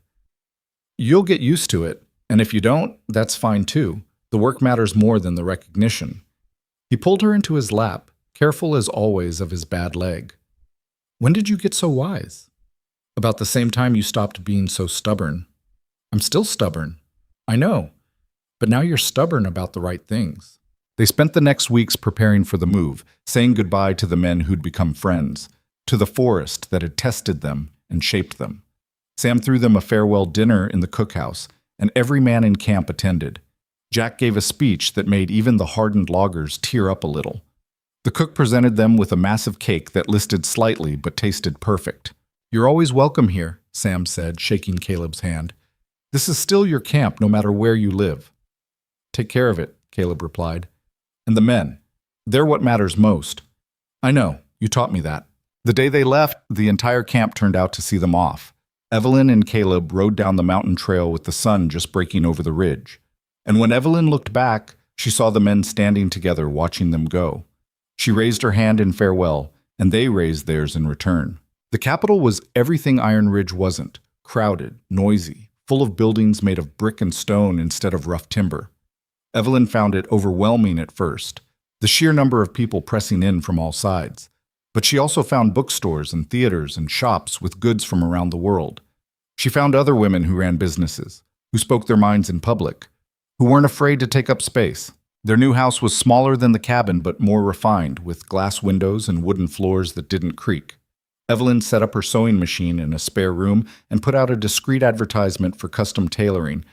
"You'll get used to it, and if you don't, that's fine too. The work matters more than the recognition." He pulled her into his lap, careful as always of his bad leg. When did you get so wise? About the same time you stopped being so stubborn. I'm still stubborn. I know. But now you're stubborn about the right things. They spent the next weeks preparing for the move, saying goodbye to the men who'd become friends, to the forest that had tested them and shaped them. Sam threw them a farewell dinner in the cookhouse, and every man in camp attended. Jack gave a speech that made even the hardened loggers tear up a little. The cook presented them with a massive cake that listed slightly but tasted perfect. You're always welcome here, Sam said, shaking Caleb's hand. This is still your camp no matter where you live. Take care of it, Caleb replied. And the men, they're what matters most. I know, you taught me that. The day they left, the entire camp turned out to see them off. Evelyn and Caleb rode down the mountain trail with the sun just breaking over the ridge. And when Evelyn looked back, she saw the men standing together watching them go. She raised her hand in farewell, and they raised theirs in return. The capital was everything Iron Ridge wasn't: crowded, noisy, full of buildings made of brick and stone instead of rough timber. Evelyn found it overwhelming at first, the sheer number of people pressing in from all sides. But she also found bookstores and theaters and shops with goods from around the world. She found other women who ran businesses, who spoke their minds in public, who weren't afraid to take up space. Their new house was smaller than the cabin but more refined, with glass windows and wooden floors that didn't creak. Evelyn set up her sewing machine in a spare room and put out a discreet advertisement for custom tailoring.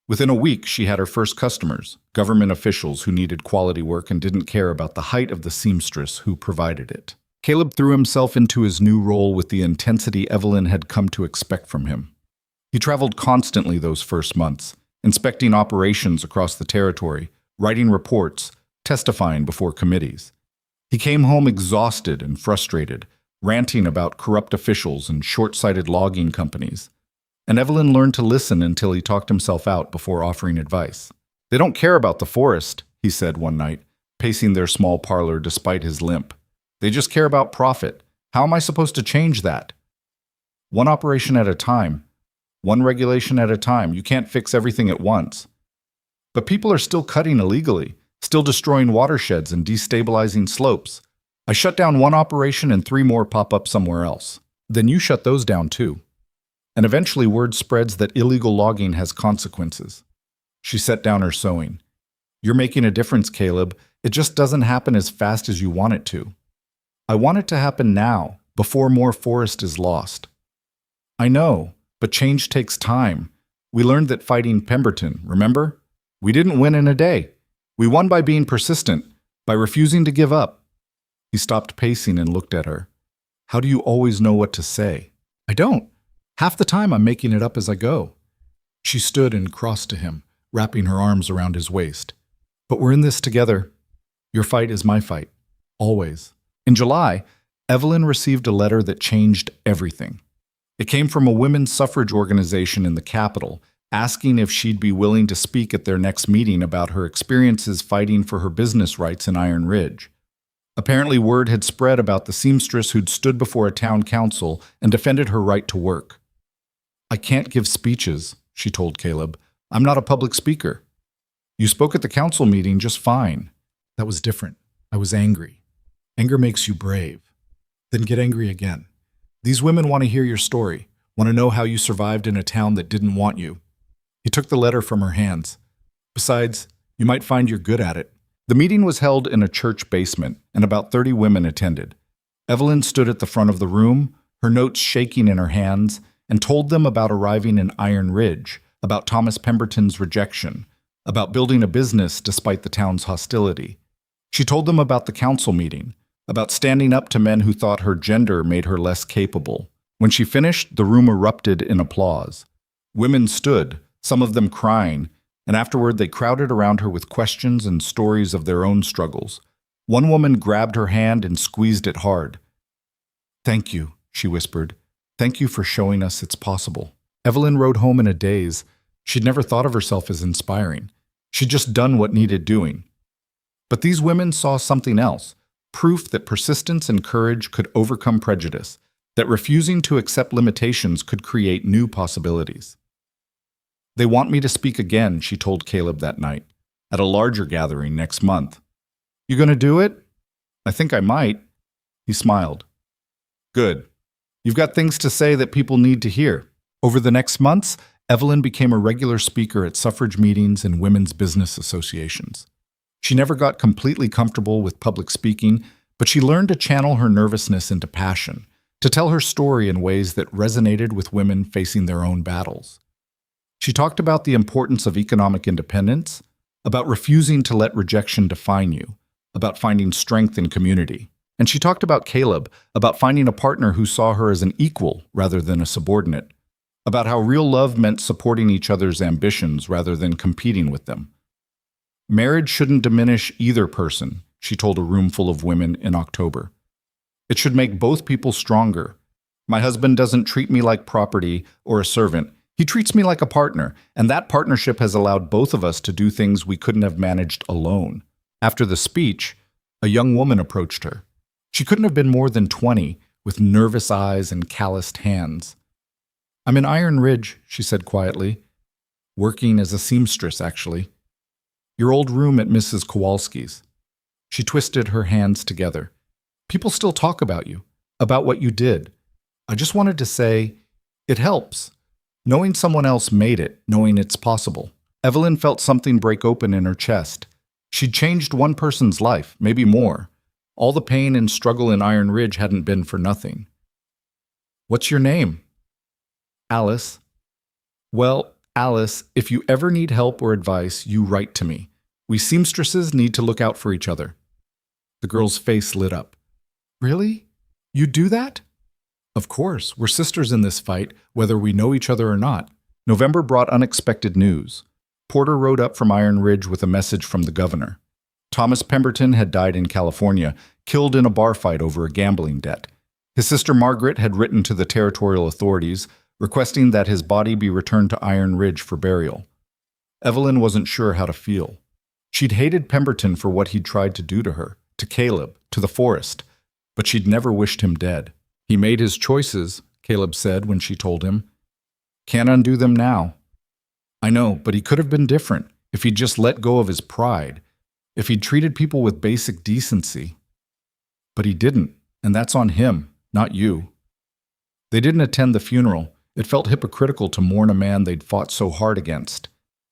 Within a week, she had her first customers, government officials who needed quality work and didn't care about the height of the seamstress who provided it. Caleb threw himself into his new role with the intensity Evelyn had come to expect from him. He traveled constantly those first months, inspecting operations across the territory, writing reports, testifying before committees. He came home exhausted and frustrated, ranting about corrupt officials and short-sighted logging companies. And Evelyn learned to listen until he talked himself out before offering advice. They don't care about the forest, he said one night, pacing their small parlor despite his limp. They just care about profit. How am I supposed to change that? One operation at a time. One regulation at a time. You can't fix everything at once. But people are still cutting illegally, still destroying watersheds and destabilizing slopes. I shut down one operation and 3 more pop up somewhere else. Then you shut those down too. And eventually word spreads that illegal logging has consequences. She set down her sewing. You're making a difference, Caleb. It just doesn't happen as fast as you want it to. I want it to happen now, before more forest is lost. I know, but change takes time. We learned that fighting Pemberton, remember? We didn't win in a day. We won by being persistent, by refusing to give up. He stopped pacing and looked at her. How do you always know what to say? I don't. Half the time I'm making it up as I go. She stood and crossed to him, wrapping her arms around his waist. But we're in this together. Your fight is my fight. Always. In July, Evelyn received a letter that changed everything. It came from a women's suffrage organization in the capital, asking if she'd be willing to speak at their next meeting about her experiences fighting for her business rights in Iron Ridge. Apparently, word had spread about the seamstress who'd stood before a town council and defended her right to work. I can't give speeches, she told Caleb. I'm not a public speaker. You spoke at the council meeting just fine. That was different. I was angry. Anger makes you brave. Then get angry again. These women want to hear your story, want to know how you survived in a town that didn't want you. He took the letter from her hands. Besides, you might find you're good at it. The meeting was held in a church basement, and about 30 women attended. Evelyn stood at the front of the room, her notes shaking in her hands, and told them about arriving in Iron Ridge, about Thomas Pemberton's rejection, about building a business despite the town's hostility. She told them about the council meeting, about standing up to men who thought her gender made her less capable. When she finished, the room erupted in applause. Women stood, some of them crying, and afterward they crowded around her with questions and stories of their own struggles. One woman grabbed her hand and squeezed it hard. Thank you, she whispered. Thank you for showing us it's possible. Evelyn rode home in a daze. She'd never thought of herself as inspiring. She'd just done what needed doing. But these women saw something else, proof that persistence and courage could overcome prejudice, that refusing to accept limitations could create new possibilities. They want me to speak again, she told Caleb that night, at a larger gathering next month. You gonna do it? I think I might. He smiled. Good. You've got things to say that people need to hear. Over the next months, Evelyn became a regular speaker at suffrage meetings and women's business associations. She never got completely comfortable with public speaking, but she learned to channel her nervousness into passion, to tell her story in ways that resonated with women facing their own battles. She talked about the importance of economic independence, about refusing to let rejection define you, about finding strength in community. And she talked about Caleb, about finding a partner who saw her as an equal rather than a subordinate, about how real love meant supporting each other's ambitions rather than competing with them. Marriage shouldn't diminish either person, she told a room full of women in October. It should make both people stronger. My husband doesn't treat me like property or a servant. He treats me like a partner, and that partnership has allowed both of us to do things we couldn't have managed alone. After the speech, a young woman approached her. She couldn't have been more than 20, with nervous eyes and calloused hands. I'm in Iron Ridge, she said quietly. Working as a seamstress, actually. Your old room at Mrs. Kowalski's. She twisted her hands together. People still talk about you, about what you did. I just wanted to say, it helps. Knowing someone else made it, knowing it's possible. Evelyn felt something break open in her chest. She'd changed one person's life, maybe more. All the pain and struggle in Iron Ridge hadn't been for nothing. What's your name? Alice. Well, Alice, if you ever need help or advice, you write to me. We seamstresses need to look out for each other. The girl's face lit up. Really? You do that? Of course, we're sisters in this fight, whether we know each other or not. November brought unexpected news. Porter rode up from Iron Ridge with a message from the governor. Thomas Pemberton had died in California, killed in a bar fight over a gambling debt. His sister Margaret had written to the territorial authorities, requesting that his body be returned to Iron Ridge for burial. Evelyn wasn't sure how to feel. She'd hated Pemberton for what he'd tried to do to her, to Caleb, to the forest, but she'd never wished him dead. He made his choices, Caleb said when she told him. Can't undo them now. I know, but he could have been different if he'd just let go of his pride, if he'd treated people with basic decency. But he didn't, and that's on him, not you. They didn't attend the funeral. It felt hypocritical to mourn a man they'd fought so hard against.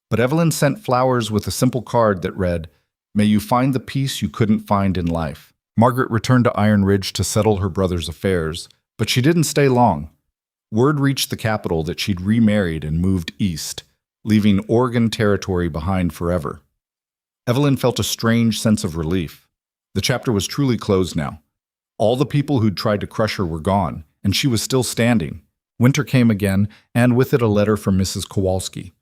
But Evelyn sent flowers with a simple card that read, May you find the peace you couldn't find in life. Margaret returned to Iron Ridge to settle her brother's affairs, but she didn't stay long. Word reached the capital that she'd remarried and moved east, leaving Oregon Territory behind forever. Evelyn felt a strange sense of relief. The chapter was truly closed now. All the people who'd tried to crush her were gone, and she was still standing. Winter came again, and with it a letter from Mrs. Kowalski.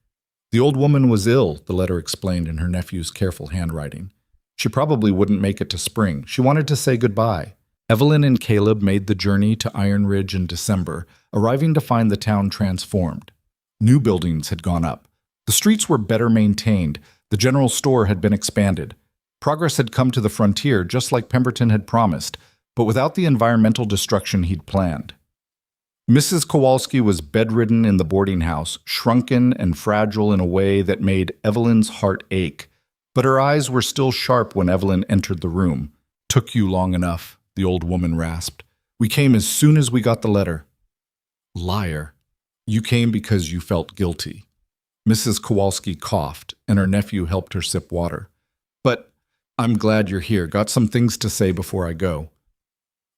The old woman was ill, the letter explained in her nephew's careful handwriting. She probably wouldn't make it to spring. She wanted to say goodbye. Evelyn and Caleb made the journey to Iron Ridge in December, arriving to find the town transformed. New buildings had gone up. The streets were better maintained. The general store had been expanded. Progress had come to the frontier just like Pemberton had promised, but without the environmental destruction he'd planned. Mrs. Kowalski was bedridden in the boarding house, shrunken and fragile in a way that made Evelyn's heart ache. But her eyes were still sharp when Evelyn entered the room. Took you long enough, the old woman rasped. We came as soon as we got the letter. Liar. You came because you felt guilty. Mrs. Kowalski coughed, and her nephew helped her sip water. But I'm glad you're here. Got some things to say before I go.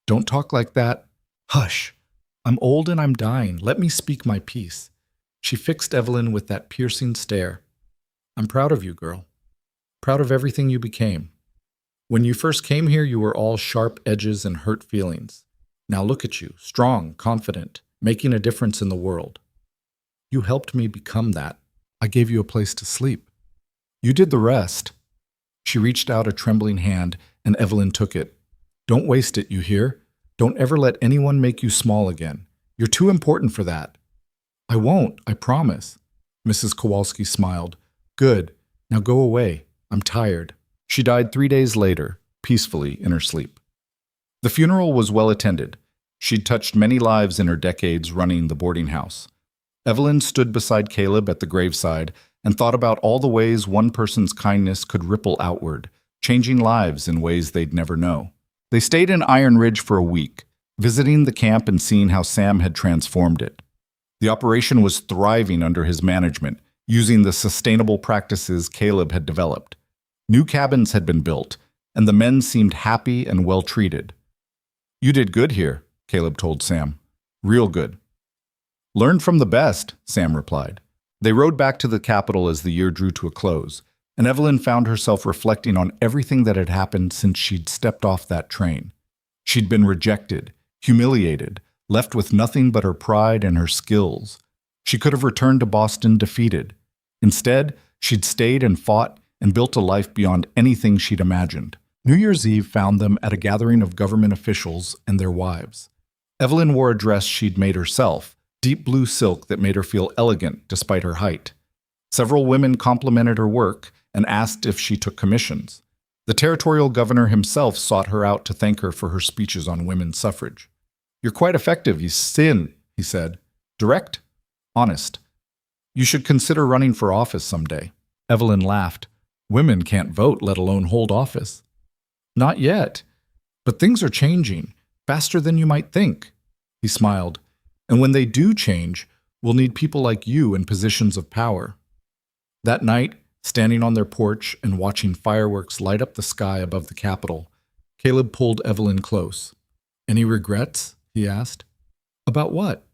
Don't talk like that. Hush. I'm old and I'm dying. Let me speak my piece. She fixed Evelyn with that piercing stare. I'm proud of you, girl. Proud of everything you became. When you first came here, you were all sharp edges and hurt feelings. Now look at you, strong, confident, making a difference in the world. You helped me become that. I gave you a place to sleep. You did the rest. She reached out a trembling hand, and Evelyn took it. Don't waste it, you hear? Don't ever let anyone make you small again. You're too important for that. I won't, I promise. Mrs. Kowalski smiled. Good. Now go away. I'm tired. She died 3 days later, peacefully in her sleep. The funeral was well attended. She'd touched many lives in her decades running the boarding house. Evelyn stood beside Caleb at the graveside and thought about all the ways one person's kindness could ripple outward, changing lives in ways they'd never know. They stayed in Iron Ridge for a week, visiting the camp and seeing how Sam had transformed it. The operation was thriving under his management, using the sustainable practices Caleb had developed. New cabins had been built, and the men seemed happy and well treated. "You did good here," Caleb told Sam. "Real good." "Learn from the best," Sam replied. They rode back to the capital as the year drew to a close, and Evelyn found herself reflecting on everything that had happened since she'd stepped off that train. She'd been rejected, humiliated, left with nothing but her pride and her skills. She could have returned to Boston defeated. Instead, she'd stayed and fought and built a life beyond anything she'd imagined. New Year's Eve found them at a gathering of government officials and their wives. Evelyn wore a dress she'd made herself, deep blue silk that made her feel elegant despite her height. Several women complimented her work and asked if she took commissions. The territorial governor himself sought her out to thank her for her speeches on women's suffrage. "You're quite effective, you sin," he said. "Direct, honest. You should consider running for office someday." Evelyn laughed. "Women can't vote, let alone hold office." "Not yet. But things are changing, faster than you might think." He smiled. "And when they do change, we'll need people like you in positions of power." That night, standing on their porch and watching fireworks light up the sky above the Capitol, Caleb pulled Evelyn close. "Any regrets?" he asked. "About what?"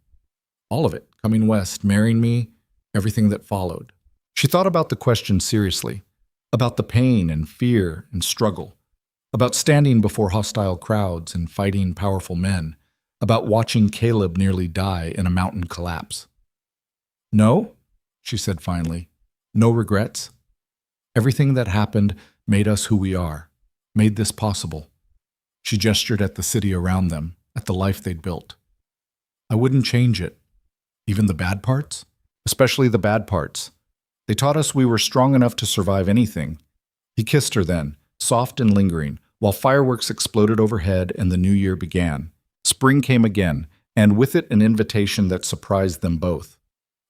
"All of it. Coming west, marrying me, everything that followed." She thought about the question seriously, about the pain and fear and struggle, about standing before hostile crowds and fighting powerful men, about watching Caleb nearly die in a mountain collapse. "No," she said finally. "No regrets. Everything that happened made us who we are, made this possible." She gestured at the city around them, at the life they'd built. "I wouldn't change it. Even the bad parts? Especially the bad parts. They taught us we were strong enough to survive anything." He kissed her then, soft and lingering, while fireworks exploded overhead and the new year began. Spring came again, and with it an invitation that surprised them both.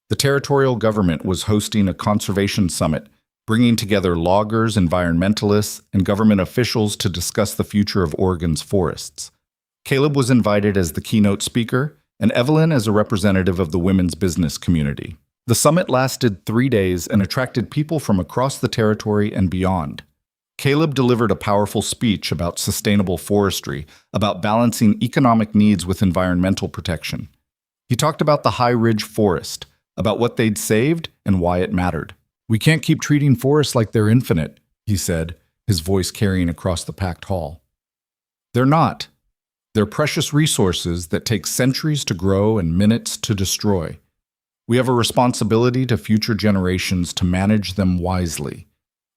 The territorial government was hosting a conservation summit, bringing together loggers, environmentalists, and government officials to discuss the future of Oregon's forests. Caleb was invited as the keynote speaker, and Evelyn as a representative of the women's business community. The summit lasted 3 days and attracted people from across the territory and beyond. Caleb delivered a powerful speech about sustainable forestry, about balancing economic needs with environmental protection. He talked about the High Ridge Forest, about what they'd saved and why it mattered. "We can't keep treating forests like they're infinite," he said, his voice carrying across the packed hall. "They're not. They're precious resources that take centuries to grow and minutes to destroy. We have a responsibility to future generations to manage them wisely,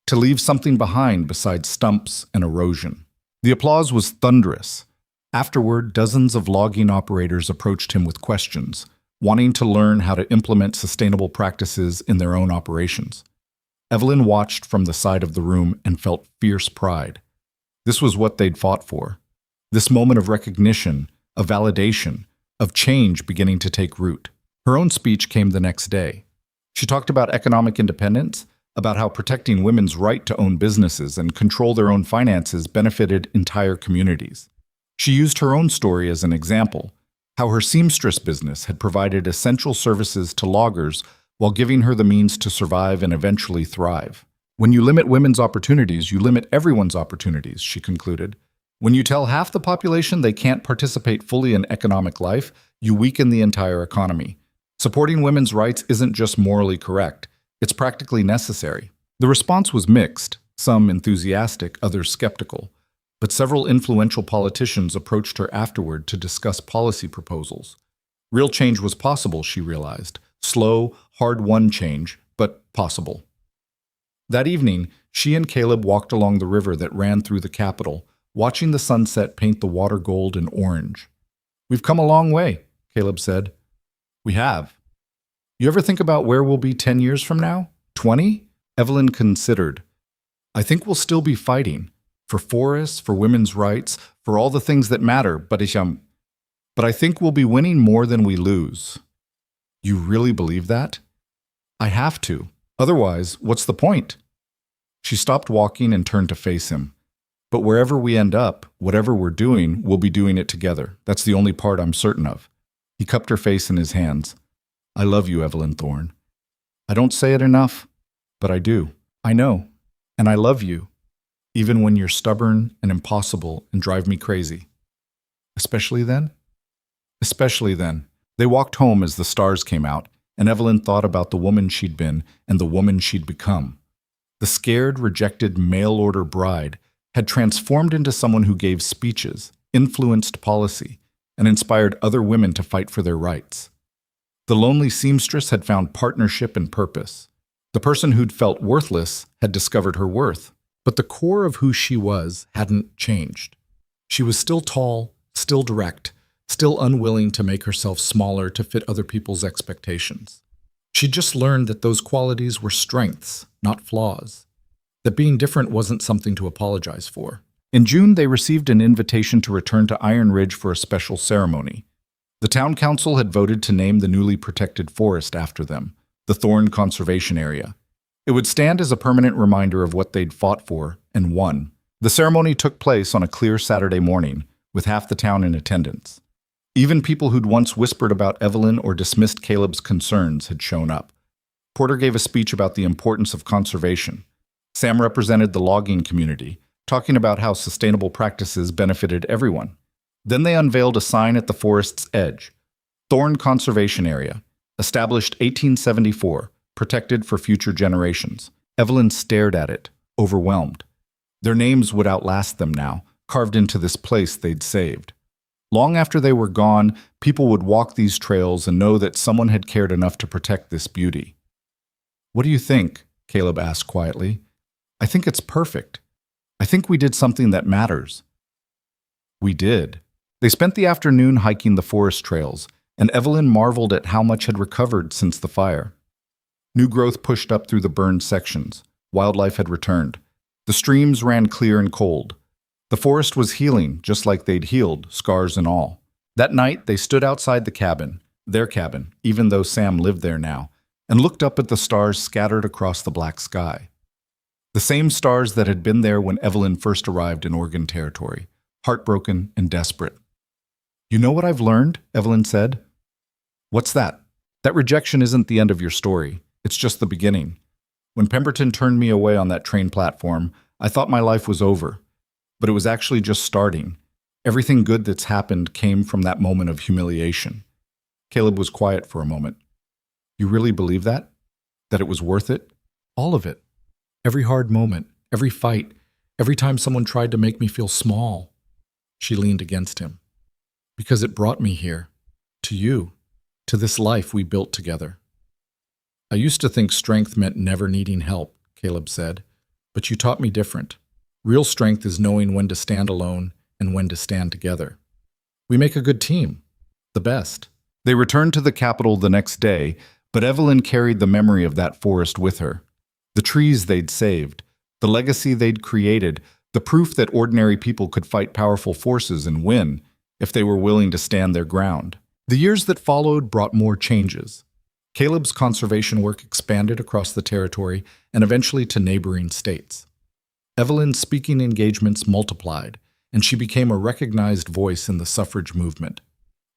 to leave something behind besides stumps and erosion." The applause was thunderous. Afterward, dozens of logging operators approached him with questions, wanting to learn how to implement sustainable practices in their own operations. Evelyn watched from the side of the room and felt fierce pride. This was what they'd fought for. This moment of recognition, of validation, of change beginning to take root. Her own speech came the next day. She talked about economic independence, about how protecting women's right to own businesses and control their own finances benefited entire communities. She used her own story as an example, how her seamstress business had provided essential services to loggers while giving her the means to survive and eventually thrive. "When you limit women's opportunities, you limit everyone's opportunities," she concluded. "When you tell half the population they can't participate fully in economic life, you weaken the entire economy. Supporting women's rights isn't just morally correct, it's practically necessary." The response was mixed, some enthusiastic, others skeptical. But several influential politicians approached her afterward to discuss policy proposals. Real change was possible, she realized. Slow, hard-won change, but possible. That evening, she and Caleb walked along the river that ran through the Capitol, watching the sunset paint the water gold and orange. "We've come a long way," Caleb said. "We have. You ever think about where we'll be 10 years from now? 20? Evelyn considered. "I think we'll still be fighting. For forests, for women's rights, for all the things that matter, but I think we'll be winning more than we lose." "You really believe that?" "I have to. Otherwise, what's the point?" She stopped walking and turned to face him. But wherever we end up, whatever we're doing, we'll be doing it together. That's the only part I'm certain of." He cupped her face in his hands. "I love you, Evelyn Thorne. I don't say it enough, but I do. I know. And I love you, even when you're stubborn and impossible and drive me crazy. Especially then?" Especially then. They walked home as the stars came out, and Evelyn thought about the woman she'd been and the woman she'd become. The scared, rejected mail-order bride had transformed into someone who gave speeches, influenced policy, and inspired other women to fight for their rights. The lonely seamstress had found partnership and purpose. The person who'd felt worthless had discovered her worth. But the core of who she was hadn't changed. She was still tall, still direct, still unwilling to make herself smaller to fit other people's expectations. She'd just learned that those qualities were strengths, not flaws. That being different wasn't something to apologize for. In June, they received an invitation to return to Iron Ridge for a special ceremony. The town council had voted to name the newly protected forest after them, the Thorne Conservation Area. It would stand as a permanent reminder of what they'd fought for and won. The ceremony took place on a clear Saturday morning, with half the town in attendance. Even people who'd once whispered about Evelyn or dismissed Caleb's concerns had shown up. Porter gave a speech about the importance of conservation. Sam represented the logging community, talking about how sustainable practices benefited everyone. Then they unveiled a sign at the forest's edge. Thorne Conservation Area, established 1874, protected for future generations. Evelyn stared at it, overwhelmed. Their names would outlast them now, carved into this place they'd saved. Long after they were gone, people would walk these trails and know that someone had cared enough to protect this beauty. "What do you think?" Caleb asked quietly. "I think it's perfect. I think we did something that matters." We did. They spent the afternoon hiking the forest trails, and Evelyn marveled at how much had recovered since the fire. New growth pushed up through the burned sections. Wildlife had returned. The streams ran clear and cold. The forest was healing, just like they'd healed, scars and all. That night, they stood outside the cabin, their cabin, even though Sam lived there now, and looked up at the stars scattered across the black sky. The same stars that had been there when Evelyn first arrived in Oregon Territory, heartbroken and desperate. "You know what I've learned?" Evelyn said. "What's that?" "That rejection isn't the end of your story. It's just the beginning. When Pemberton turned me away on that train platform, I thought my life was over. But it was actually just starting. Everything good that's happened came from that moment of humiliation." Caleb was quiet for a moment. "You really believe that? That it was worth it?" "All of it. Every hard moment, every fight, every time someone tried to make me feel small." She leaned against him. "Because it brought me here. To you. To this life we built together." "I used to think strength meant never needing help," Caleb said. "But you taught me different. Real strength is knowing when to stand alone and when to stand together. We make a good team. The best." They returned to the capital the next day, but Evelyn carried the memory of that forest with her. The trees they'd saved, the legacy they'd created, the proof that ordinary people could fight powerful forces and win if they were willing to stand their ground. The years that followed brought more changes. Caleb's conservation work expanded across the territory and eventually to neighboring states. Evelyn's speaking engagements multiplied, and she became a recognized voice in the suffrage movement.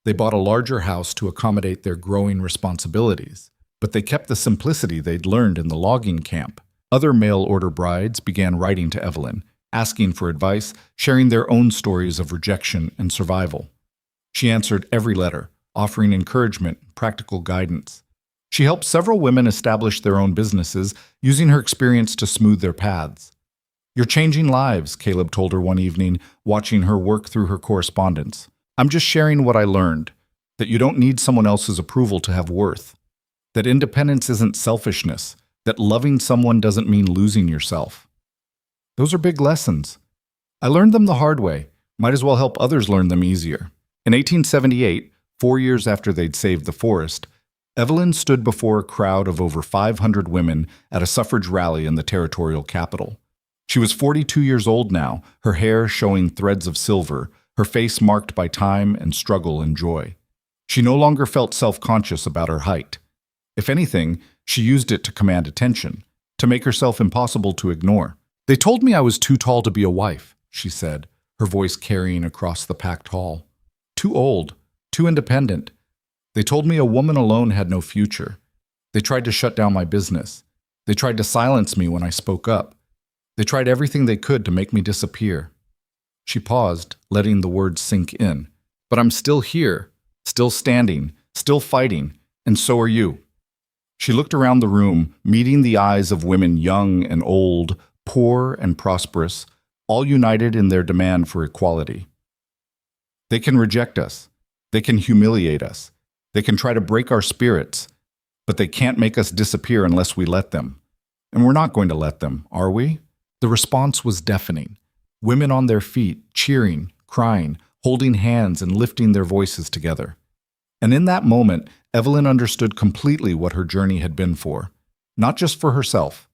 They bought a larger house to accommodate their growing responsibilities, but they kept the simplicity they'd learned in the logging camp. Other mail-order brides began writing to Evelyn, asking for advice, sharing their own stories of rejection and survival. She answered every letter, offering encouragement and practical guidance. She helped several women establish their own businesses, using her experience to smooth their paths. "You're changing lives," Caleb told her one evening, watching her work through her correspondence. "I'm just sharing what I learned, that you don't need someone else's approval to have worth, that independence isn't selfishness, that loving someone doesn't mean losing yourself." Those are big lessons. I learned them the hard way. Might as well help others learn them easier. In 1878, 4 years after they'd saved the forest, Evelyn stood before a crowd of over 500 women at a suffrage rally in the territorial capital. She was 42 years old now, her hair showing threads of silver, her face marked by time and struggle and joy. She no longer felt self-conscious about her height. If anything, she used it to command attention, to make herself impossible to ignore. "They told me I was too tall to be a wife," she said, her voice carrying across the packed hall. Too old, too independent. They told me a woman alone had no future. They tried to shut down my business. They tried to silence me when I spoke up. They tried everything they could to make me disappear. She paused, letting the words sink in. But I'm still here, still standing, still fighting, and so are you. She looked around the room, meeting the eyes of women young and old, poor and prosperous, all united in their demand for equality. They can reject us. They can humiliate us. They can try to break our spirits, but they can't make us disappear unless we let them. And we're not going to let them, are we? The response was deafening. Women on their feet, cheering, crying, holding hands and lifting their voices together. And in that moment, Evelyn understood completely what her journey had been for. Not just for herself,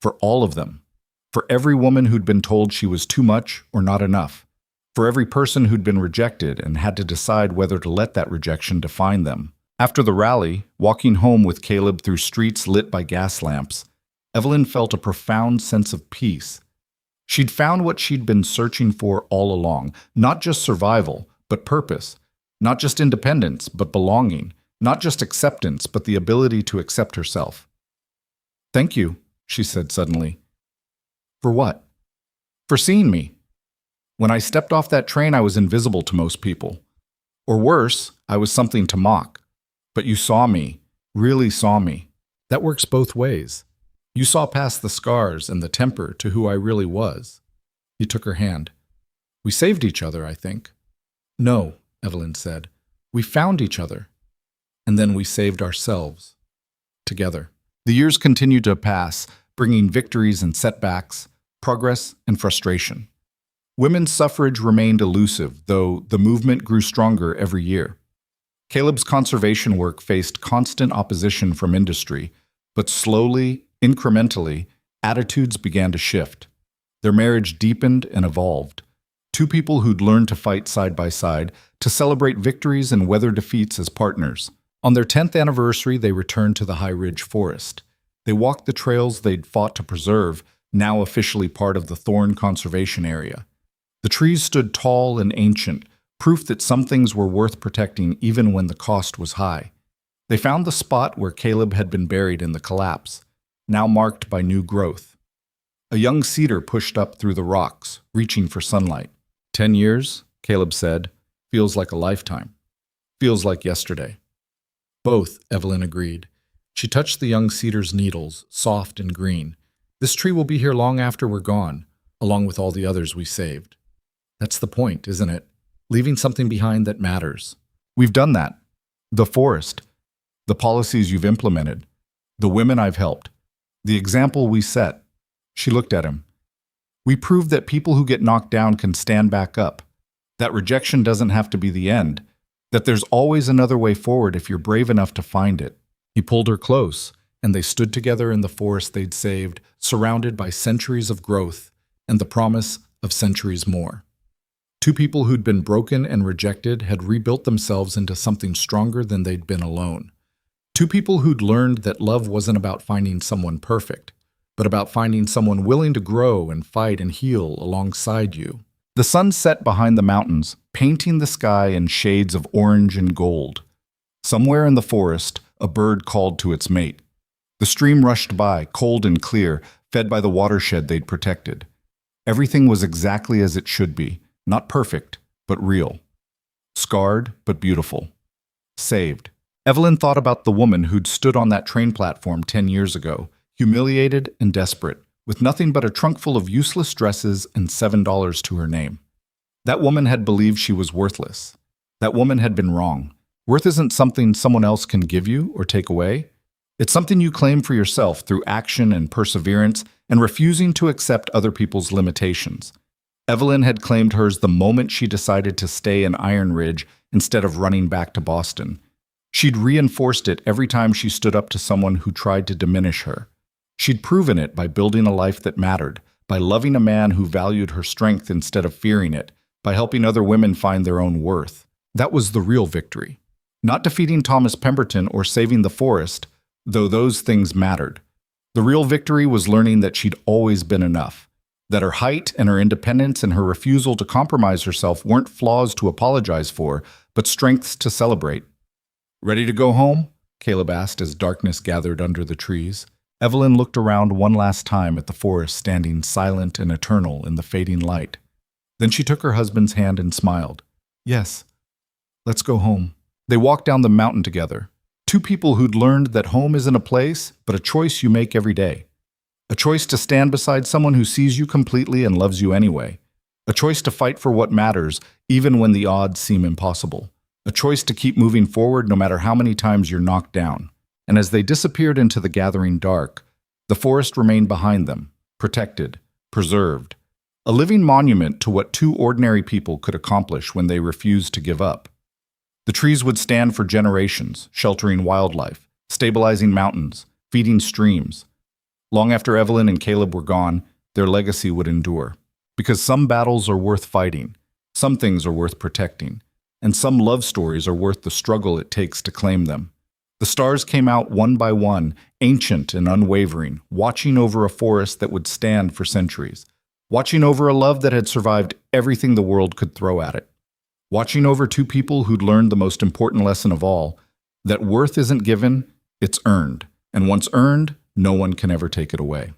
for all of them. For every woman who'd been told she was too much or not enough. For every person who'd been rejected and had to decide whether to let that rejection define them. After the rally, walking home with Caleb through streets lit by gas lamps, Evelyn felt a profound sense of peace. She'd found what she'd been searching for all along, not just survival, but purpose. Not just independence, but belonging. Not just acceptance, but the ability to accept herself. Thank you, she said suddenly. For what? For seeing me. When I stepped off that train, I was invisible to most people. Or worse, I was something to mock. But you saw me, really saw me. That works both ways. You saw past the scars and the temper to who I really was. He took her hand. We saved each other, I think. No, Evelyn said. We found each other. And then we saved ourselves. Together. The years continued to pass, bringing victories and setbacks, progress and frustration. Women's suffrage remained elusive, though the movement grew stronger every year. Caleb's conservation work faced constant opposition from industry, but slowly, incrementally, attitudes began to shift. Their marriage deepened and evolved. Two people who'd learned to fight side by side, to celebrate victories and weather defeats as partners. On their 10th anniversary, they returned to the High Ridge Forest. They walked the trails they'd fought to preserve, now officially part of the Thorn Conservation Area. The trees stood tall and ancient, proof that some things were worth protecting even when the cost was high. They found the spot where Caleb had been buried in the collapse, now marked by new growth. A young cedar pushed up through the rocks, reaching for sunlight. 10 years, Caleb said, feels like a lifetime. Feels like yesterday. Both, Evelyn agreed. She touched the young cedar's needles, soft and green. This tree will be here long after we're gone, along with all the others we saved. That's the point, isn't it? Leaving something behind that matters. We've done that. The forest, the policies you've implemented, the women I've helped, the example we set. She looked at him. We proved that people who get knocked down can stand back up, that rejection doesn't have to be the end, that there's always another way forward if you're brave enough to find it. He pulled her close, and they stood together in the forest they'd saved, surrounded by centuries of growth and the promise of centuries more. Two people who'd been broken and rejected had rebuilt themselves into something stronger than they'd been alone. Two people who'd learned that love wasn't about finding someone perfect, but about finding someone willing to grow and fight and heal alongside you. The sun set behind the mountains, painting the sky in shades of orange and gold. Somewhere in the forest, a bird called to its mate. The stream rushed by, cold and clear, fed by the watershed they'd protected. Everything was exactly as it should be, not perfect, but real. Scarred, but beautiful. Saved. Evelyn thought about the woman who'd stood on that train platform 10 years ago, humiliated and desperate, with nothing but a trunk full of useless dresses and $7 to her name. That woman had believed she was worthless. That woman had been wrong. Worth isn't something someone else can give you or take away. It's something you claim for yourself through action and perseverance and refusing to accept other people's limitations. Evelyn had claimed hers the moment she decided to stay in Iron Ridge instead of running back to Boston. She'd reinforced it every time she stood up to someone who tried to diminish her. She'd proven it by building a life that mattered, by loving a man who valued her strength instead of fearing it, by helping other women find their own worth. That was the real victory. Not defeating Thomas Pemberton or saving the forest, though those things mattered. The real victory was learning that she'd always been enough. That her height and her independence and her refusal to compromise herself weren't flaws to apologize for, but strengths to celebrate. "Ready to go home?" Caleb asked as darkness gathered under the trees. Evelyn looked around one last time at the forest standing silent and eternal in the fading light. Then she took her husband's hand and smiled. "Yes, let's go home." They walked down the mountain together. Two people who'd learned that home isn't a place, but a choice you make every day. A choice to stand beside someone who sees you completely and loves you anyway. A choice to fight for what matters, even when the odds seem impossible. A choice to keep moving forward no matter how many times you're knocked down. And as they disappeared into the gathering dark, the forest remained behind them, protected, preserved. A living monument to what two ordinary people could accomplish when they refused to give up. The trees would stand for generations, sheltering wildlife, stabilizing mountains, feeding streams. Long after Evelyn and Caleb were gone, their legacy would endure. Because some battles are worth fighting, some things are worth protecting, and some love stories are worth the struggle it takes to claim them. The stars came out one by one, ancient and unwavering, watching over a forest that would stand for centuries, watching over a love that had survived everything the world could throw at it, watching over two people who'd learned the most important lesson of all, that worth isn't given, it's earned, and once earned, no one can ever take it away.